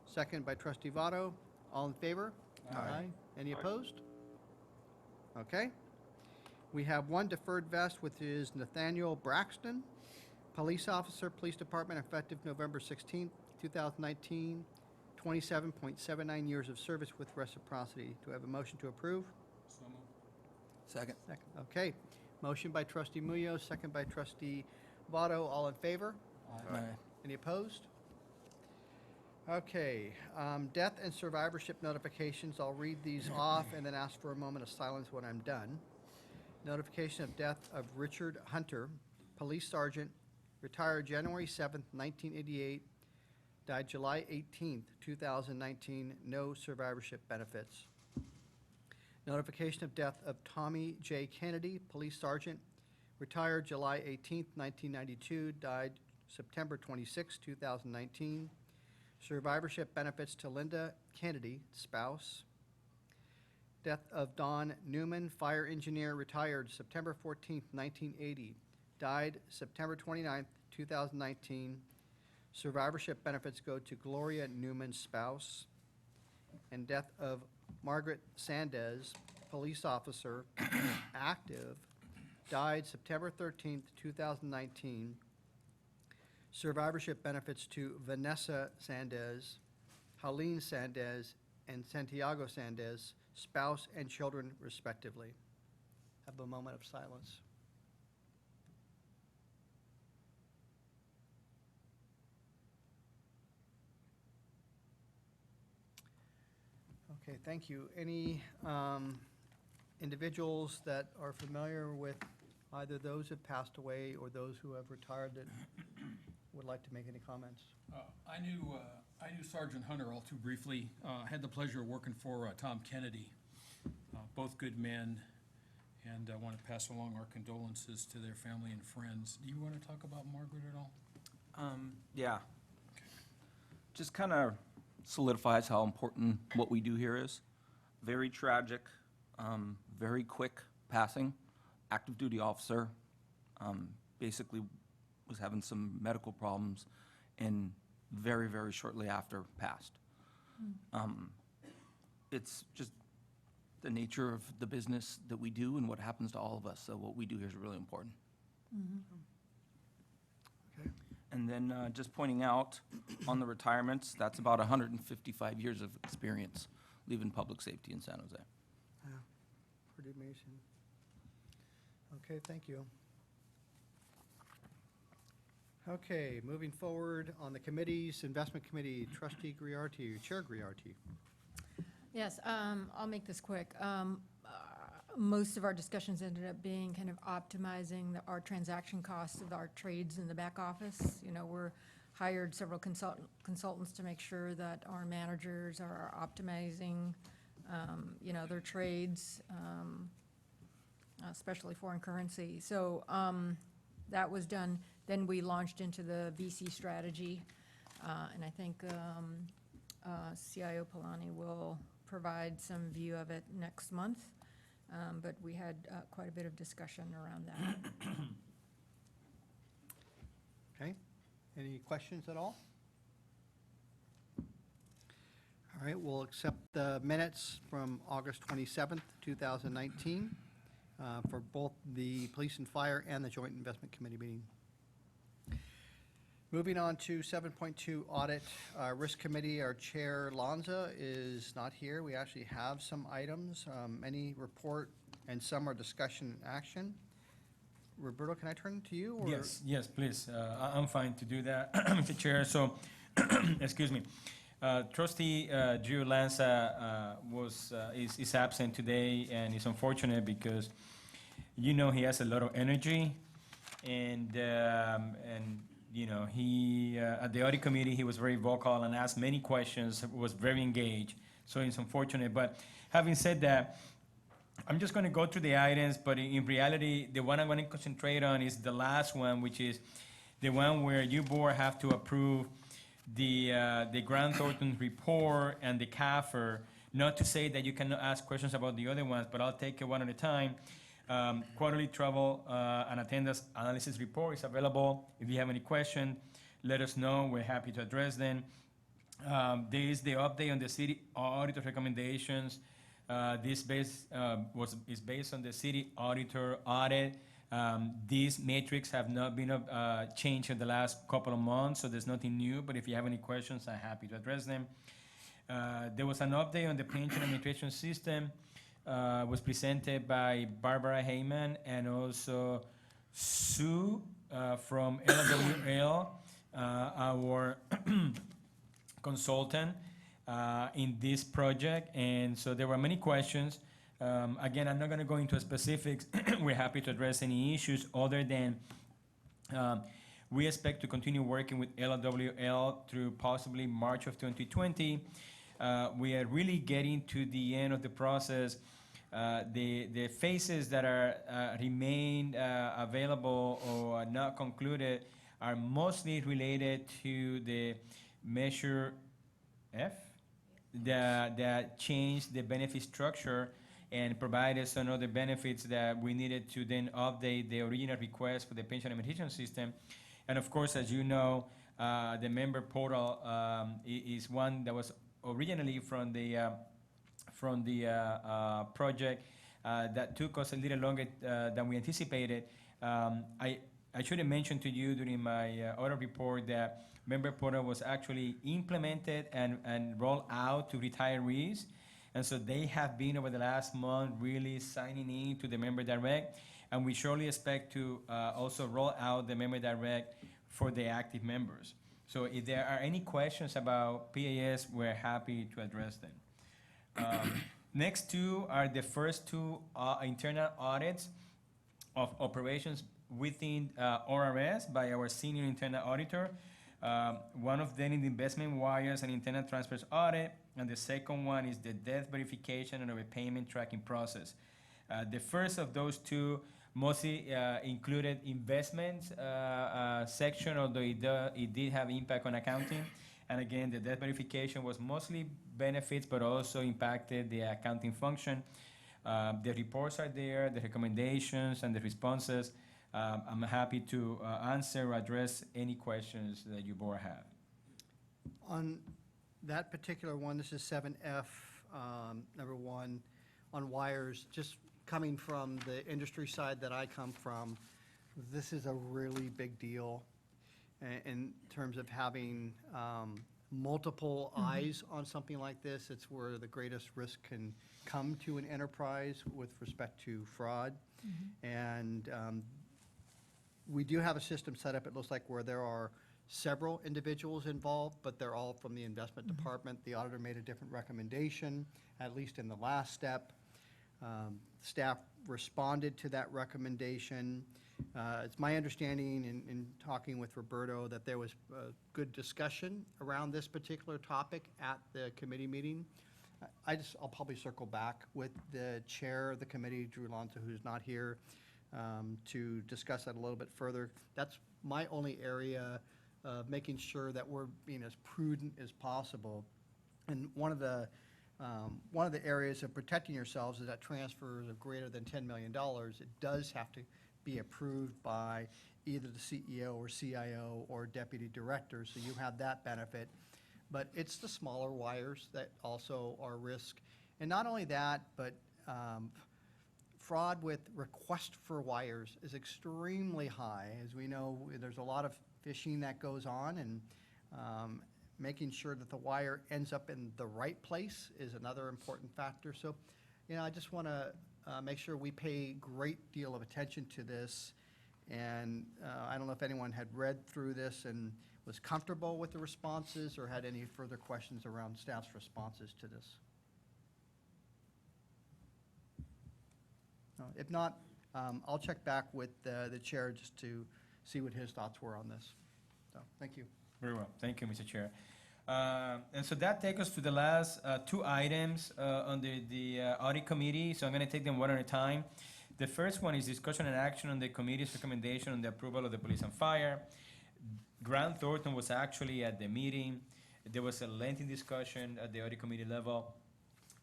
second by trustee Votto. All in favor? Aye. Any opposed? Okay. We have one deferred vest, which is Nathaniel Braxton, Police Officer, Police Department, effective November 16th, 2019, 27.79 years of service with reciprocity. Do I have a motion to approve? So moved. Second. Second. Okay. Motion by trustee Muyo, second by trustee Votto. All in favor? Aye. Any opposed? Okay, death and survivorship notifications. I'll read these off and then ask for a moment of silence when I'm done. Notification of death of Richard Hunter, Police Sergeant, retired January 7th, 1988, died July 18th, 2019, no survivorship benefits. Notification of death of Tommy J. Kennedy, Police Sergeant, retired July 18th, 1992, died September 26, 2019. Survivorship benefits to Linda Kennedy, spouse. Death of Don Newman, fire engineer, retired September 14th, 1980, died September 29th, 2019. Survivorship benefits go to Gloria Newman, spouse. And death of Margaret Sandez, police officer, active, died September 13th, 2019. Survivorship benefits to Vanessa Sandez, Helene Sandez, and Santiago Sandez, spouse and children respectively. Have a moment of silence. Okay, thank you. Any individuals that are familiar with either those who have passed away or those who have retired that would like to make any comments? I knew Sergeant Hunter all too briefly. Had the pleasure of working for Tom Kennedy, both good men, and I want to pass along our condolences to their family and friends. Do you want to talk about Margaret at all? Yeah. Just kind of solidifies how important what we do here is. Very tragic, very quick passing, active duty officer, basically was having some medical problems and very, very shortly after passed. It's just the nature of the business that we do and what happens to all of us, so what we do here is really important. Okay. And then just pointing out on the retirements, that's about 155 years of experience leaving public safety in San Jose. Yeah, pretty amazing. Okay, thank you. Okay, moving forward on the committees, Investment Committee, Trustee Griarty, Chair Griarty. Yes, I'll make this quick. Most of our discussions ended up being kind of optimizing our transaction costs of our trades in the back office. You know, we're hired several consultants to make sure that our managers are optimizing, you know, their trades, especially foreign currency. So that was done. Then we launched into the VC strategy, and I think CIO Palani will provide some view of it next month. But we had quite a bit of discussion around that. Okay, any questions at all? All right, we'll accept the minutes from August 27th, 2019, for both the Police and Fire and the Joint Investment Committee meeting. Moving on to 7.2 Audit Risk Committee, our Chair Lanza is not here. We actually have some items, many report and some are discussion and action. Roberto, can I turn to you? Or? Yes, please. I'm fine to do that, Mr. Chair. So, excuse me. Trustee Drew Lanza is absent today, and it's unfortunate because you know he has a lot of energy, and you know, he, at the audit committee, he was very vocal and asked many questions, was very engaged, so it's unfortunate. But having said that, I'm just going to go through the items, but in reality, the one I'm going to concentrate on is the last one, which is the one where you board have to approve the Grant Thornton report and the CAFR. Not to say that you cannot ask questions about the other ones, but I'll take it one at a time. Quarterly travel and attendance analysis report is available. If you have any question, let us know. We're happy to address them. There is the update on the city auditor recommendations. This is based on the city auditor audit. These metrics have not been changed in the last couple of months, so there's nothing new. But if you have any questions, I'm happy to address them. There was an update on the pension administration system. Was presented by Barbara Heyman and also Sue from LWL, our consultant in this project. And so there were many questions. Again, I'm not going to go into specifics. We're happy to address any issues other than we expect to continue working with LWL through possibly March of 2020. We are really getting to the end of the process. The phases that are remain available or are not concluded are mostly related to the measure F that changed the benefit structure and provided some other benefits that we needed to then update the original request for the pension administration system. And of course, as you know, the member portal is one that was originally from the project that took us a little longer than we anticipated. I should have mentioned to you during my audit report that member portal was actually implemented and rolled out to retirees. And so they have been over the last month really signing in to the member direct. And we surely expect to also roll out the member direct for the active members. So if there are any questions about PAS, we're happy to address them. Next two are the first two internal audits of operations within ORS by our senior internal auditor. One of them is the investment wires and internal transfers audit, and the second one is the debt verification and repayment tracking process. The first of those two mostly included investments section, although it did have impact on accounting. And again, the debt verification was mostly benefits, but also impacted the accounting function. The reports are there, the recommendations and the responses. I'm happy to answer or address any questions that you board have. On that particular one, this is 7F, number one, on wires, just coming from the industry side that I come from, this is a really big deal in terms of having multiple eyes on something like this. It's where the greatest risk can come to an enterprise with respect to fraud. And We do have a system set up, it looks like, where there are several individuals involved, but they're all from the investment department. The auditor made a different recommendation, at least in the last step. Staff responded to that recommendation. It's my understanding in talking with Roberto that there was good discussion around this particular topic at the committee meeting. I'll probably circle back with the chair of the committee, Drew Lonzo, who's not here, to discuss that a little bit further. That's my only area of making sure that we're being as prudent as possible. And one of the areas of protecting yourselves is that transfers of greater than $10 million, it does have to be approved by either the CEO or CIO or deputy director, so you have that benefit. But it's the smaller wires that also are risk. And not only that, but fraud with request for wires is extremely high. As we know, there's a lot of phishing that goes on, and making sure that the wire ends up in the right place is another important factor. So, I just want to make sure we pay great deal of attention to this. And I don't know if anyone had read through this and was comfortable with the responses or had any further questions around staff's responses to this. No, if not, I'll check back with the chair just to see what his thoughts were on this. So, thank you. Very well. Thank you, Mr. Chair. And so that takes us to the last two items under the audit committee. So I'm going to take them one at a time. The first one is discussion and action on the committee's recommendation on the approval of the police and fire. Grant Thornton was actually at the meeting. There was a lengthy discussion at the audit committee level,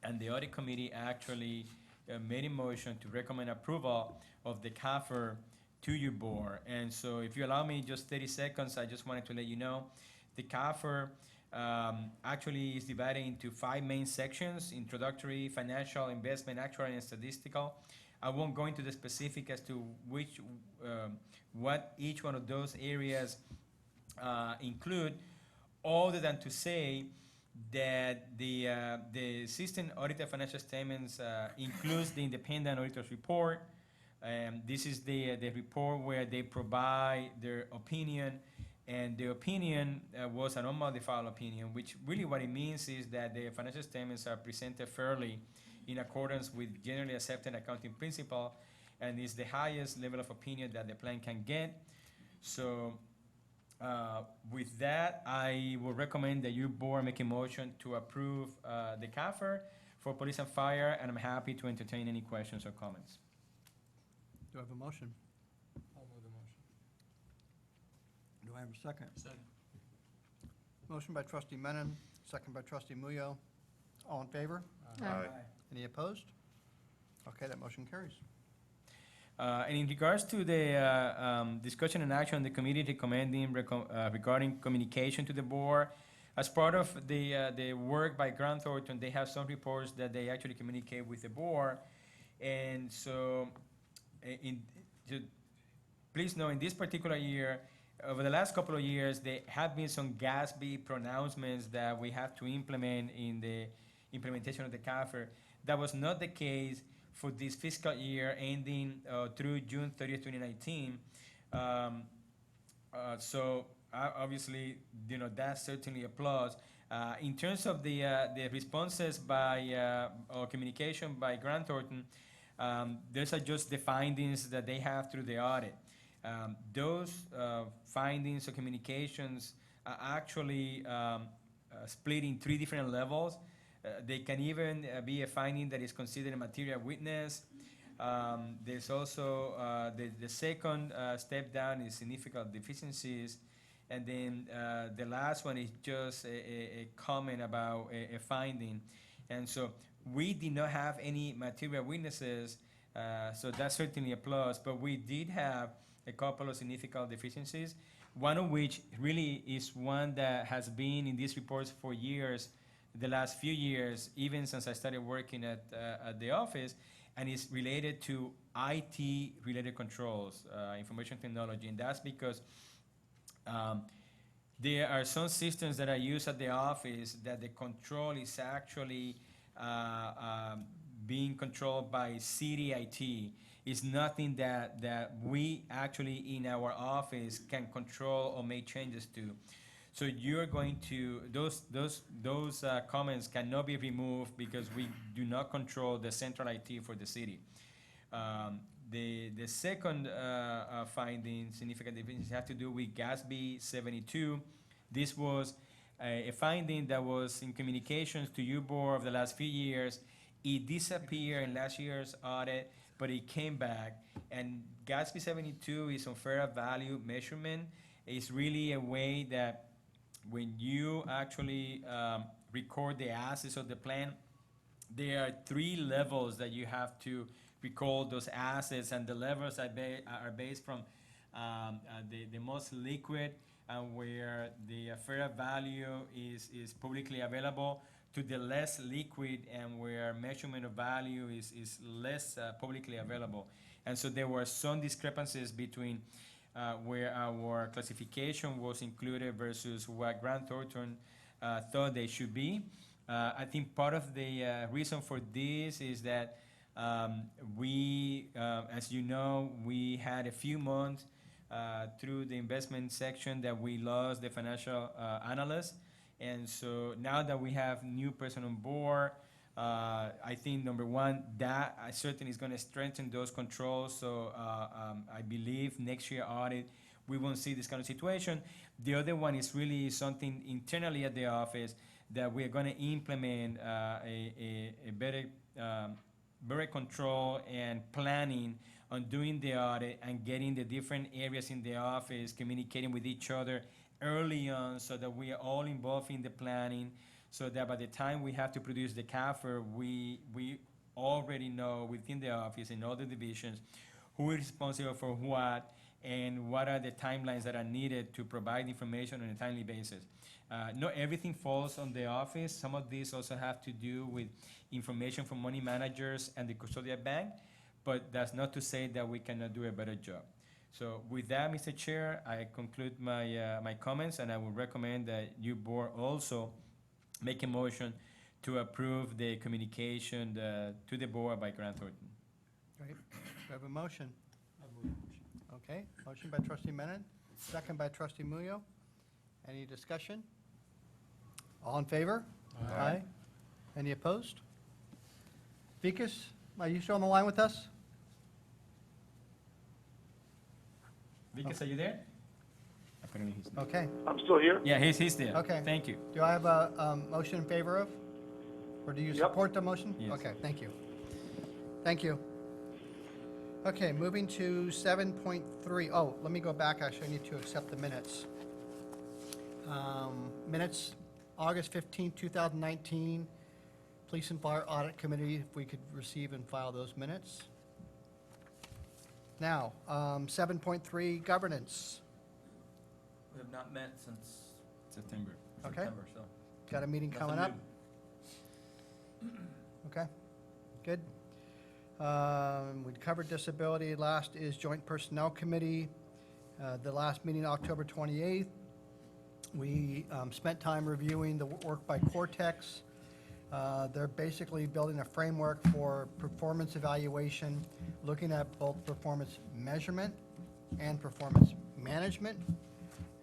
and the audit committee actually made a motion to recommend approval of the CAFR to your board. And so if you allow me just 30 seconds, I just wanted to let you know the CAFR actually is divided into 5 main sections: introductory, financial, investment, actuarial, and statistical. I won't go into the specific as to which, what each one of those areas include, other than to say that the system audited financial statements includes the independent auditor's report. This is the report where they provide their opinion, and the opinion was an unmodified opinion, which really what it means is that the financial statements are presented fairly in accordance with generally accepted accounting principle, and is the highest level of opinion that the plan can get. So with that, I will recommend that your board make a motion to approve the CAFR for police and fire, and I'm happy to entertain any questions or comments. Do I have a motion? I'll move the motion. Do I have a second? Second. Motion by trustee Menon, second by trustee Muyo. All in favor? Aye. Any opposed? Okay, that motion carries. And in regards to the discussion and action on the committee recommending regarding communication to the board, as part of the work by Grant Thornton, they have some reports that they actually communicate with the board. And so, please know, in this particular year, over the last couple of years, there have been some GASB pronouncements that we have to implement in the implementation of the CAFR. That was not the case for this fiscal year ending through June 30th, 2019. So obviously, that's certainly a plus. In terms of the responses by, or communication by Grant Thornton, those are just the findings that they have through the audit. Those findings or communications are actually split in 3 different levels. They can even be a finding that is considered a material witness. There's also the second step down is significant deficiencies. And then the last one is just a comment about a finding. And so we did not have any material witnesses, so that's certainly a plus. But we did have a couple of significant deficiencies, one of which really is one that has been in these reports for years, the last few years, even since I started working at the office, and it's related to IT-related controls, information technology. And that's because there are some systems that are used at the office that the control is actually being controlled by city IT. It's nothing that we actually in our office can control or make changes to. So you're going to, those comments cannot be removed because we do not control the central IT for the city. The second finding, significant deficiency, have to do with GASB 72. This was a finding that was in communications to you board of the last few years. It disappeared in last year's audit, but it came back. And GASB 72 is on fair value measurement. It's really a way that when you actually record the assets of the plan, there are 3 levels that you have to record those assets, and the levels are based from the most liquid, where the fair value is publicly available, to the less liquid and where measurement of value is less publicly available. And so there were some discrepancies between where our classification was included versus what Grant Thornton thought they should be. I think part of the reason for this is that we, as you know, we had a few months through the investment section that we lost the financial analyst. And so now that we have new person on board, I think number one, that certainly is going to strengthen those controls. So I believe next year audit, we won't see this kind of situation. The other one is really something internally at the office that we're going to implement a better control and planning on doing the audit and getting the different areas in the office communicating with each other early on, so that we are all involved in the planning, so that by the time we have to produce the CAFR, we already know within the office in all the divisions who is responsible for what and what are the timelines that are needed to provide information on a timely basis. Not everything falls on the office. Some of these also have to do with information from money managers and the custodial bank, but that's not to say that we cannot do a better job. So with that, Mr. Chair, I conclude my comments, and I would recommend that you board also make a motion to approve the communication to the board by Grant Thornton. Great. We have a motion. Okay, motion by trustee Menon, second by trustee Muyo. Any discussion? All in favor? Aye. Any opposed? Vikas, are you still on the line with us? Vikas, are you there? Apparently he's not. Okay, I'm still here. Yeah, he's there. Okay. Thank you. do I have a motion in favor of? Or do you Yep. support the motion? Yes. Okay, thank you. Thank you. Okay, moving to 7.3. Oh, let me go back, actually, I need to accept the minutes. Minutes, August 15th, 2019, Police and Fire Audit Committee, if we could receive and file those minutes. Now, 7.3, governance. We have not met since September. Okay. September, so. Got a meeting coming up? Nothing Okay, good. We covered disability. Last is Joint Personnel Committee. The last meeting, October 28th. We spent time reviewing the work by Cortex. They're basically building a framework for performance evaluation, looking at both performance measurement and performance management,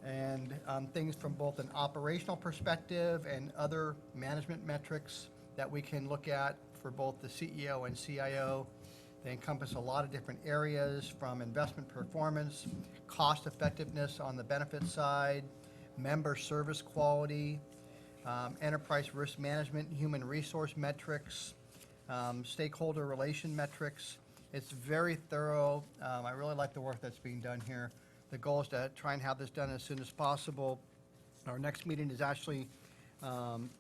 and things from both an operational perspective and other management metrics that we can look at for both the CEO and CIO. They encompass a lot of different areas, from investment performance, cost effectiveness on the benefit side, member service quality, enterprise risk management, human resource metrics, stakeholder relation metrics. It's very thorough. I really like the work that's being done here. The goal is to try and have this done as soon as possible. Our next meeting is actually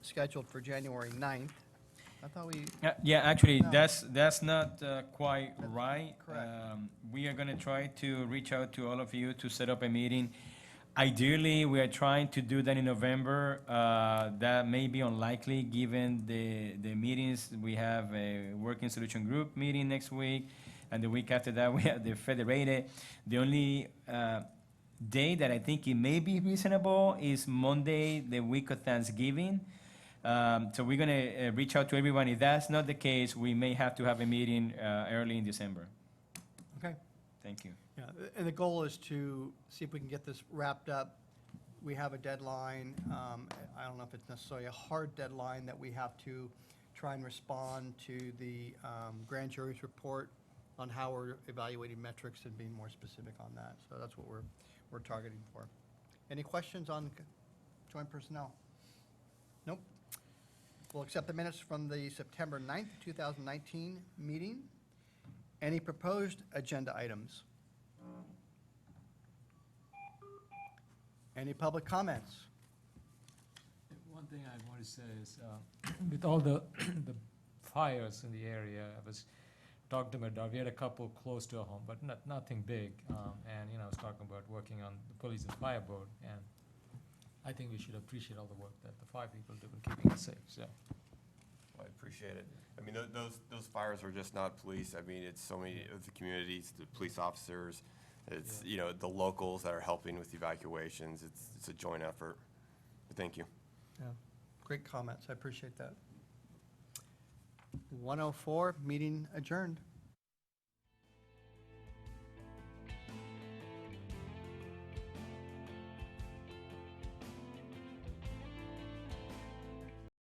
scheduled for January 9th. I thought we, Yeah, actually, No. that's not quite right. correct. We are going to try to reach out to all of you to set up a meeting. Ideally, we are trying to do that in November. That may be unlikely given the meetings. We have a working solution group meeting next week, and the week after that, we have the federated. The only day that I think it may be reasonable is Monday, the week of Thanksgiving. So we're going to reach out to everyone. If that's not the case, we may have to have a meeting early in December. Thank you. Yeah, and the goal is to see if we can get this wrapped up. We have a deadline. I don't know if it's necessarily a hard deadline that we have to try and respond to the grand jury's report on how we're evaluating metrics and being more specific on that. So that's what we're targeting for. Any questions on joint personnel? Nope. We'll accept the minutes from the September 9th, 2019 meeting. Any proposed agenda items? Any public comments? One thing I want to say is, with all the fires in the area, I was talking to my dog, we had a couple close to our home, but nothing big. And, I was talking about working on the police and fire board, and I think we should appreciate all the work that the fire people do in keeping us safe, so. I appreciate it. I mean, those fires are just not police. I mean, it's so many of the communities, the police officers, it's, the locals that are helping with evacuations. It's a joint effort. But thank you. Yeah, great comments. I appreciate that. 1:04, meeting adjourned.